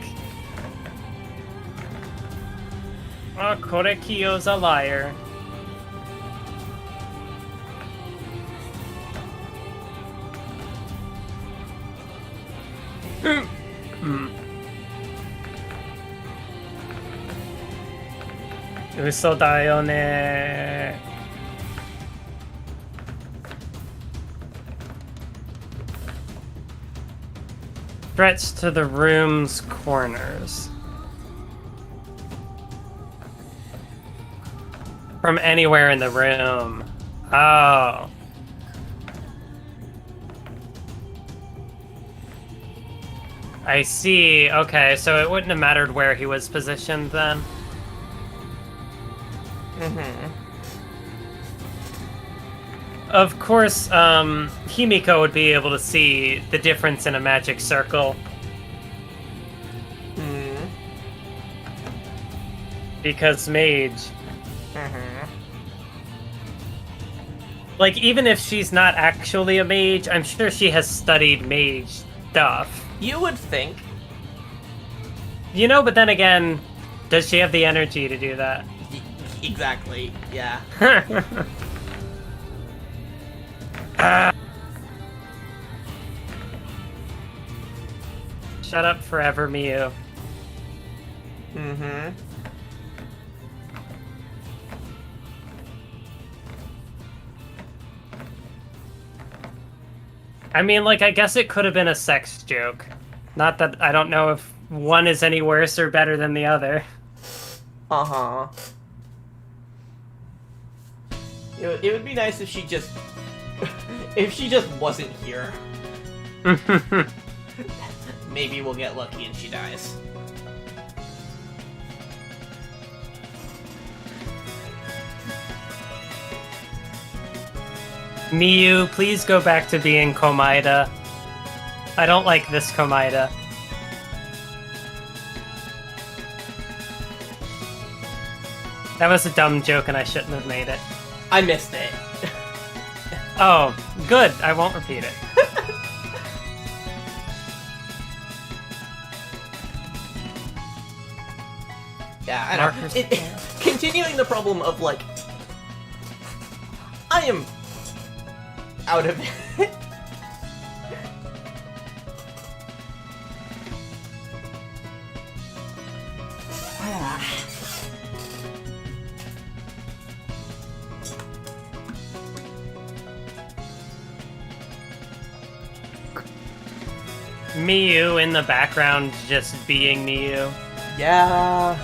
Oh, Korekiyo's a liar. Uso da yo ne. Stretch to the room's corners. From anywhere in the room. Oh. I see. Okay, so it wouldn't have mattered where he was positioned then. Mm-hmm. Of course, Himiko would be able to see the difference in a magic circle. Mm-hmm. Because mage. Mm-hmm. Like, even if she's not actually a mage, I'm sure she has studied mage stuff. You would think. You know, but then again, does she have the energy to do that? Exactly, yeah. Shut up forever, Miyu. Mm-hmm. I mean, like, I guess it could have been a sex joke. Not that I don't know if one is any worse or better than the other. Uh-huh. It would be nice if she just... if she just wasn't here. Maybe we'll get lucky and she dies. Miyu, please go back to being Komaeda. I don't like this Komaeda. That was a dumb joke and I shouldn't have made it. I missed it. Oh, good. I won't repeat it. Yeah, I know. Continuing the problem of, like... I am... out of it. Miyu in the background just being Miyu. Yeah.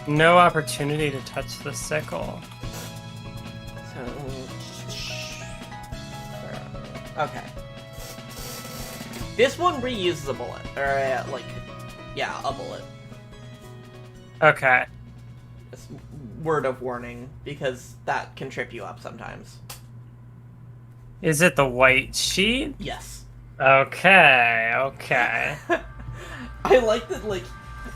No opportunity to touch the sickle. Okay. This one reuses a bullet. Or, like, yeah, a bullet. Okay. Just word of warning, because that can trip you up sometimes. Is it the white sheet? Yes. Okay, okay. I like that, like,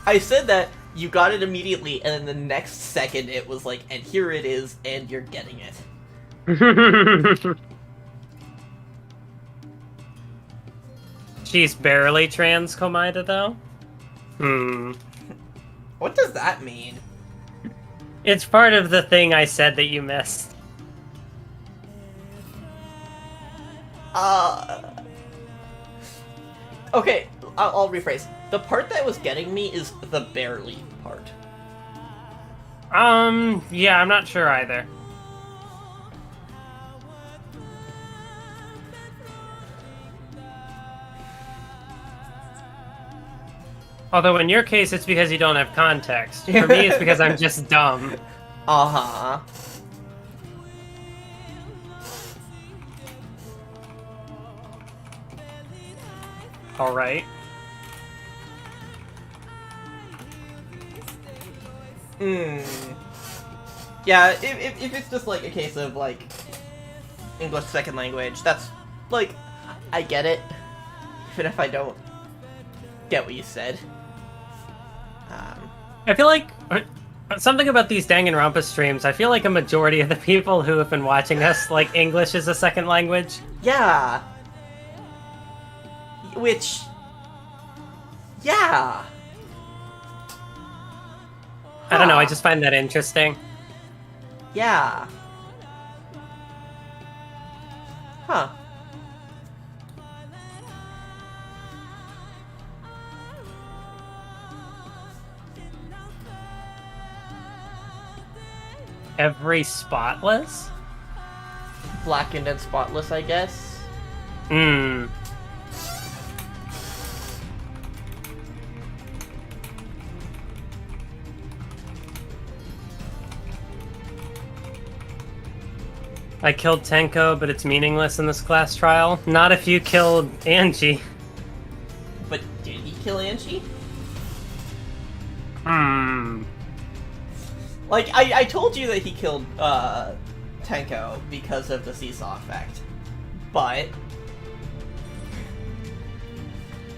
I said that, you got it immediately, and then the next second it was like, and here it is, and you're getting it. She's barely trans Komaeda, though? What does that mean? It's part of the thing I said that you missed. Okay, I'll rephrase. The part that was getting me is the barely part. Yeah, I'm not sure either. Although in your case, it's because you don't have context. For me, it's because I'm just dumb. Uh-huh. All right. Yeah, if it's just like a case of like English second language, that's like I get it, even if I don't get what you said. I feel like something about these Danganronpa streams. I feel like a majority of the people who have been watching us like English is a second language. Yeah. Which. Yeah. I don't know. I just find that interesting. Yeah. Huh. Every spotless? Blackened and spotless, I guess. I killed Tenko, but it's meaningless in this class trial. Not if you killed Angie. But did he kill Angie? Like, I told you that he killed, Tenko because of the seesaw effect. But...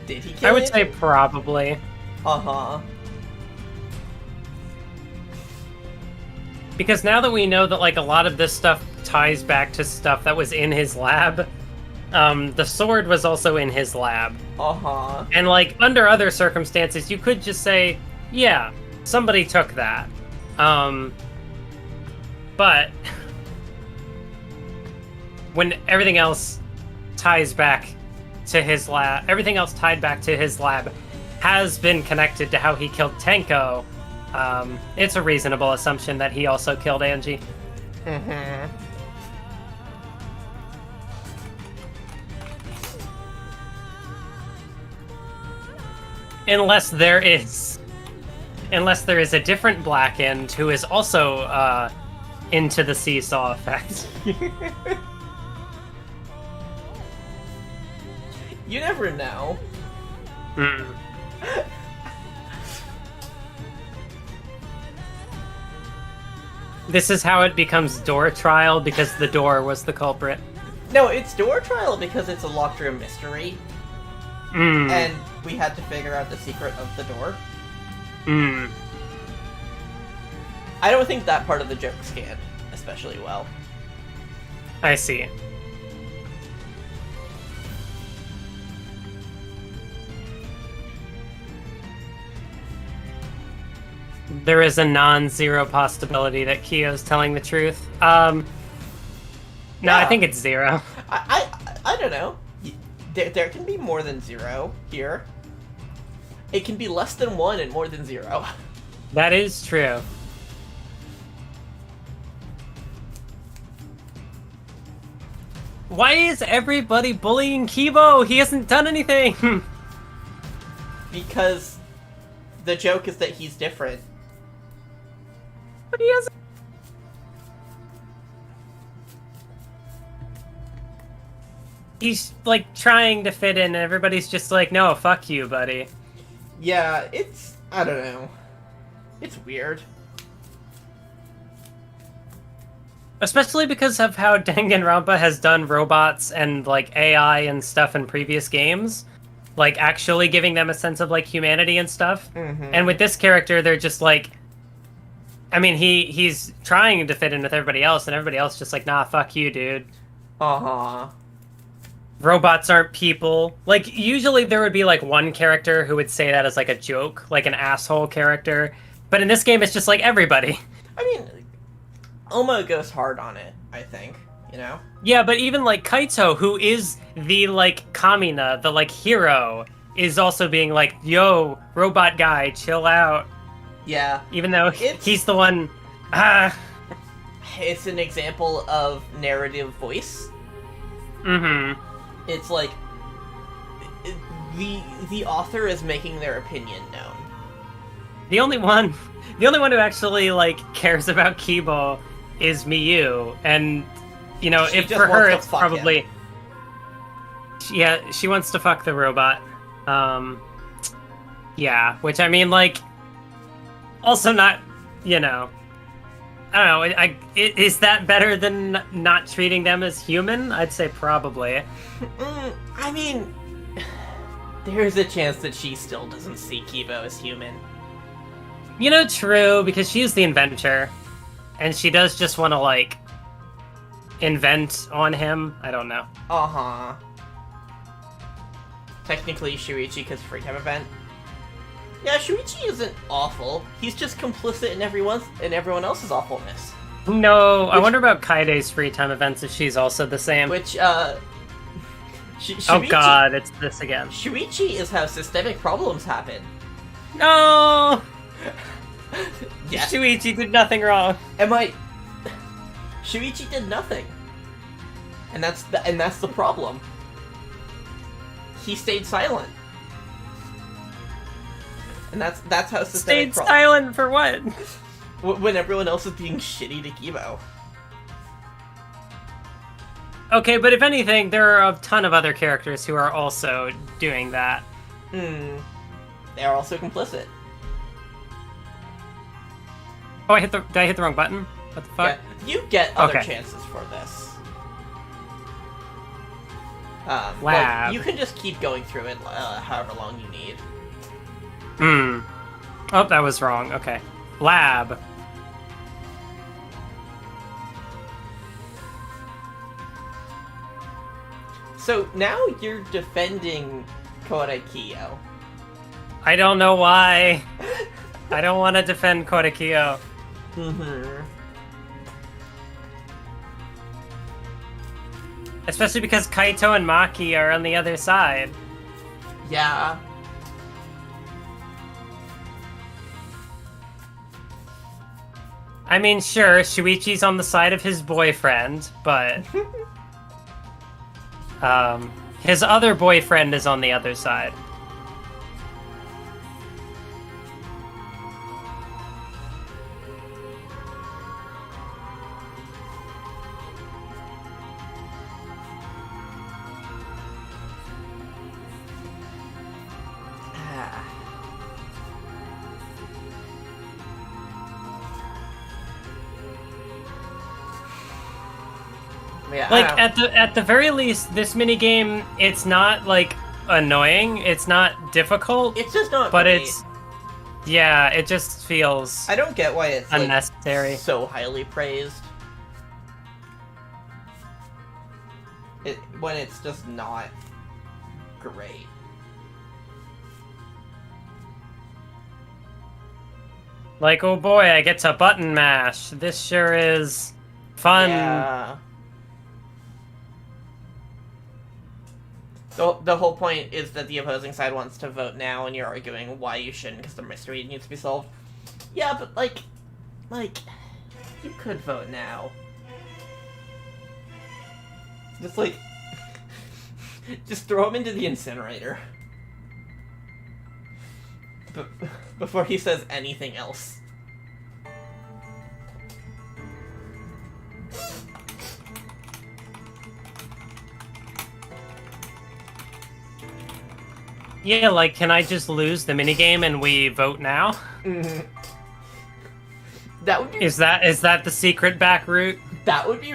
did he kill I would Angie? say probably. Uh-huh. Because now that we know that, like, a lot of this stuff ties back to stuff that was in his lab, the sword was also in his lab. Uh-huh. And, like, under other circumstances, you could just say, yeah, somebody took that. But when everything else ties back to his lab, everything else tied back to his lab has been connected to how he killed Tenko, it's a reasonable assumption that he also killed Angie. Mm-hmm. Unless there is a different Blackened who is also into the seesaw effect. You never know. This is how it becomes door trial, because the door was the culprit. No, it's door trial because it's a locked room mystery. And we had to figure out the secret of the door. I don't think that part of the joke scanned especially well. I see. There is a non-zero possibility that Kyo's telling the truth. No, Yeah. I think it's 0. I don't know. There can be more than 0 here. It can be less than 1 and more than 0. That is true. Why is everybody bullying Kibo? He hasn't done anything! Because the joke is that he's different. But he hasn't. He's, like, trying to fit in, and everybody's just like, no, fuck you, buddy. Yeah, it's... I don't know. It's weird. Especially because of how Danganronpa has done robots and, like, AI and stuff in previous games. Like, actually giving them a sense of, like, humanity and stuff. And with this character, they're just like... I mean, he's trying to fit in with everybody else, and everybody else just like, nah, fuck you, dude. Uh-huh. Robots aren't people. Like, usually there would be, like, one character who would say that as, like, a joke, like an asshole character. But in this game, it's just, like, everybody. I mean, Oma goes hard on it, I think, you know? Yeah, but even, like, Kaito, who is the, like, Kamina, the, like, hero, is also being like, yo, robot guy, chill out. Yeah. Even though he's the one... It's an example of narrative voice. It's like... The author is making their opinion known. The only one who actually, like, cares about Kibo is Miyu, and, you know, She if just for her wants to it's fuck probably... him. Yeah, she wants to fuck the robot. Um, yeah, which I mean, like, also not, you know, I don't know. Is that better than not treating them as human? I'd say probably. I mean, there's a chance that she still doesn't see Kibo as human. You know, true, because she's the inventor, and she does just want to, like, invent on him. I don't know. Uh-huh. Technically, Shuichi could free time event. Yeah, Shuichi isn't awful. He's just complicit in everyone else's awfulness. No, I wonder about Kaide's free time events if she's also the same. Which, Shuichi, oh god, it's this again. Shuichi is how systemic problems happen. No! Yeah. Shuichi did nothing wrong. Shuichi did nothing. And that's the problem. He stayed silent. And that's how systemic stayed silent for what? When everyone else is being shitty to Kibo. Okay, but if anything, there are a ton of other characters who are also doing that. They are also complicit. Oh, did I hit the wrong button? What the fuck? Yeah, you get other chances for this. Lab. But you can just keep going through it however long you need. Oh, that was wrong. Okay. Lab. So now you're defending Korekiyo. I don't know why. I don't want to defend Korekiyo. Especially because Kaito and Maki are on the other side. Yeah. I mean, sure, Shuichi's on the side of his boyfriend, but... his other boyfriend is on the other side. Yeah, like at the very least, this minigame, it's not like annoying. It's not difficult. It's just not. But great. it just feels. I don't get why it's unnecessary. Like, so highly praised. When it's just not great. Like, oh boy, I get to button mash. This sure is fun. Yeah. The whole point is that the opposing side wants to vote now, and you're arguing why you shouldn't because the mystery needs to be solved. Yeah, but like, you could vote now. Just like, just throw him into the incinerator. Before he says anything else. Yeah, like, can I just lose the minigame and we vote now? Mm-hmm. That would be... Is that the secret back route? That would be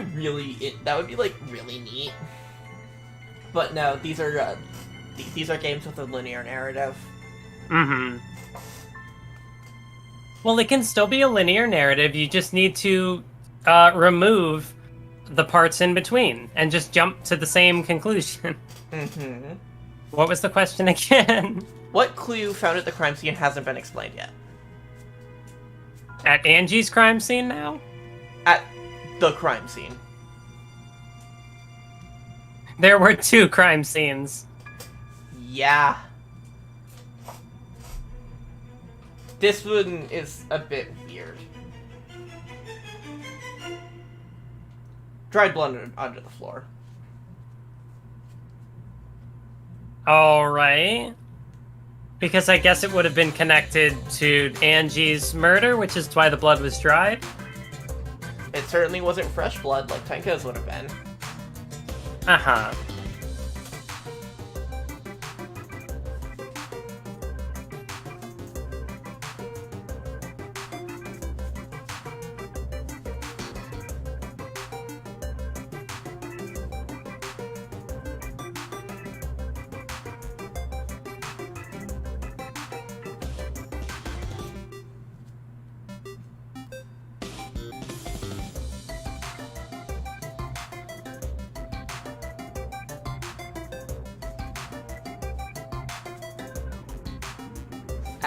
that would be, like, really neat. But no, these are games with a linear narrative. Mm-hmm. Well, it can still be a linear narrative, you just need to remove the parts in between and just jump to the same conclusion. Mm-hmm. What was the question again? What clue found at the crime scene hasn't been explained yet? At Angie's crime scene now? At the crime scene. There were 2 crime scenes. Yeah. This one is a bit weird. Dried blood under the floor. Alright. Because I guess it would have been connected to Angie's murder, which is why the blood was dried. It certainly wasn't fresh blood like Tenko's would have been.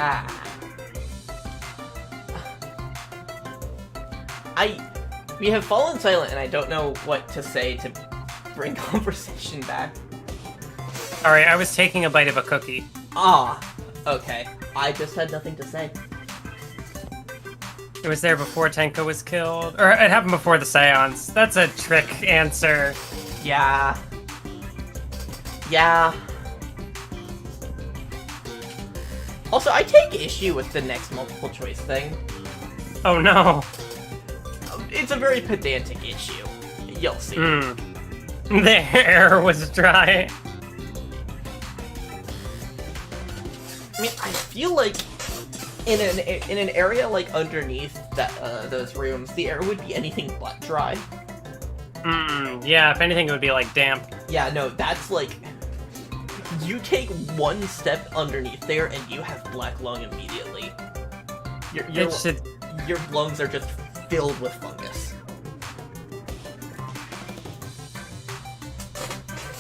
Ah. We have fallen silent, and I don't know what to say to bring conversation back. Alright, I was taking a bite of a cookie. Ah, okay. I just had nothing to say. It was there before Tenko was killed. Or it happened before the seance. That's a trick answer. Yeah. Yeah. Also, I take issue with the next multiple choice thing. Oh no. It's a very pedantic issue. You'll see. The hair was dry. I mean, I feel like in an area like underneath that those rooms, the air would be anything but dry. Yeah, if anything, it would be like damp. Yeah, no, that's like you take one step underneath there and you have black lung immediately. Your lungs are just filled with fungus.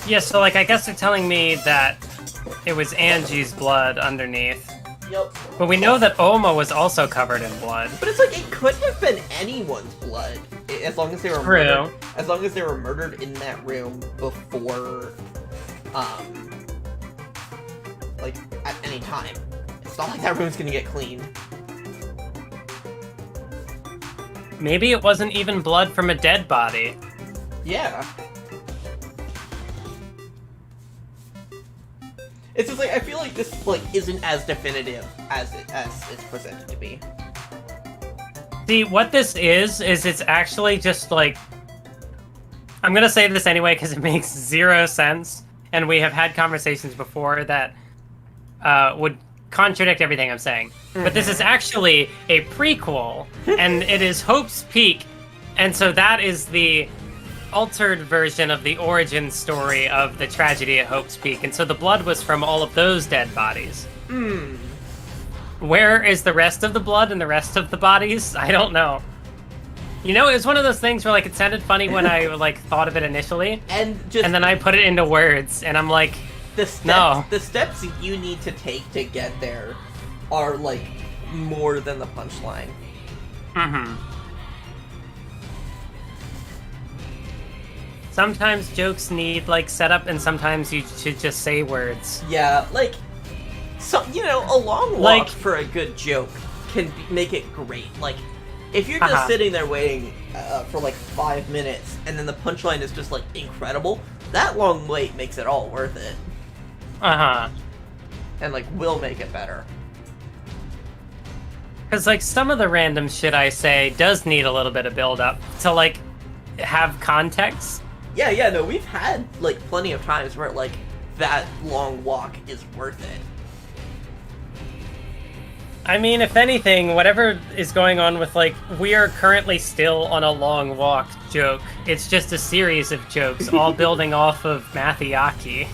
Yeah, so like I guess they're telling me that it was Angie's blood underneath. Yep. But we know that Oma was also covered in blood. But it's like it could have been anyone's blood, as long as they were murdered. As long as they were murdered in that room before, like at any time. It's not like that room's gonna get cleaned. Maybe it wasn't even blood from a dead body. Yeah. It's just like I feel like this like isn't as definitive as it's presented to be. See, what this is it's actually just like... I'm gonna say this anyway because it makes zero sense, and we have had conversations before that would contradict everything I'm saying. But this is actually a prequel, and it is Hope's Peak, and so that is the altered version of the origin story of the tragedy at Hope's Peak, and so the blood was from all of those dead bodies. Where is the rest of the blood and the rest of the bodies? I don't know. You know, it was one of those things where like it sounded funny when I like thought of it initially, and then I put it into words, and I'm like, the steps you need to take to get there are like more than the punchline. Sometimes jokes need like setup, and sometimes you should just say words. Yeah, like, so you know, a long walk for a good joke can make it great. Like, if you're just sitting there waiting for like 5 minutes, and then the punchline is just like incredible, that long wait makes it all worth it. And like will make it better. Because like some of the random shit I say does need a little bit of build up to like have context. Yeah, no, we've had like plenty of times where like that long walk is worth it. I mean, if anything, whatever is going on with like, we are currently still on a long walk joke. It's just a series of jokes, all building off of Mathwiz97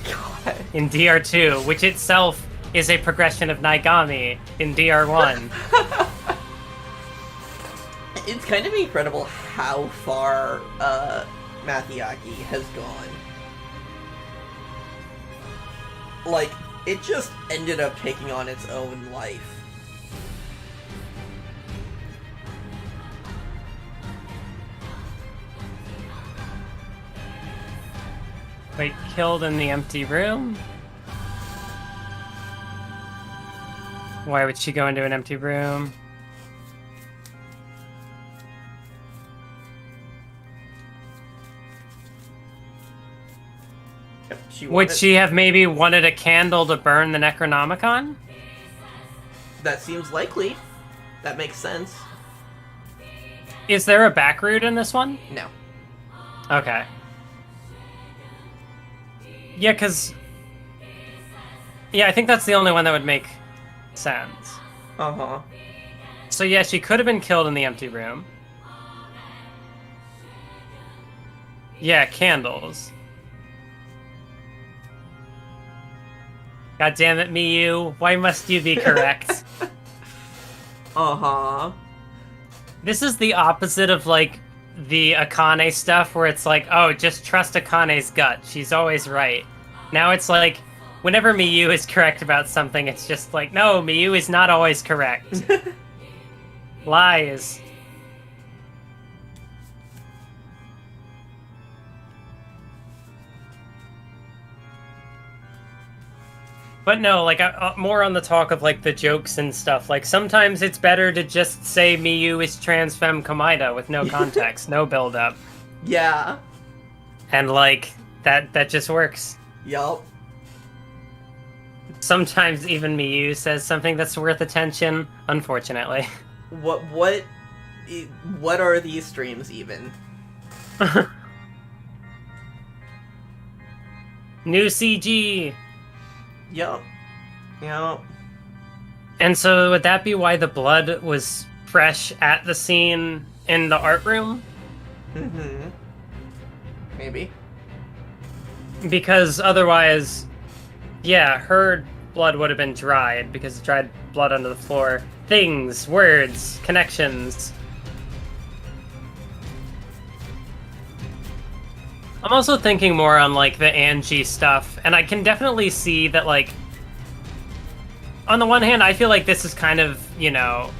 in DR2, which itself is a progression of Naigami in DR1. It's kind of incredible how far Mathwiz97 has gone. Like, it just ended up taking on its own life. Wait, killed in the empty room? Why would she go into an empty room? Would she have maybe wanted a candle to burn the Necronomicon? That seems likely. That makes sense. Is there a back route in this one? No. Okay. Yeah, because... Yeah, I think that's the only one that would make sense. Uh-huh. So yeah, she could have been killed in the empty room. Yeah, candles. God damn it, Miyu. Why must you be correct? Uh-huh. This is the opposite of, like, the Akane stuff where it's like, oh, just trust Akane's gut. She's always right. Now it's like, whenever Miyu is correct about something, it's just like, no, Miyu is not always correct. Lies. But no, like, more on the talk of, like, the jokes and stuff. Like, sometimes it's better to just say Miyu is trans femme Komaida with no context, no build-up. Yeah. And, like, that just works. Yup. Sometimes even Miyu says something that's worth attention, unfortunately. What are these streams even? New CG! Yup. Yup. And so would that be why the blood was fresh at the scene in the art room? Mm-hmm. Maybe. Because otherwise, yeah, her blood would have been dried, because dried blood under the floor. Things, words, connections. I'm also thinking more on, like, the Angie stuff, and I can definitely see that, like, on the one hand, I feel like this is kind of, you know,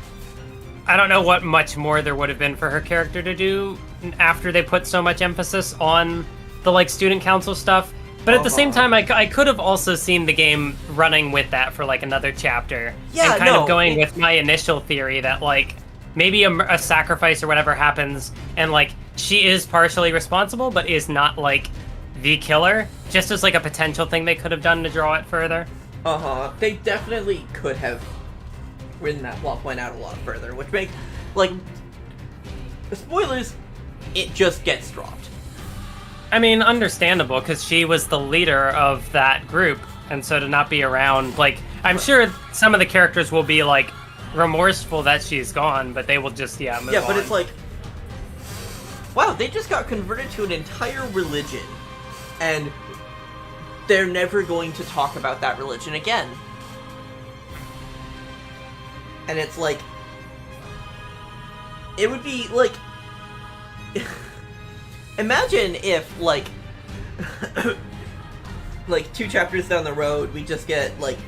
I don't know what much more there would have been for her character to do after they put so much emphasis on the, like, student council stuff. But at the same time, I could have also seen the game running with that for, like, another chapter. Yeah, and kind of going with my initial theory that, like, maybe a sacrifice or whatever happens, and, like, she is partially responsible, but is not, like, the killer, just as, like, a potential thing they could have done to draw it further. They definitely could have written that plot point out a lot further, which makes, like, spoilers, it just gets dropped. I mean, understandable, because she was the leader of that group, and so to not be around, like, I'm sure some of the characters will be, like, remorseful that she's gone, but they will just, move on. Yeah, but it's like, wow, they just got converted to an entire religion, and they're never going to talk about that religion again. And it's like, it would be, like, imagine if, like, like, 2 chapters down the road, we just get, like,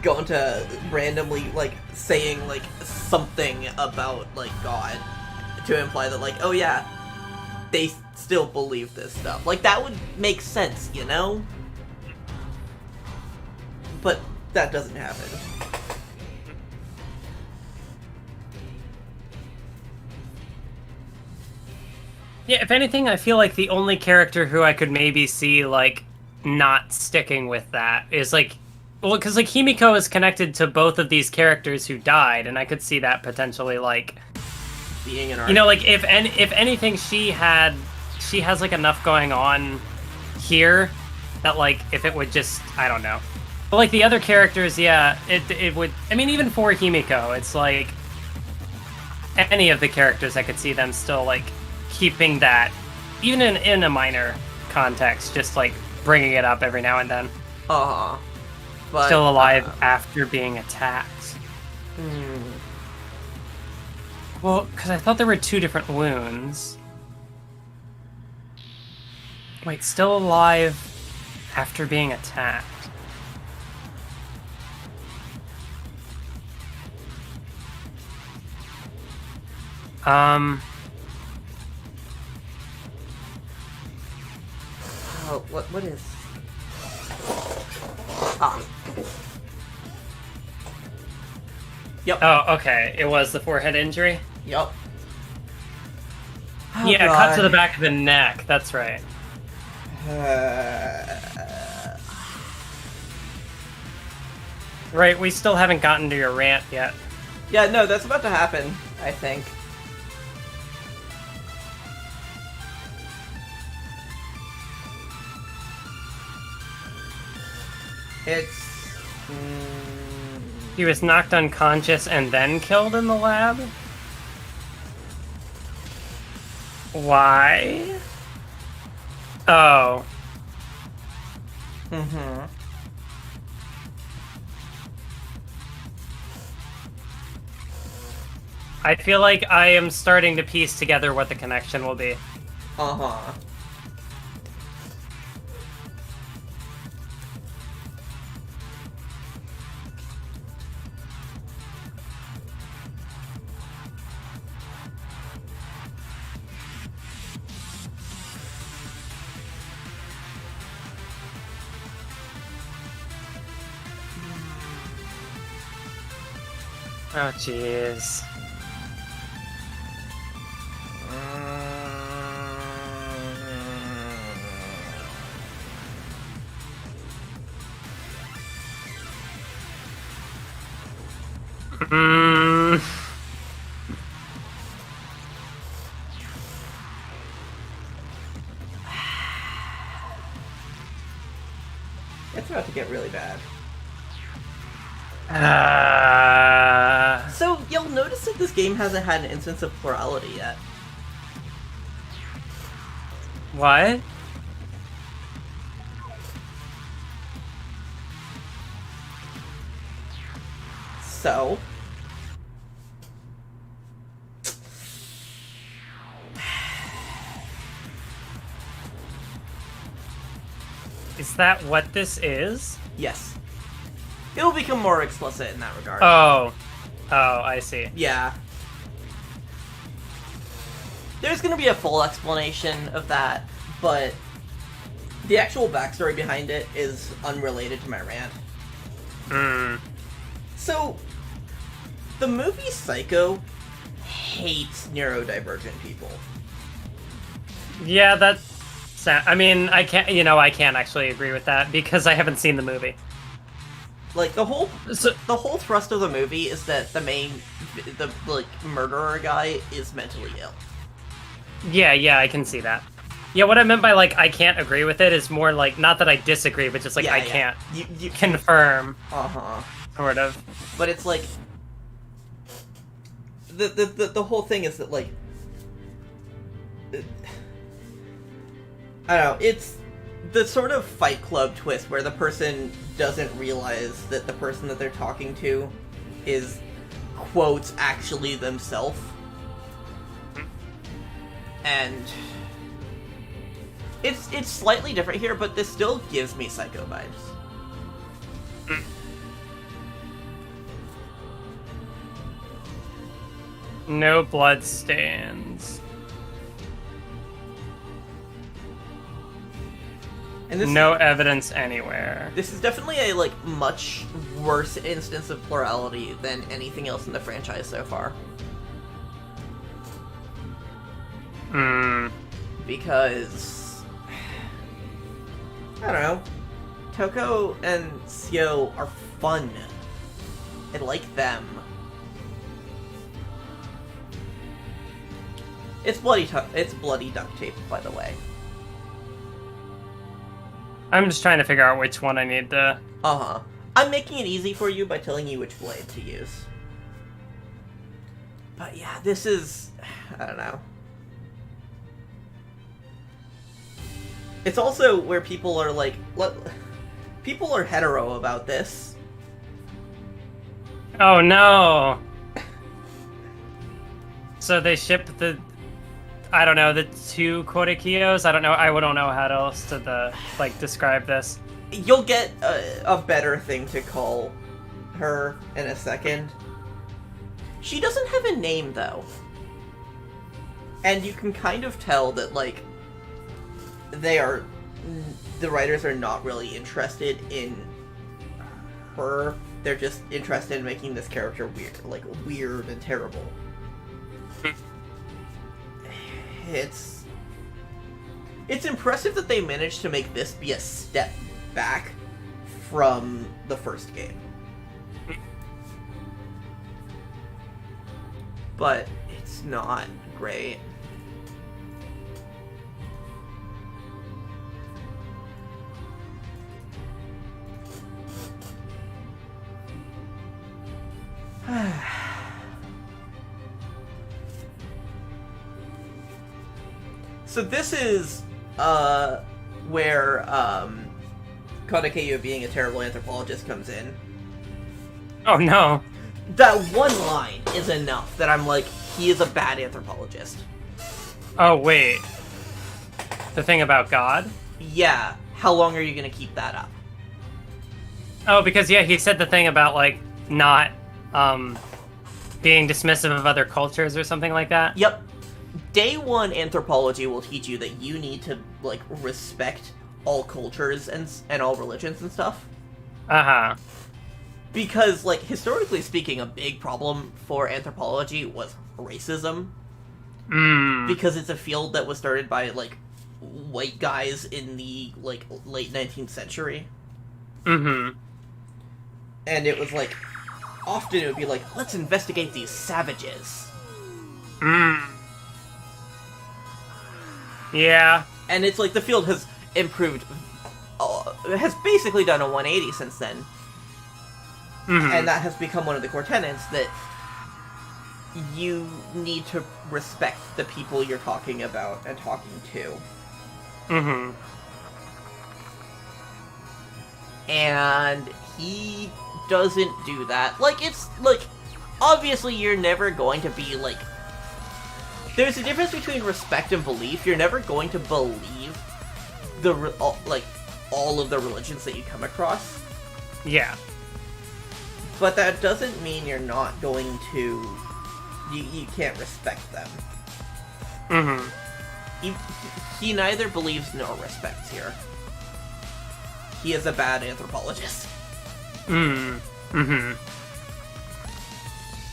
going to randomly, like, saying, like, something about, like, God to imply that, like, oh yeah, they still believe this stuff. Like, that would make sense, you know? But that doesn't happen. Yeah, if anything, I feel like the only character who I could maybe see, like, not sticking with that is, like, well, because, like, Himiko is connected to both of these characters who died, and I could see that potentially, like, being an arc. you know, like, if anything, she has, like, enough going on here that, like, if it would just, I don't know. But, like, the other characters, yeah, it would, I mean, even for Himiko, it's, like, any of the characters, I could see them still, like, keeping that, even in a minor context, just, like, bringing it up every now and then. But, still alive after being attacked. Well, because I thought there were 2 different wounds. Wait, still alive after being attacked. Oh, what is... Ah. Yep. Oh, okay. It was the forehead injury? Yep. Oh, yeah, God. cut to the back of the neck. That's right. Right, we still haven't gotten to your rant yet. Yeah, no, that's about to happen, I think. It's... He was knocked unconscious and then killed in the lab? Why? Oh. I feel like I am starting to piece together what the connection will be. Oh, jeez. Mm. It's about to get really bad. Uh, So, you'll notice that this game hasn't had an instance of plurality yet. what? So... Is that what this is? yes. It'll become more explicit in that regard. Oh. Oh, I see. Yeah. There's gonna be a full explanation of that, but the actual backstory behind it is unrelated to my rant. Hmm. So, the movie Psycho hates neurodivergent people. Yeah, that's... I mean, I can't actually agree with that because I haven't seen the movie. Like, the whole So, thrust of the movie is that the murderer guy is mentally ill. yeah, I can see that. Yeah, what I meant by, like, I can't agree with it is more, like, not that I disagree, but just, like, Yeah, I yeah. can't You confirm, Uh-huh. sort of. But it's like... The whole thing is that, like... I don't know, it's the sort of Fight Club twist where the person doesn't realize that the person that they're talking to is, quotes, actually themselves. And it's slightly different here, but this still gives me Psycho vibes. No blood stains. And this No evidence anywhere. This is definitely a, like, much worse instance of plurality than anything else in the franchise so far. Hmm. Because... I don't know. Toko and Seo are fun. I like them. It's bloody duct tape, by the way. I'm just trying to figure out which one I need to... Uh-huh. I'm making it easy for you by telling you which blade to use. But yeah, this is... I don't know. It's also where people are like... People are hetero about this. Oh, no! So they shipped the... I don't know, the two Korekios? I don't know, I don't know how else to, describe this. You'll get a better thing to call her in a second. She doesn't have a name, though. And you can kind of tell that, like, the writers are not really interested in her. They're just interested in making this character weird and terrible. It's impressive that they managed to make this be a step back from the first game. But it's not great. So this is, where, Kodakeyu being a terrible anthropologist comes in. Oh, no. That one line is enough that I'm like, he is a bad anthropologist. Oh, wait. The thing about God? Yeah, how long are you gonna keep that up? Oh, because, yeah, he said the thing about, like, not, being dismissive of other cultures or something like that? Yep. Day one anthropology will teach you that you need to, like, respect all cultures and all religions and stuff. Uh-huh. Because, like, historically speaking, a big problem for anthropology was racism. Because it's a field that was started by, like, white guys in the, like, late 19th century. Mm-hmm. And it was, like, often it would be like, let's investigate these savages. Yeah. And it's like the field has improved, has basically done a 180 since then. And that has become one of the core tenets, that you need to respect the people you're talking about and talking to. And he doesn't do that. Like, it's, like, obviously you're never going to be, like... There's a difference between respect and belief. You're never going to believe all of the religions that you come across. Yeah. But that doesn't mean you're not going to... You can't respect them. He neither believes nor respects here. He is a bad anthropologist.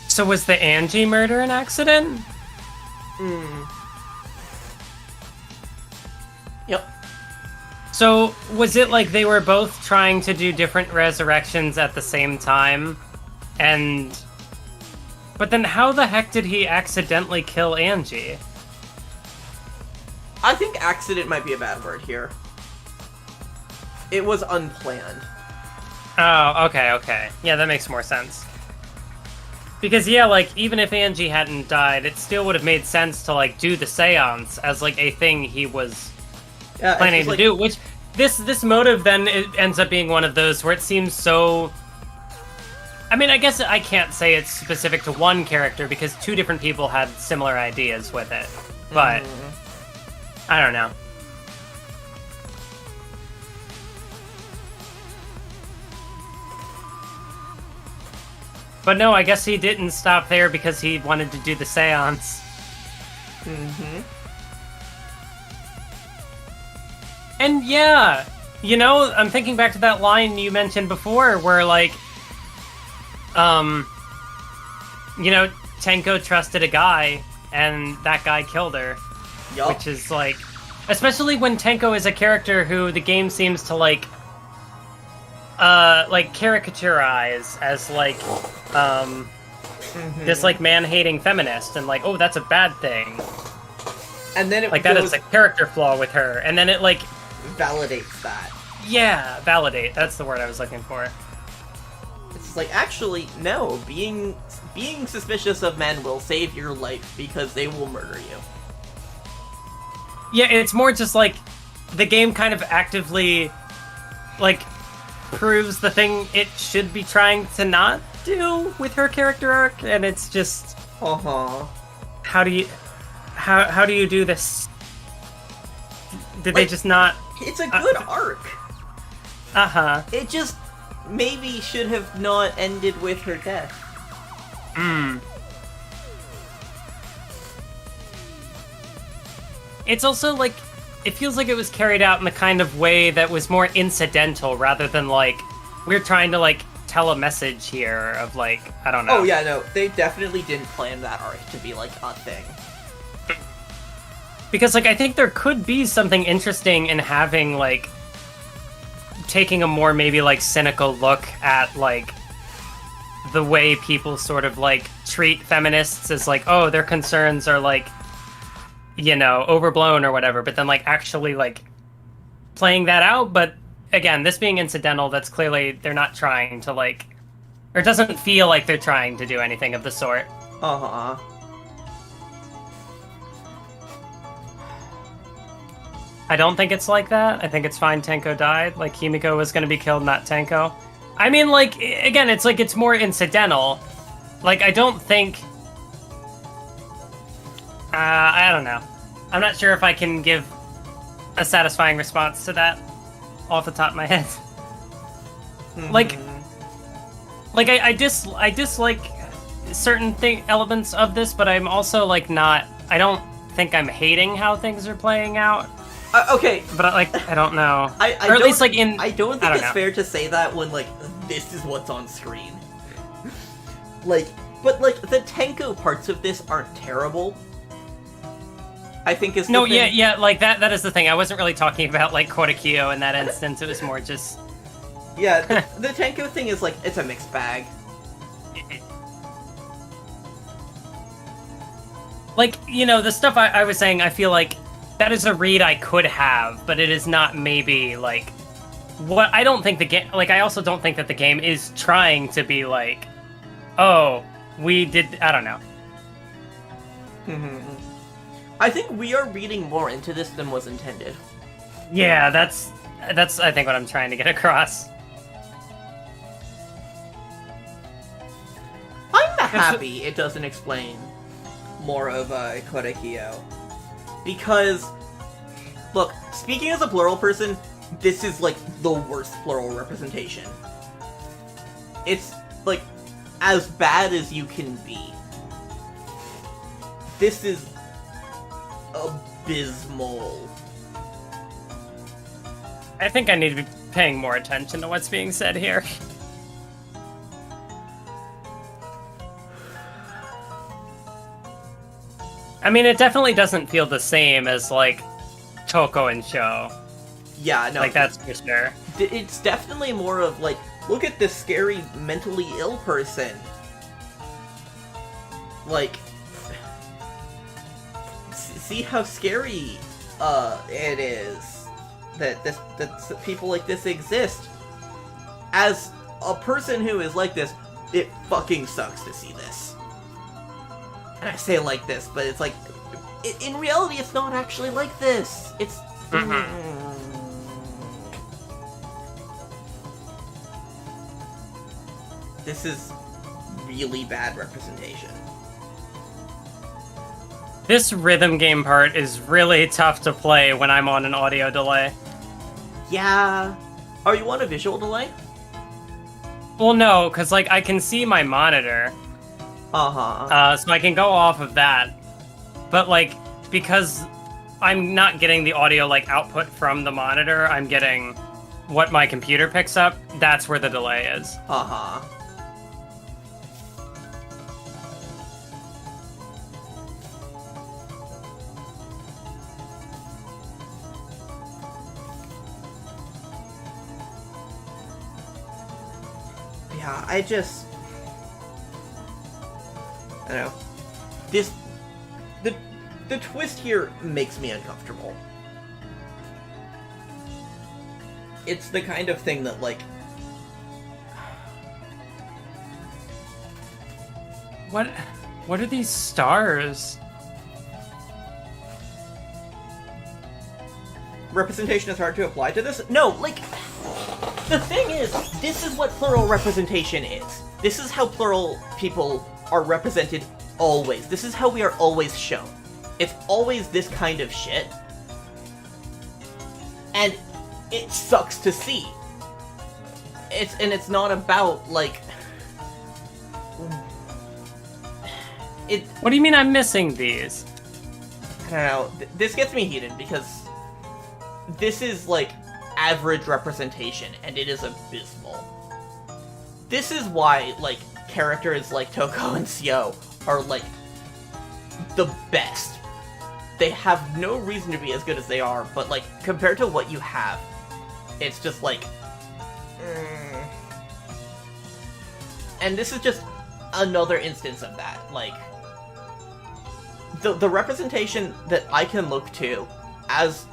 So was the Angie murder an accident? Yep. So was it like they were both trying to do different resurrections at the same time? But then how the heck did he accidentally kill Angie? I think accident might be a bad word here. It was unplanned. Oh, okay. Yeah, that makes more sense. Because, yeah, like, even if Angie hadn't died, it still would have made sense to, like, do the seance as, like, a thing he was planning to do. Which, this motive, then, it ends up being one of those where it seems so... I mean, I guess I can't say it's specific to one character, because two different people had similar ideas with it. But, I don't know. But no, I guess he didn't stop there because he wanted to do the seance. And yeah, you know, I'm thinking back to that line you mentioned before where, like, you know, Tenko trusted a guy and that guy killed her. Yup. Which is, like, especially when Tenko is a character who the game seems to, like caricaturize as, like, this, like, man-hating feminist, and, like, oh, that's a bad thing. And then it like, that is a character flaw with her, and then it, like... validates that. Yeah, validate. That's the word I was looking for. It's like, actually, no, being suspicious of men will save your life because they will murder you. Yeah, it's more just, like, the game kind of actively, like, proves the thing it should be trying to not do with her character arc, and it's just... How do you do this? Did they just not... It's a good arc. It just maybe should have not ended with her death. It's also, like, it feels like it was carried out in the kind of way that was more incidental rather than, like, we're trying to, like, tell a message here of, like, I don't know. Oh, yeah, no, they definitely didn't plan that arc to be, like, a thing. Because, like, I think there could be something interesting in having, like, taking a more maybe, like, cynical look at, like, the way people sort of, like, treat feminists as, like, oh, their concerns are, like, you know, overblown or whatever, but then, like, actually, like, playing that out. But again, this being incidental, that's clearly they're not trying to, like, or it doesn't feel like they're trying to do anything of the sort. I don't think it's like that. I think it's fine Tenko died. Like, Himiko was going to be killed, not Tenko. I mean, like, again, it's like it's more incidental. Like, I don't think... I don't know. I'm not sure if I can give a satisfying response to that off the top of my head. I dislike certain elements of this, but I'm also, like, not... I don't think I'm hating how things are playing out. Okay. But, like, I don't know. I or at least, like, in... I don't think it's fair to say that when, like, this is what's on screen. Like, but like the Tenko parts of this aren't terrible. I think is no, the thing. yeah, like that is the thing. I wasn't really talking about like Kotokiyo in that instance. It was more just yeah. The Tenko thing is like it's a mixed bag. Like, you know, the stuff I was saying, I feel like that is a read I could have, but it is not maybe, like, what I don't think the game, like, I also don't think that the game is trying to be like, oh, we did, I don't know. I think we are reading more into this than was intended. Yeah, that's I think what I'm trying to get across. I'm happy it doesn't explain more of Kotokiyo. Because, look, speaking as a plural person, this is, like, the worst plural representation. It's, like, as bad as you can be. This is abysmal. I think I need to be paying more attention to what's being said here. I mean, it definitely doesn't feel the same as, like, Toko and Sho. Yeah, no. Like, that's for sure. It's definitely more of, like, look at this scary, mentally ill person. Like, see how scary, it is that people like this exist. As a person who is like this, it fucking sucks to see this. And I say like this, but it's like, in reality, it's not actually like this. It's... This is really bad representation. This rhythm game part is really tough to play when I'm on an audio delay. Yeah. Are you on a visual delay? Well, no, because, like, I can see my monitor. So I can go off of that. But, like, because I'm not getting the audio, like, output from the monitor, I'm getting what my computer picks up. That's where the delay is. Yeah, I don't know. The twist here makes me uncomfortable. It's the kind of thing that, like... What are these stars? Representation is hard to apply to this? No, like... The thing is, this is what plural representation is. This is how plural people are represented always. This is how we are always shown. It's always this kind of shit. And it sucks to see. It's not about, like... What do you mean I'm missing these? I don't know. This gets me heated because this is, like, average representation, and it is abysmal. This is why, like, characters like Toko and Seo are, like, the best. They have no reason to be as good as they are, but, like, compared to what you have, it's just, like... And this is just another instance of that. Like, the representation that I can look to as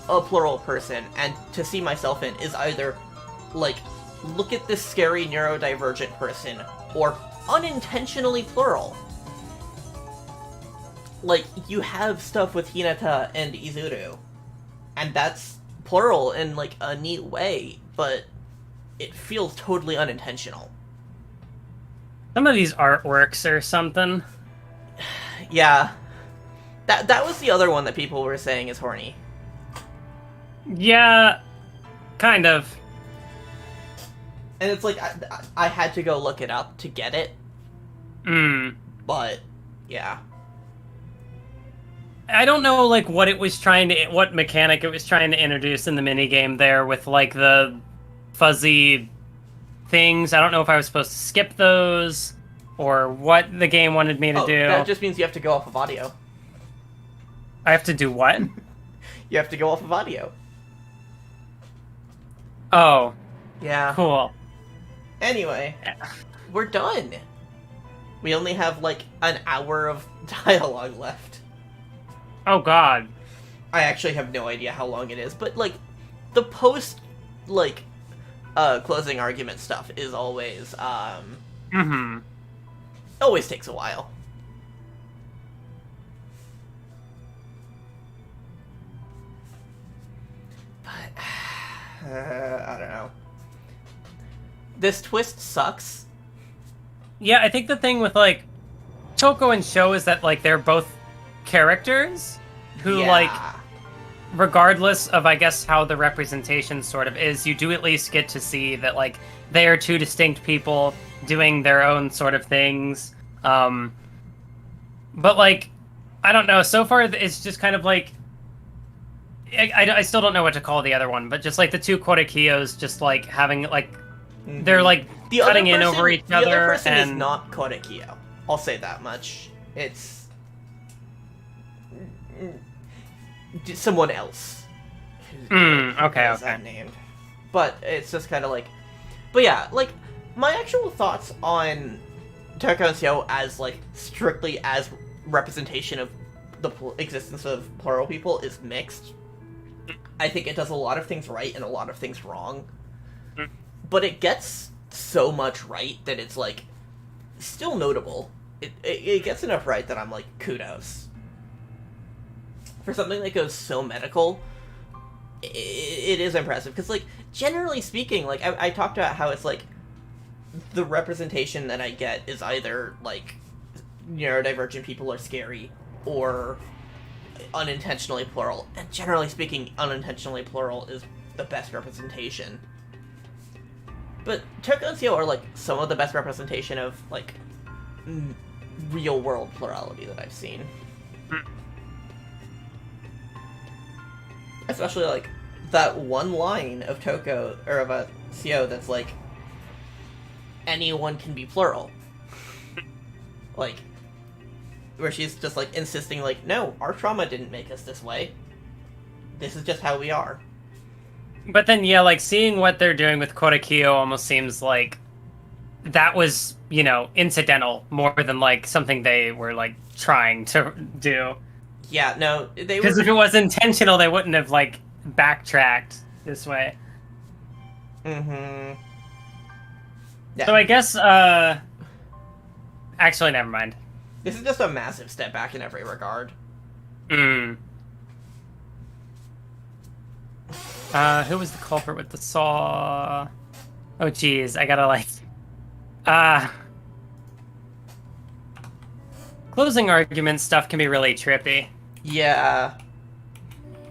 a plural person and to see myself in is either, like, look at this scary neurodivergent person, or unintentionally plural. Like, you have stuff with Hinata and Izuru, and that's plural in, like, a neat way, but it feels totally unintentional. Some of these artworks or something. Yeah. That was the other one that people were saying is horny. Yeah, kind of. And it's like, I had to go look it up to get it. But, yeah. I don't know, like, what mechanic it was trying to introduce in the minigame there with, like, the fuzzy things. I don't know if I was supposed to skip those or what the game wanted me to do. That just means you have to go off of audio. I have to do what? You have to go off of audio. Oh. Yeah. Cool. Anyway, we're done. We only have, like, an hour of dialogue left. Oh, God. I actually have no idea how long it is, but, like, the post, like, closing argument stuff is always, always takes a while. But, I don't know. This twist sucks. Yeah, I think the thing with, like, Toko and Sho is that, like, they're both characters who, like, regardless of, I guess, how the representation sort of is, you do at least get to see that, like, they are two distinct people doing their own sort of things. But, like, I don't know. So far, it's just kind of, like, I still don't know what to call the other one, but just, like, the two Korekiyos just, like, having, like, they're, like, cutting in over each other. The other person and... is not Korekiyo. I'll say that much. It's... someone else. Okay. Named. But it's just kind of like... But yeah, like, my actual thoughts on Toko and Sho as, like, strictly as representation of the existence of plural people is mixed. I think it does a lot of things right and a lot of things wrong. But it gets so much right that it's, like, still notable. It gets enough right that I'm like, kudos. For something that goes so medical, it is impressive. Because, like, generally speaking, like, I talked about how it's, like, the representation that I get is either, like, neurodivergent people are scary, or unintentionally plural. And generally speaking, unintentionally plural is the best representation. But Toko and Sho are, like, some of the best representation of, like, real-world plurality that I've seen. Especially, like, that one line of Toko, or of Sho that's, like, anyone can be plural. Like, where she's just, like, insisting, like, no, our trauma didn't make us this way. This is just how we are. But then, yeah, like, seeing what they're doing with Korekiyo almost seems like that was, you know, incidental more than, like, something they were, like, trying to do. Yeah, no, they were... Because if it was intentional, they wouldn't have, like, backtracked this way. Yeah. So I guess, actually, never mind. This is just a massive step back in every regard. Who was the culprit with the saw? Oh, geez, I gotta, like... Closing argument stuff can be really trippy. Yeah.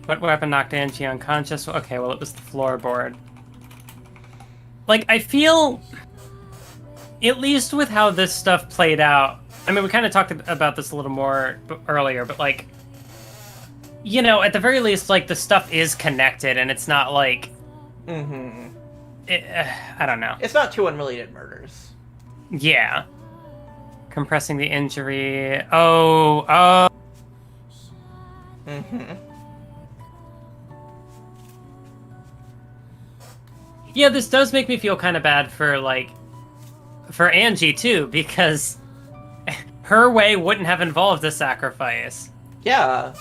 What weapon knocked Angie unconscious? Okay, well, it was the floorboard. Like, I feel... At least with how this stuff played out... I mean, we kind of talked about this a little more earlier, but, like... You know, at the very least, like, the stuff is connected, and it's not, like... I don't know. It's not two unrelated murders. Yeah. Compressing the injury... Oh... Yeah, this does make me feel kind of bad for, like... For Angie, too, because... her way wouldn't have involved a sacrifice. Yeah.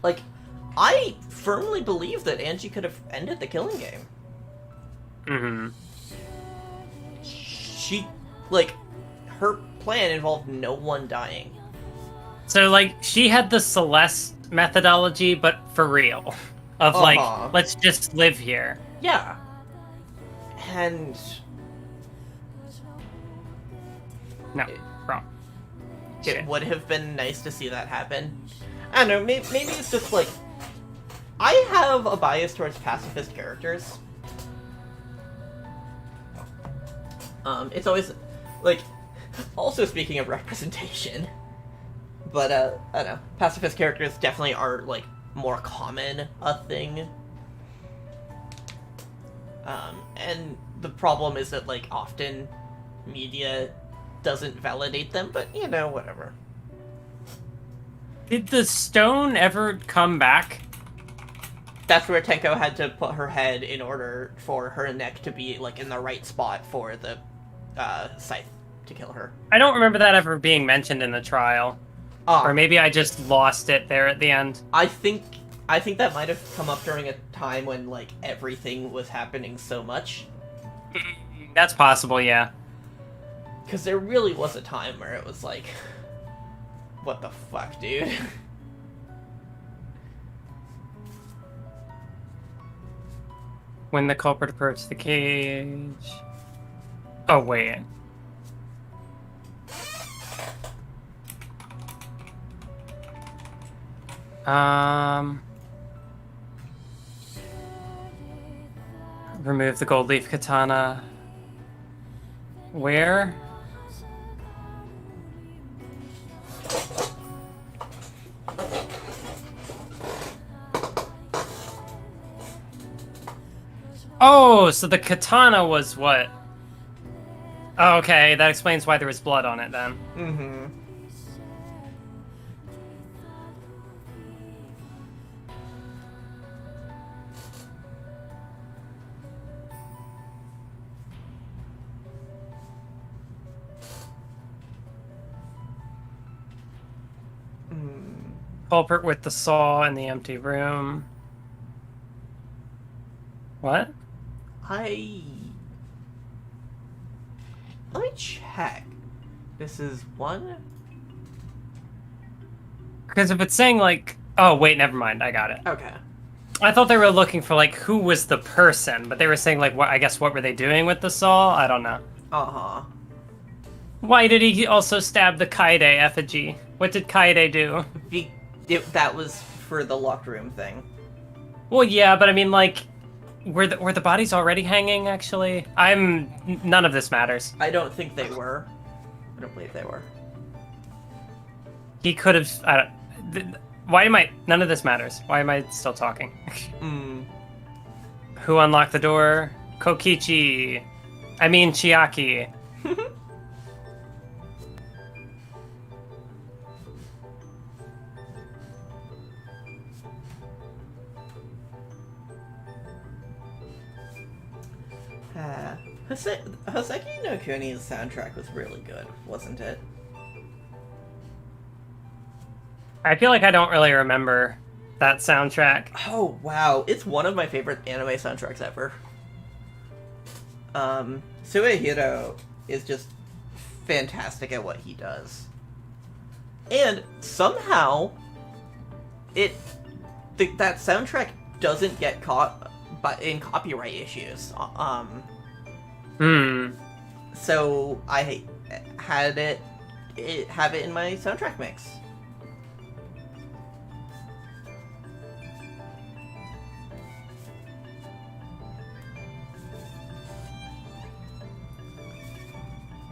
Like, I firmly believe that Angie could have ended the killing game. She, like, her plan involved no one dying. So, like, she had the Celeste methodology, but for real. Of, like, let's just live here. Yeah. And... No, wrong. It would have been nice to see that happen. I don't know, maybe it's just, like... I have a bias towards pacifist characters. It's always, like... Also speaking of representation... But, I don't know, pacifist characters definitely are, like, more common a thing. And the problem is that, like, often media doesn't validate them, but, you know, whatever. Did the stone ever come back? That's where Tenko had to put her head in order for her neck to be, like, in the right spot for the scythe to kill her. I don't remember that ever being mentioned in the trial. Or maybe I just lost it there at the end. I think that might have come up during a time when, like, everything was happening so much. That's possible, yeah. Because there really was a time where it was like, what the fuck, dude? When the culprit approached the cage... Oh, wait. Remove the gold leaf katana. Where? Oh, so the katana was what? Oh, okay, that explains why there was blood on it then. Mm-hmm. Culprit with the saw in the empty room. What? Let me check. This is one? Because if it's saying, like... Oh, wait, never mind. I got it. Okay. I thought they were looking for, like, who was the person, but they were saying, like, what? I guess what were they doing with the saw? I don't know. Uh-huh. Why did he also stab the Kaede effigy? What did Kaede do? That was for the locked room thing. Well, yeah, but I mean, like... Were the bodies already hanging, actually? None of this matters. I don't think they were. I don't believe they were. He could have... None of this matters. Why am I still talking? Who unlocked the door? Kokichi. I mean, Chiaki. Hoseki no Kuni's soundtrack was really good, wasn't it? I feel like I don't really remember that soundtrack. Oh, wow. It's one of my favorite anime soundtracks ever. Suehiro is just fantastic at what he does. And somehow, that soundtrack doesn't get caught in copyright issues. So I had have it in my soundtrack mix.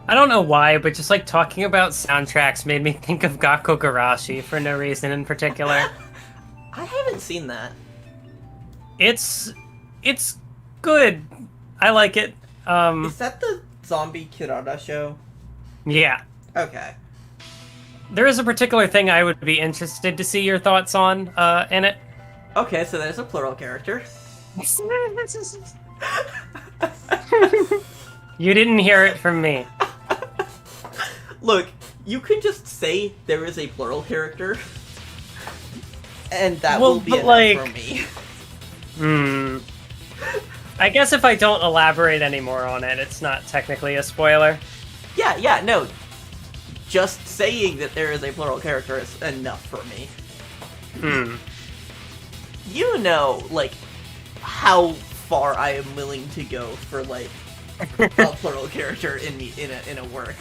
I don't know why, but just like talking about soundtracks made me think of Gakko Garashi for no reason in particular. I haven't seen that. It's good. I like it. Is that the zombie Kirara show? Yeah. Okay. There is a particular thing I would be interested to see your thoughts on in it. Okay, so there's a plural character. You didn't hear it from me. Look, you can just say there is a plural character, and that will be enough for me. I guess if I don't elaborate anymore on it, it's not technically a spoiler. Yeah, no. Just saying that there is a plural character is enough for me. You know, like, how far I am willing to go for, like, a plural character in a work.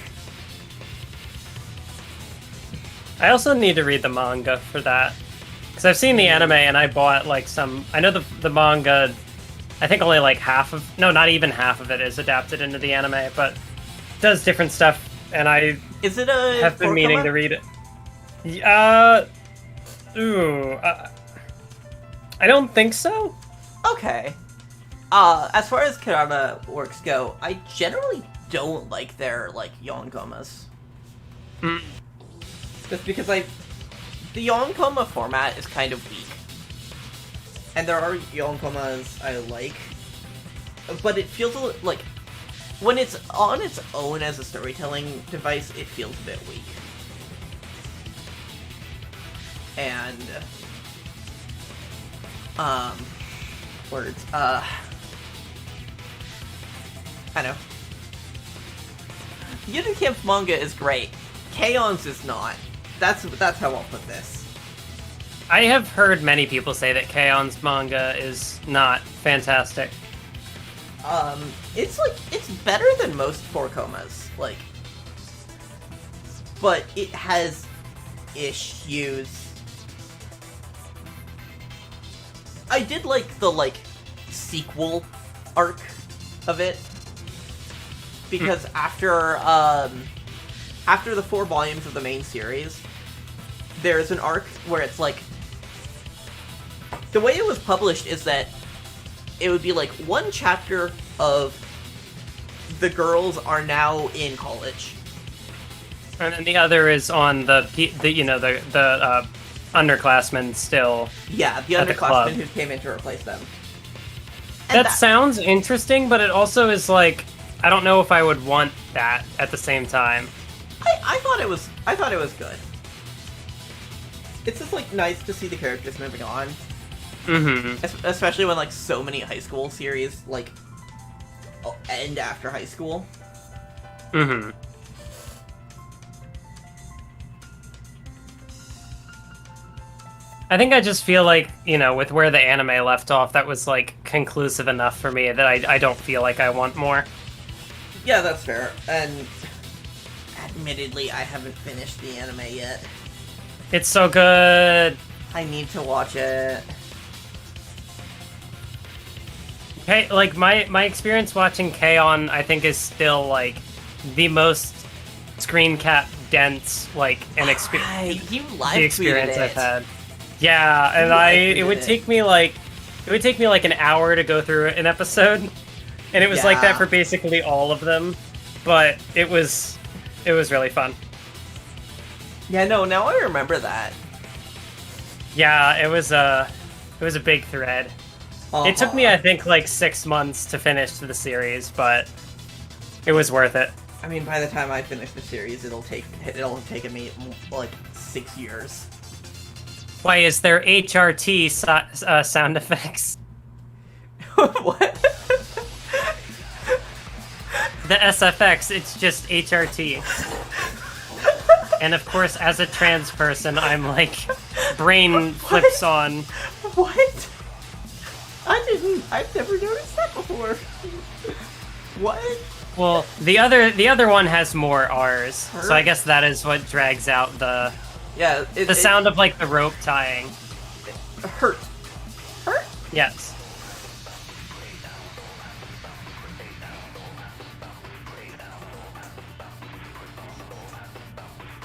I also need to read the manga for that. Because I've seen the anime and I bought, like, some... I know the manga... I think only like not even half of it is adapted into the anime, but does different stuff, and I have been meaning to read it. I don't think so. Okay. As far as Karada works go, I generally don't like their, like, yonkomas. Mm. Just because the yonkoma format is kind of weak. And there are yonkomas I like, but it feels a little, like, when it's on its own as a storytelling device, it feels a bit weak. And, words, I know. Unicamp's manga is great. K-on's is not. That's how I'll put this. I have heard many people say that K-on's manga is not fantastic. It's better than most 4-komas, like, but it has issues. I did like the, like, sequel arc of it, because after the 4 volumes of the main series, there's an arc where it's like, the way it was published is that it would be like one chapter of the girls are now in college, and then the other is on the underclassmen still. Yeah, the underclassmen who came in to replace them. That sounds interesting, but it also is like, I don't know if I would want that at the same time. I thought it was good. It's just, like, nice to see the characters moving on. Mm-hmm. Especially when, like, so many high school series, like, end after high school. Mm-hmm. I think I just feel like, with where the anime left off, that was, like, conclusive enough for me that I don't feel like I want more. Yeah, that's fair. And admittedly, I haven't finished the anime yet. It's so good. I need to watch it. Hey, like, my experience watching K-On! I think is still, like, the most screen cap dense, like, an experience. You live the experience tweeted I've it. had. Yeah, and it would take me like an hour to go through an episode, and it was like that for basically all of them, but it was really fun. Yeah, no, now I remember that. Yeah, it was a big thread. It took me, I think, like 6 months to finish the series, but it was worth it. I mean, by the time I finish the series, it'll take me like 6 years. Why is there HRT sound effects? What? The SFX, it's just HRT. And of course, as a trans person, I'm like, brain flips on. What? I've never noticed that before. What? Well, the other one has more R's, so I guess that is what drags out the sound of like the rope tying. Hurt. Yes.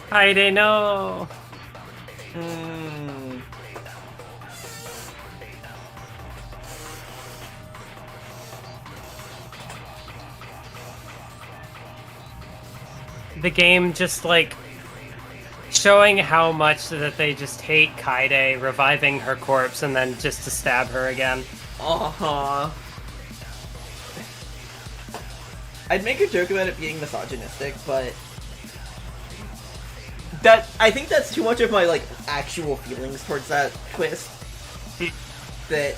Haide no. The game just like showing how much that they just hate Kaede, reviving her corpse and then just to stab her again. I'd make a joke about it being misogynistic, but I think that's too much of my like actual feelings towards that twist. That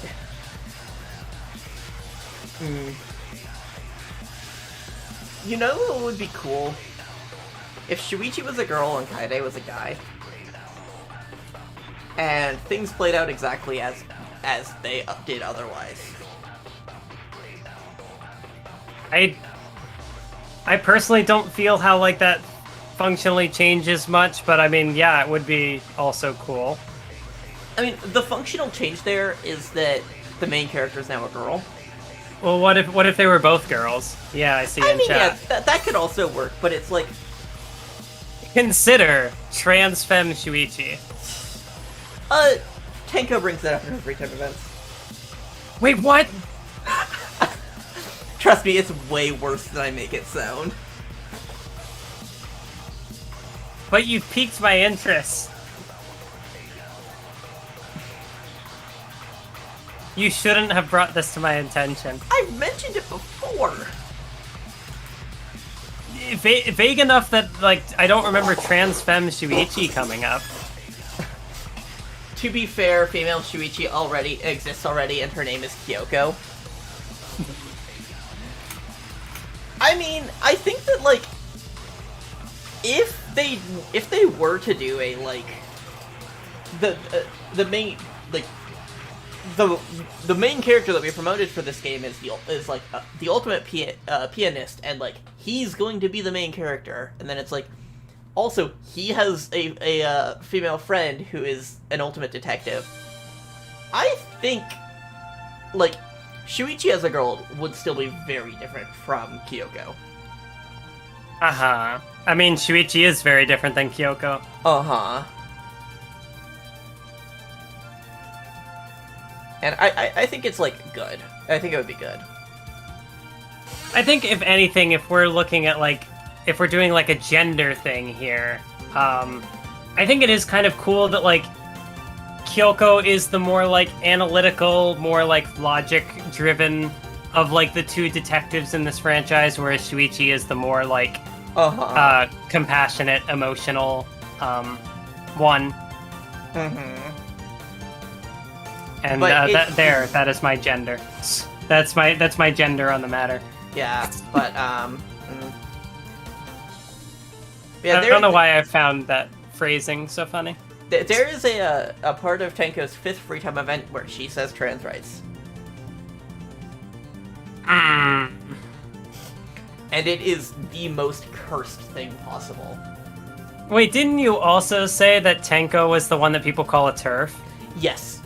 you know what would be cool? If Shuichi was a girl and Kaede was a guy, and things played out exactly as they did otherwise. I personally don't feel how like that functionally changes much, but I mean, yeah, it would be also cool. I mean, the functional change there is that the main character is now a girl. Well, what if they were both girls? Yeah, I see in chat. Yeah, that could also work, but it's like, consider trans femme Shuichi. Tenko brings that up in her free time events. Wait, what? Trust me, it's way worse than I make it sound. But you piqued my interest. You shouldn't have brought this to my attention. I've mentioned it before. Vague enough that, like, I don't remember trans femme Shuichi coming up. To be fair, female Shuichi exists already, and her name is Kyoko. I mean, I think that, like, if they were to do a, like, the main, like, the main character that we promoted for this game is the ultimate pianist, and like he's going to be the main character, and then it's like also he has a female friend who is an ultimate detective. I think like Shuichi as a girl would still be very different from Kyoko. I mean, Shuichi is very different than Kyoko. And I think it's, like, good. I think it would be good. I think, if anything, if we're looking at, like, if we're doing, like, a gender thing here, I think it is kind of cool that, like, Kyoko is the more, like, analytical, more, like, logic-driven of, like, the two detectives in this franchise, whereas Shuichi is the more, like, compassionate, emotional, one. And that is my gender. That's my gender on the matter. Yeah, but yeah, I don't know why I found that phrasing so funny. There is a part of Tenko's 5th free time event where she says trans rights. And it is the most cursed thing possible. Wait, didn't you also say that Tenko was the one that people call a TERF? Yes.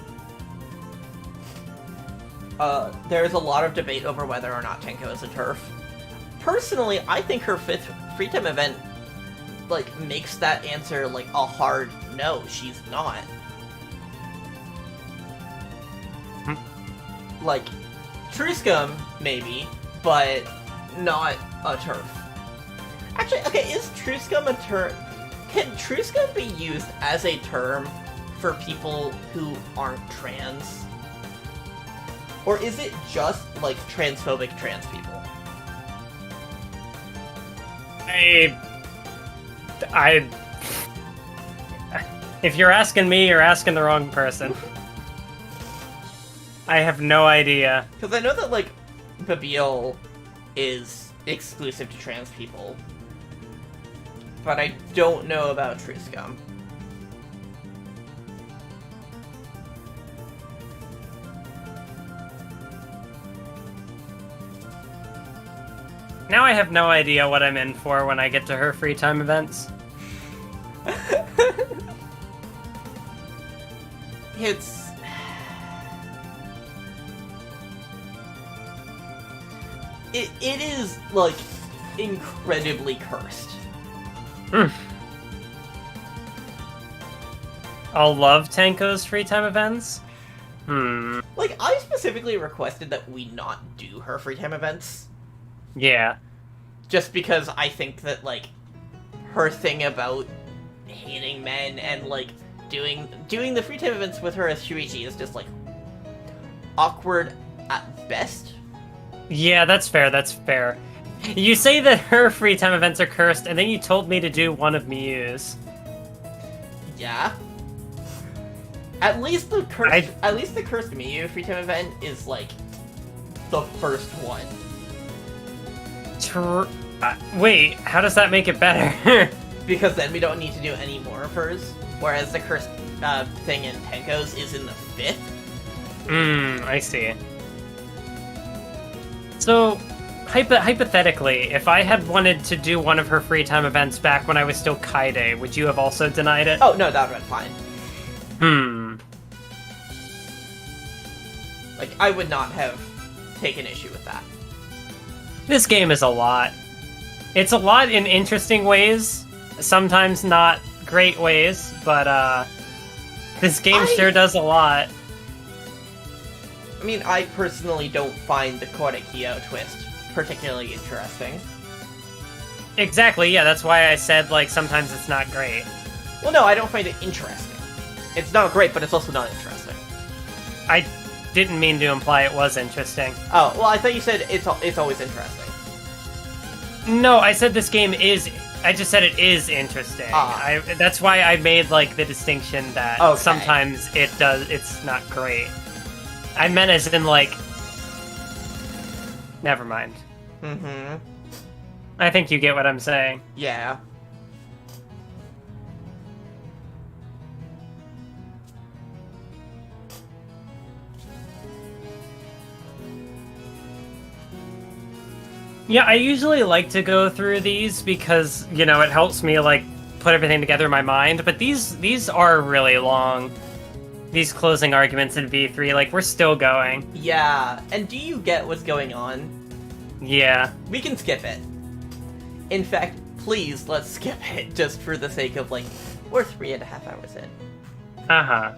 There's a lot of debate over whether or not Tenko is a TERF. Personally, I think her 5th free time event, like, makes that answer, like, a hard no, she's not. Like, Truscum, maybe, but not a TERF. Actually, okay, is Truscum a term? Can Truscum be used as a term for people who aren't trans? Or is it just, like, transphobic trans people? If you're asking me, you're asking the wrong person. I have no idea. Because I know that, like, Babil is exclusive to trans people. But I don't know about Truscum. Now I have no idea what I'm in for when I get to her free time events. It is, like, incredibly cursed. I'll love Tenko's free time events? Like, I specifically requested that we not do her free time events. Yeah. Just because I think that, like, her thing about hating men and, like, doing the free time events with her as Shuichi is just, like, awkward at best. Yeah, that's fair. You say that her free time events are cursed, and then you told me to do one of Miyu's. Yeah. At least the cursed Miyu free time event is, like, the first one. Wait, how does that make it better? Because then we don't need to do any more of hers, whereas the cursed thing in Tenko's is in the 5th. I see. So, hypothetically, if I had wanted to do one of her free time events back when I was still Kaide, would you have also denied it? Oh, no, that would have been fine. Like, I would not have taken issue with that. This game is a lot. It's a lot in interesting ways, sometimes not great ways, but this game sure does a lot. I mean, I personally don't find the Korekyo twist particularly interesting. Exactly, yeah, that's why I said, like, sometimes it's not great. Well, no, I don't find it interesting. It's not great, but it's also not interesting. I didn't mean to imply it was interesting. Oh, well, I thought you said it's always interesting. No, I said this game is... I just said it is interesting. That's why I made, like, the distinction that sometimes it's not great. I meant as in, like... Never mind. Mm-hmm. I think you get what I'm saying. Yeah. Yeah, I usually like to go through these because, you know, it helps me, like, put everything together in my mind, but these are really long. These closing arguments in V3, like, we're still going. Yeah, and do you get what's going on? Yeah. We can skip it. In fact, please, let's skip it, just for the sake of, like, we're 3.5 hours in. Uh-huh.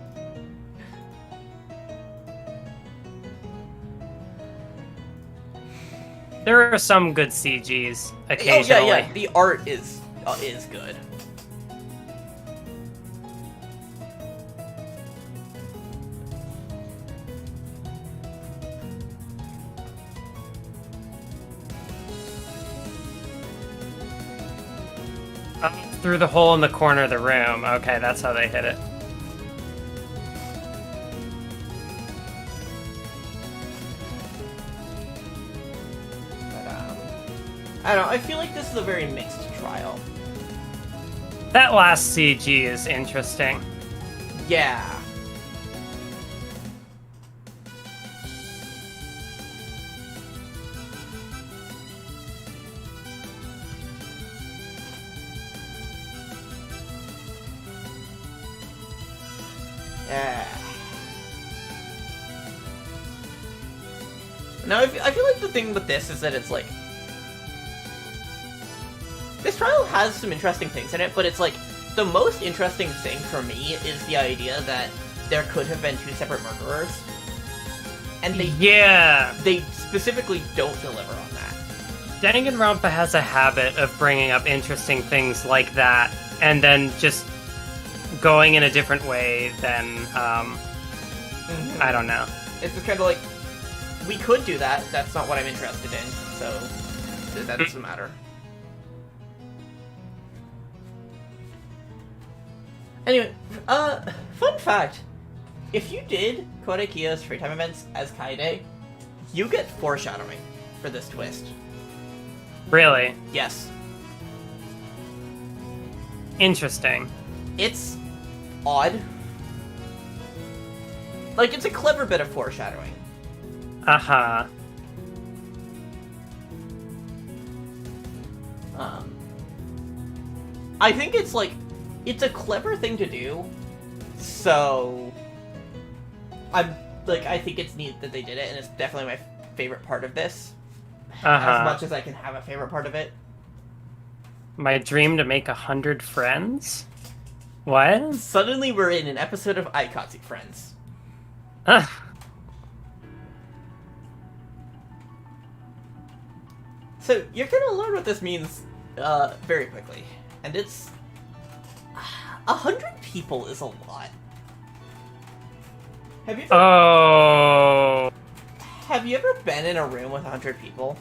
There are some good CGs occasionally. Oh, yeah. The art is good. Through the hole in the corner of the room. Okay, that's how they hit it. I don't know, I feel like this is a very mixed trial. That last CG is interesting. Yeah. Now, I feel like the thing with this is that it's like... This trial has some interesting things in it, but it's like, the most interesting thing for me is the idea that there could have been 2 separate murderers. And they specifically don't deliver on that. Danganronpa has a habit of bringing up interesting things like that, and then just going in a different way than, I don't know. It's just kind of like, we could do that, that's not what I'm interested in, so that doesn't matter. Anyway, fun fact. If you did Korekiyo's free time events as Kaede, you get foreshadowing for this twist. Really? Yes. Interesting. It's odd. Like, it's a clever bit of foreshadowing. Uh-huh. I think it's like, it's a clever thing to do, so I think it's neat that they did it, and it's definitely my favorite part of this. As much as I can have a favorite part of it. My dream to make 100 friends? What? Suddenly we're in an episode of Aikatsu Friends. So, you're gonna learn what this means very quickly. And it's... 100 people is a lot. Have you ever been in a room with 100 people?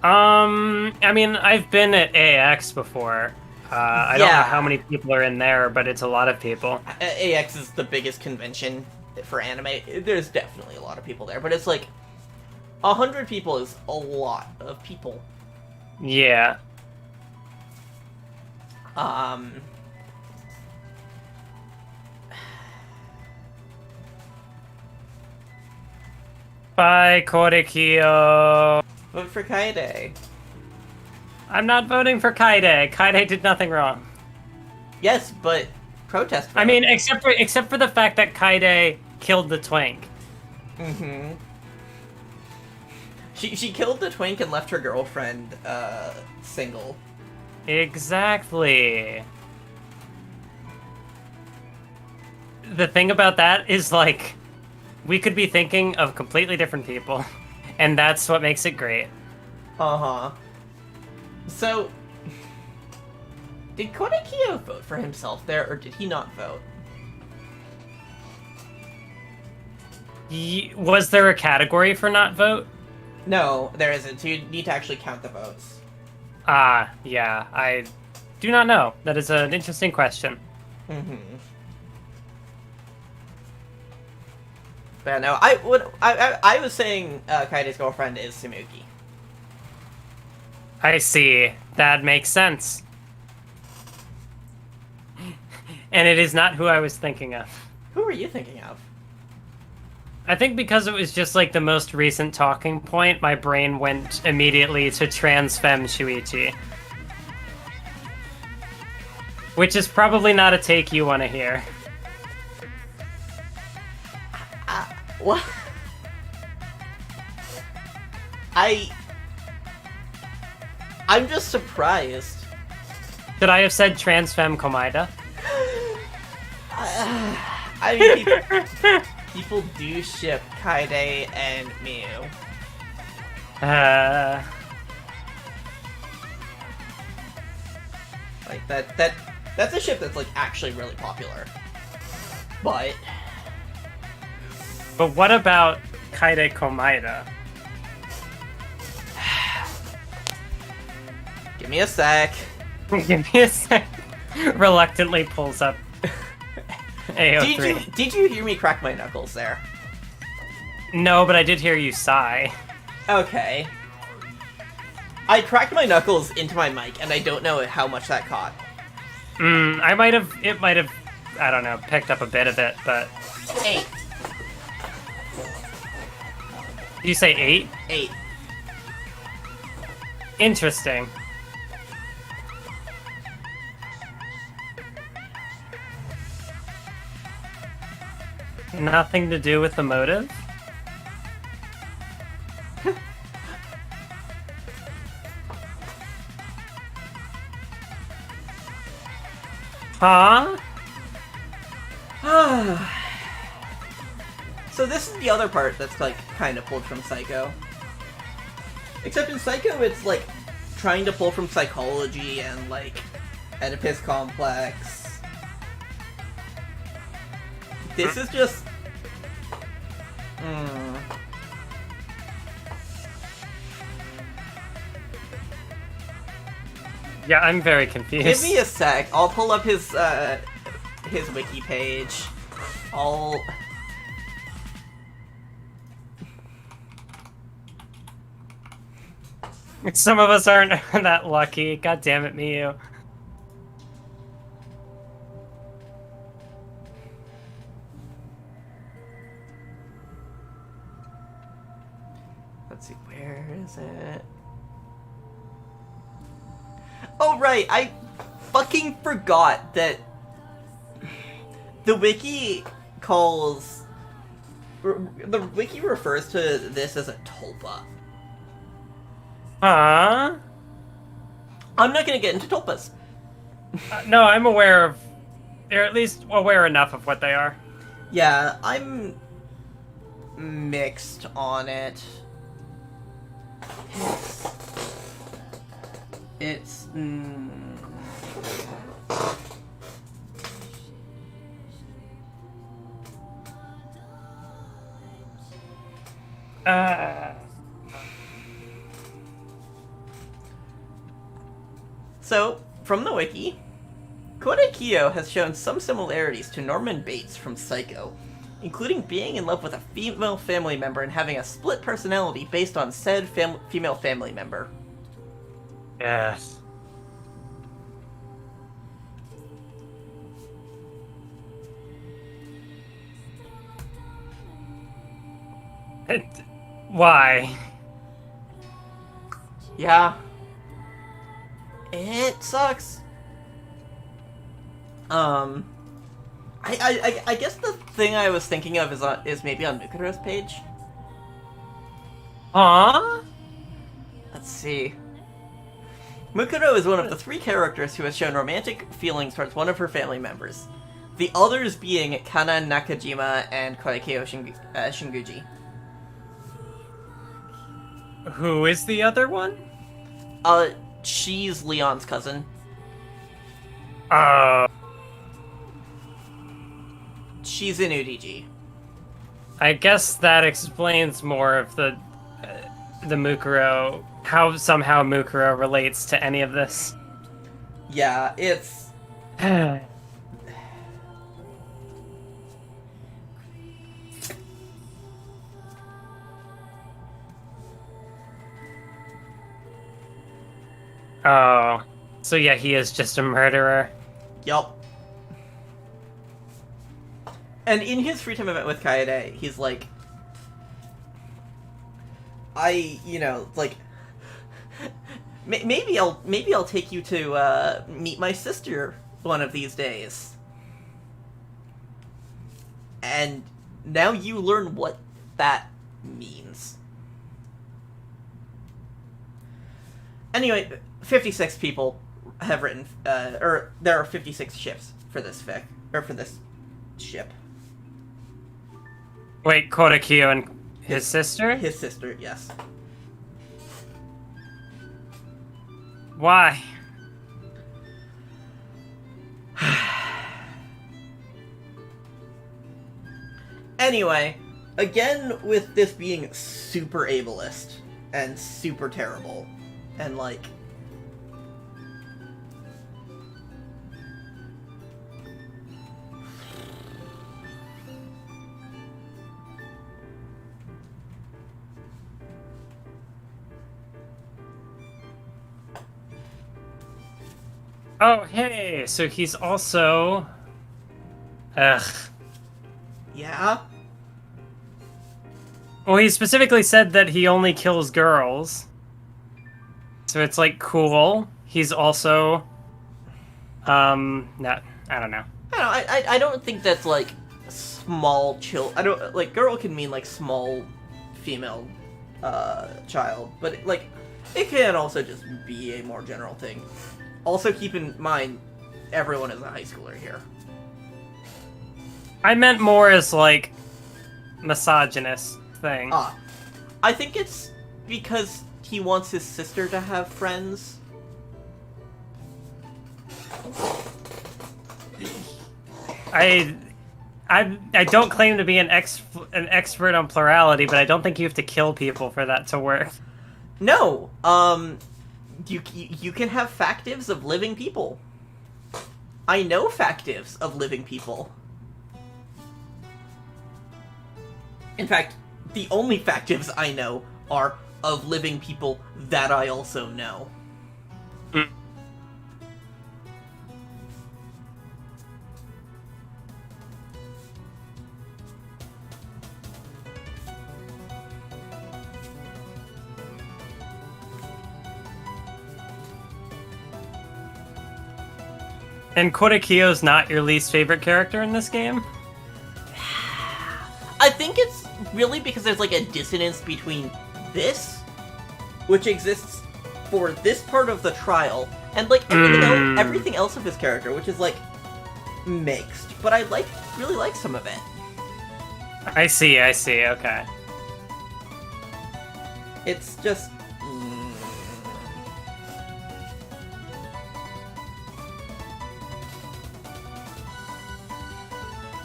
I mean, I've been at AX before. I don't know how many people are in there, but it's a lot of people. AX is the biggest convention for anime. There's definitely a lot of people there, but it's like 100 people is a lot of people. Yeah. Bye, Korekiyo. Vote for Kaede. I'm not voting for Kaede. Kaede did nothing wrong. Yes, but protest vote. I mean, except for the fact that Kaede killed the twink. Mm-hmm. She killed the twink and left her girlfriend single. Exactly. The thing about that is, like, we could be thinking of completely different people. And that's what makes it great. Uh-huh. So, did Korekiyo vote for himself there, or did he not vote? Was there a category for not vote? No, there isn't. So you need to actually count the votes. Yeah, I do not know. That is an interesting question. Mm-hmm. But no, I was saying Kaide's girlfriend is Sumugi. I see. That makes sense. And it is not who I was thinking of. Who were you thinking of? I think because it was just like the most recent talking point, my brain went immediately to trans femme Shuichi. Which is probably not a take you want to hear. What? I'm just surprised. Should I have said trans femme Komaida? I mean, people do ship Kaide and Miu. Like that's a ship that's like actually really popular. But what about Kaide Komaida? give me a sec. Give me a sec. Reluctantly pulls up AO3. Did you hear me crack my knuckles there? No, but I did hear you sigh. Okay. I cracked my knuckles into my mic, and I don't know how much that caught. It might have, I don't know, picked up a bit of it, but... 8. Did you say 8? 8. Interesting. Nothing to do with the motive? Huh? So this is the other part that's like kind of pulled from Psycho. Except in Psycho it's like trying to pull from psychology and like Oedipus complex. This is just Yeah, I'm very confused. Give me a sec. I'll pull up his wiki page. Some of us aren't that lucky. God damn it, Miyu. Let's see, where is it? Oh right, I fucking forgot that the wiki refers to this as a tulpa. Huh? I'm not gonna get into tulpas. No, I'm aware of... Or at least aware enough of what they are. Yeah, I'm mixed on it. It's So, from the wiki, Korekiyo has shown some similarities to Norman Bates from Psycho, including being in love with a female family member and having a split personality based on said female family member. Yes. Why? Yeah. It sucks. I guess the thing I was thinking of is maybe on Mukuro's page. Huh? Let's see. Mukuro is one of the 3 characters who has shown romantic feelings towards one of her family members. The others being Kana Nakajima and Korekiyo Shinguji. Who is the other one? She's Leon's cousin. Uh, She's in UDG. I guess that explains more of the Mukuro, how somehow Mukuro relates to any of this. Yeah, it's... Oh, so yeah, he is just a murderer. Yup. And in his free time event with Kaede, he's like, maybe I'll take you to meet my sister one of these days. And now you learn what that means. Anyway, 56 people have written, or there are 56 ships for this fic, or for this ship. Wait, Kotakyo and his sister? His sister, yes. Why? Anyway, again with this being super ableist and super terrible, and like... Oh, hey, so he's also... Ugh. Yeah? Well, he specifically said that he only kills girls. So it's like, cool. He's also... not, I don't know. I don't think that's like small I don't, like, girl can mean like small female child, but like it can also just be a more general thing. Also keep in mind everyone is a high schooler here. I meant more as like misogynist thing. I think it's because he wants his sister to have friends. I don't claim to be an expert on plurality, but I don't think you have to kill people for that to work. No, you can have factives of living people. I know factives of living people. In fact, the only factives I know are of living people that I also know. Mm. And Kotakyo's not your least favorite character in this game? I think it's really because there's like a dissonance between this, which exists for this part of the trial, and like everything else of his character, which is like mixed. But I really like some of it. I see, okay. It's just...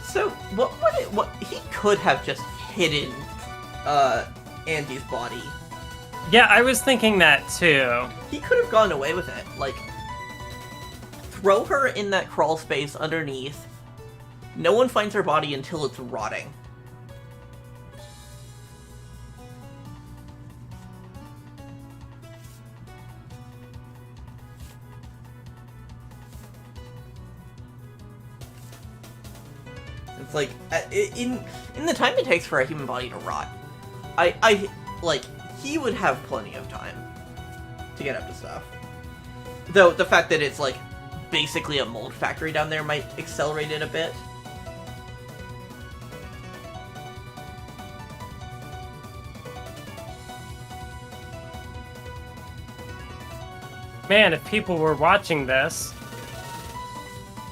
So, what he could have just hidden, Angie's body. Yeah, I was thinking that too. He could have gone away with it. Like, throw her in that crawl space underneath. No one finds her body until it's rotting. It's like, in the time it takes for a human body to rot, I like, he would have plenty of time to get up to stuff. Though, the fact that it's, like, basically a mold factory down there might accelerate it a bit. Man, if people were watching this...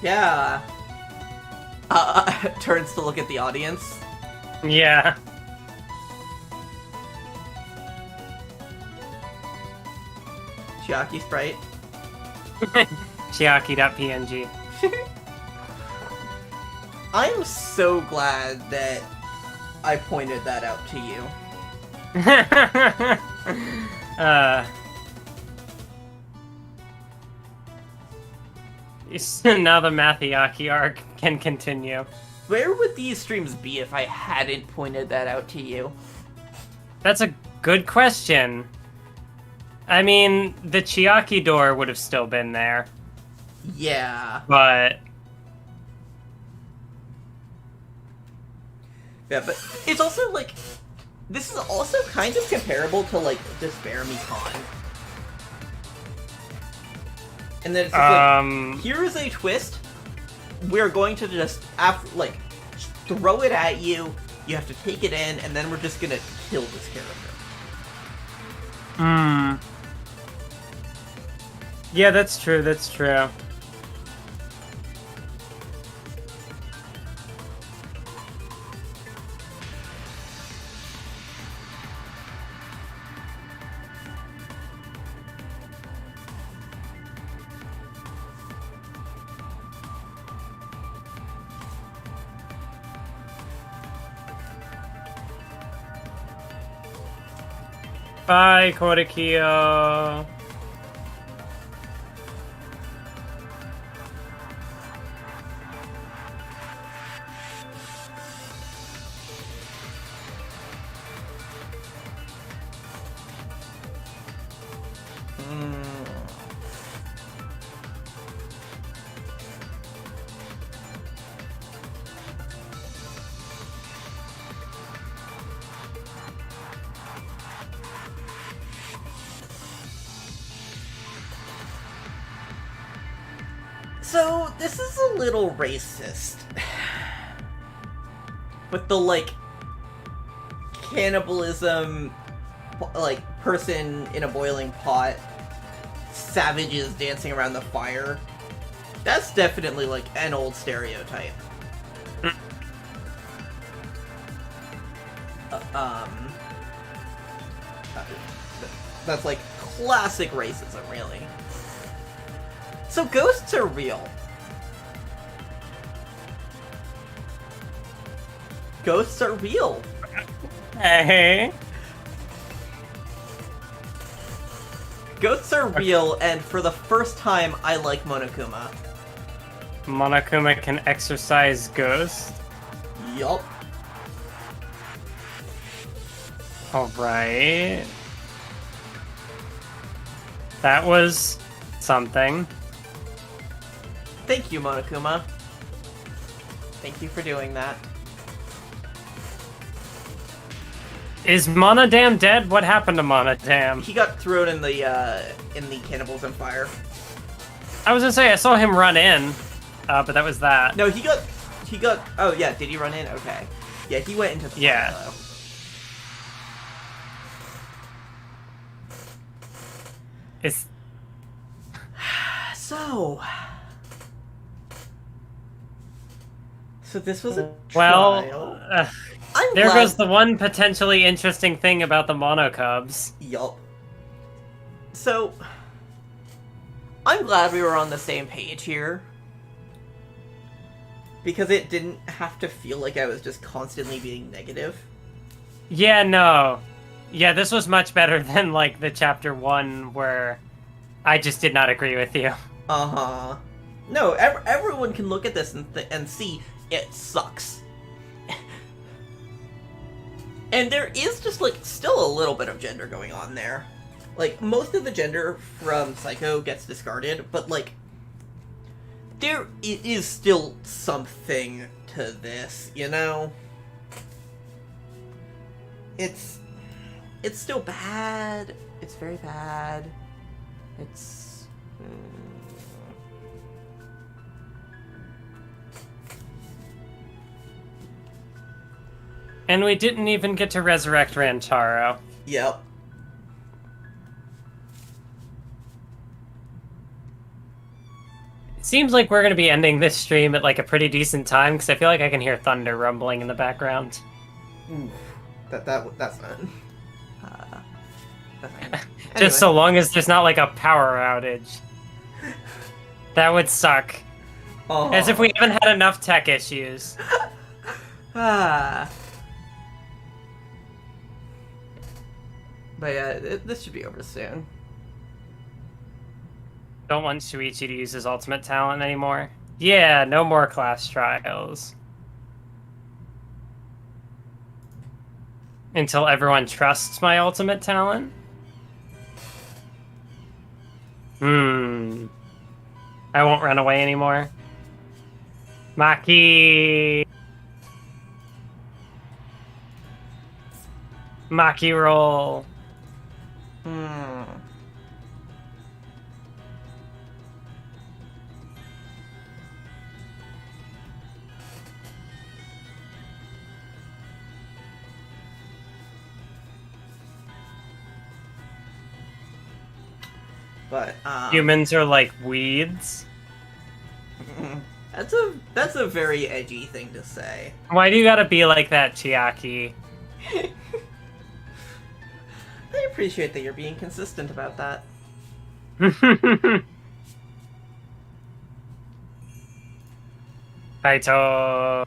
Yeah. Turns to look at the audience. Yeah. Chiaki sprite. Chiaki.png. I'm so glad that I pointed that out to you. Now the Mathiaki arc can continue. Where would these streams be if I hadn't pointed that out to you? That's a good question. I mean, the Chiaki door would have still been there. Yeah. But... Yeah, but it's also, like... This is also kind of comparable to, like, Despair Me Con. And then it's just like, here is a twist. We're going to just, throw it at you. You have to take it in, and then we're just gonna kill this character. Yeah, that's true, that's true. Bye, Korikio. So, this is a little racist. With the, like, cannibalism, like, person in a boiling pot, savages dancing around the fire. That's definitely, like, an old stereotype. That's, like, classic racism, really. So ghosts are real. Ghosts are real. Hey. Ghosts are real, and for the first time, I like Monokuma. Monokuma can exorcise ghosts? Yup. Alright. That was something. Thank you, Monokuma. Thank you for doing that. Is Monodam dead? What happened to Monodam? He got thrown in the cannibalism fire. I was gonna say, I saw him run in, but that was that. No, he got, oh yeah, did he run in? Okay. Yeah, he went into the fire, though. It's... So this was a well, trial. There goes the one potentially interesting thing about the Monocubs. Yup. So, I'm glad we were on the same page here. Because it didn't have to feel like I was just constantly being negative. Yeah, no. Yeah, this was much better than, like, the Chapter 1 where I just did not agree with you. Uh-huh. No, everyone can look at this and see it sucks. And there is just, like, still a little bit of gender going on there. Like, most of the gender from Psycho gets discarded, but, like, there is still something to this, you know? It's still bad. It's very bad. It's... And we didn't even get to resurrect Rancharo. Yep. It seems like we're going to be ending this stream at like a pretty decent time, because I feel like I can hear thunder rumbling in the background. Oof. That's not... that's fine. Just so long as there's not like a power outage. That would suck. Oh. As if we haven't had enough tech issues. Ah. But yeah, this should be over soon. Don't want Shuichi to use his ultimate talent anymore. Yeah, no more class trials. Until everyone trusts my ultimate talent? I won't run away anymore. Maki! Maki roll. But Humans are like weeds. that's a very edgy thing to say. Why do you gotta be like that, Chiaki? I appreciate that you're being consistent about that. Kaito.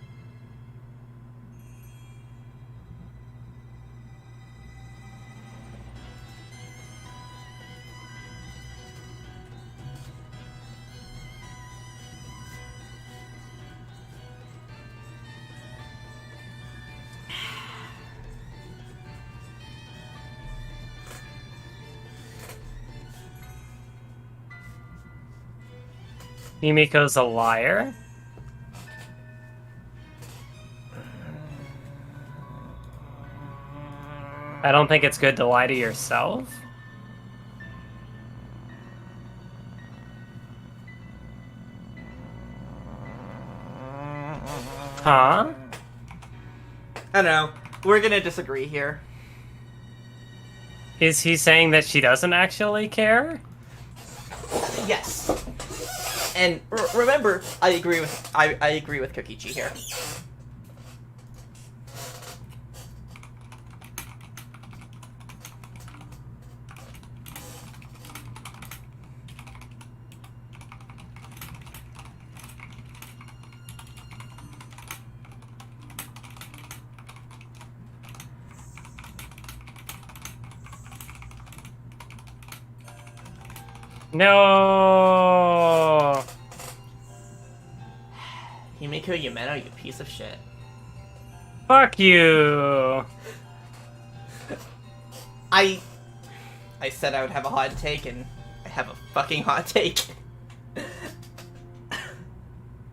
Himiko's a liar? I don't think it's good to lie to yourself. Huh? I don't know. We're gonna disagree here. Is he saying that she doesn't actually care? Yes. And remember, I agree with Kokichi here. No. Himiko Yumeno, you piece of shit. Fuck you. I said I would have a hot take, and I have a fucking hot take.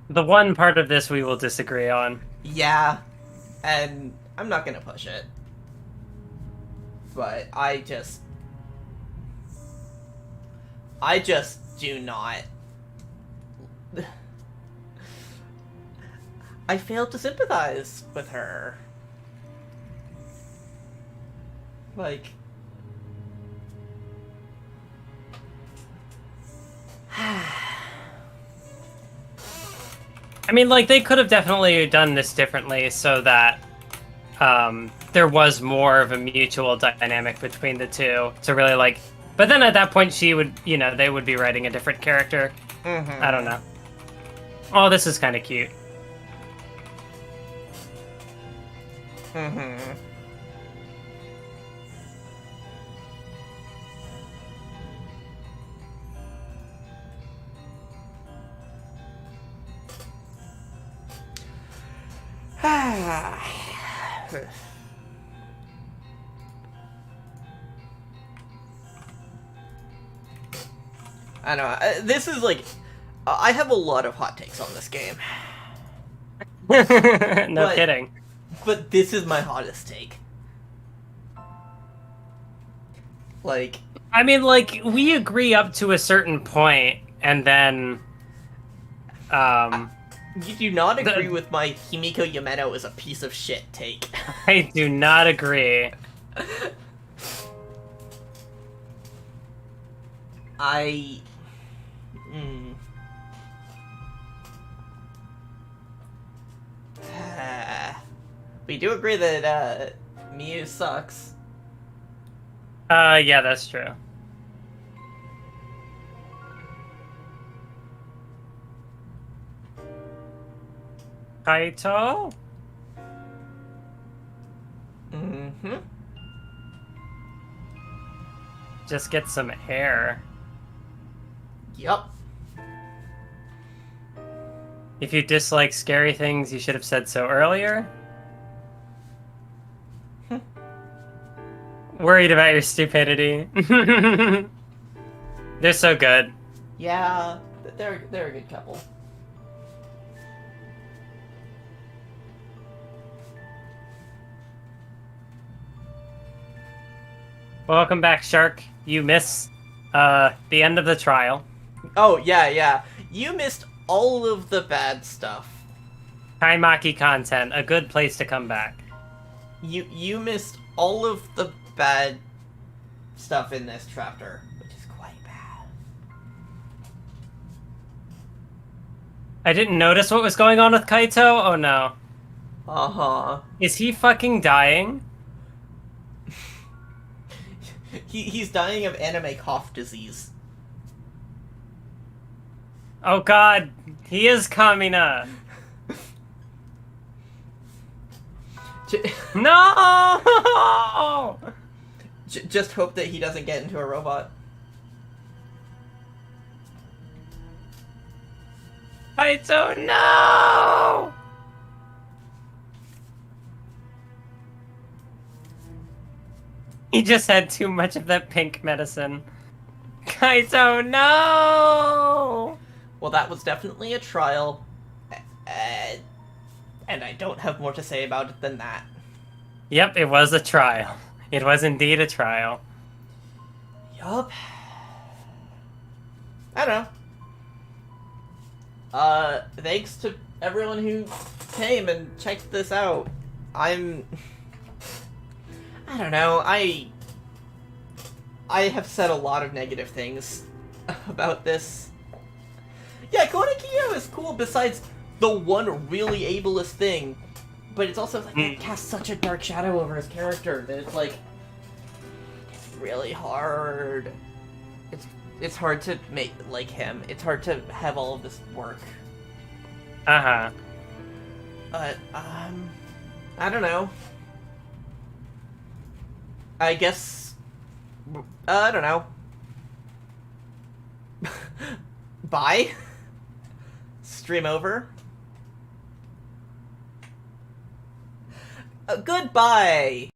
The one part of this we will disagree on. Yeah, and I'm not gonna push it. But I just do not. I failed to sympathize with her. Like, I mean, like, they could have definitely done this differently so that there was more of a mutual dynamic between the two to really, like... But then at that point, she would, you know, they would be writing a different character. I don't know. Oh, this is kind of cute. I don't know. This is like, I have a lot of hot takes on this game. No kidding. But this is my hottest take. Like, I mean, like, we agree up to a certain point, and then, you do not agree with my Himiko Yumeno is a piece of shit take. I do not agree. We do agree that Miyu sucks. Yeah, that's true. Kaito? Mm-hmm. Just get some air. Yup. If you dislike scary things, you should have said so earlier. Worried about your stupidity. They're so good. Yeah, they're a good couple. Welcome back, Shark. You miss the end of the trial. Oh, yeah. You missed all of the bad stuff. Kaimaki content, a good place to come back. You missed all of the bad stuff in this chapter, which is quite bad. I didn't notice what was going on with Kaito. Oh no. Uh-huh. Is he fucking dying? He's dying of anime cough disease. Oh god, he is Kamina. No! Just hope that he doesn't get into a robot. Kaito, no! He just had too much of that pink medicine. Kaito, no! Well, that was definitely a trial. And I don't have more to say about it than that. Yep, it was a trial. It was indeed a trial. Yup. I don't know. Thanks to everyone who came and checked this out. I don't know, I have said a lot of negative things about this. Yeah, Konekiyo is cool besides the one really ableist thing, but it's also like it casts such a dark shadow over his character that it's like it's really hard. It's hard to make like him. It's hard to have all of this work. Uh-huh. But I don't know. I guess I don't know. Bye. Stream over. Goodbye!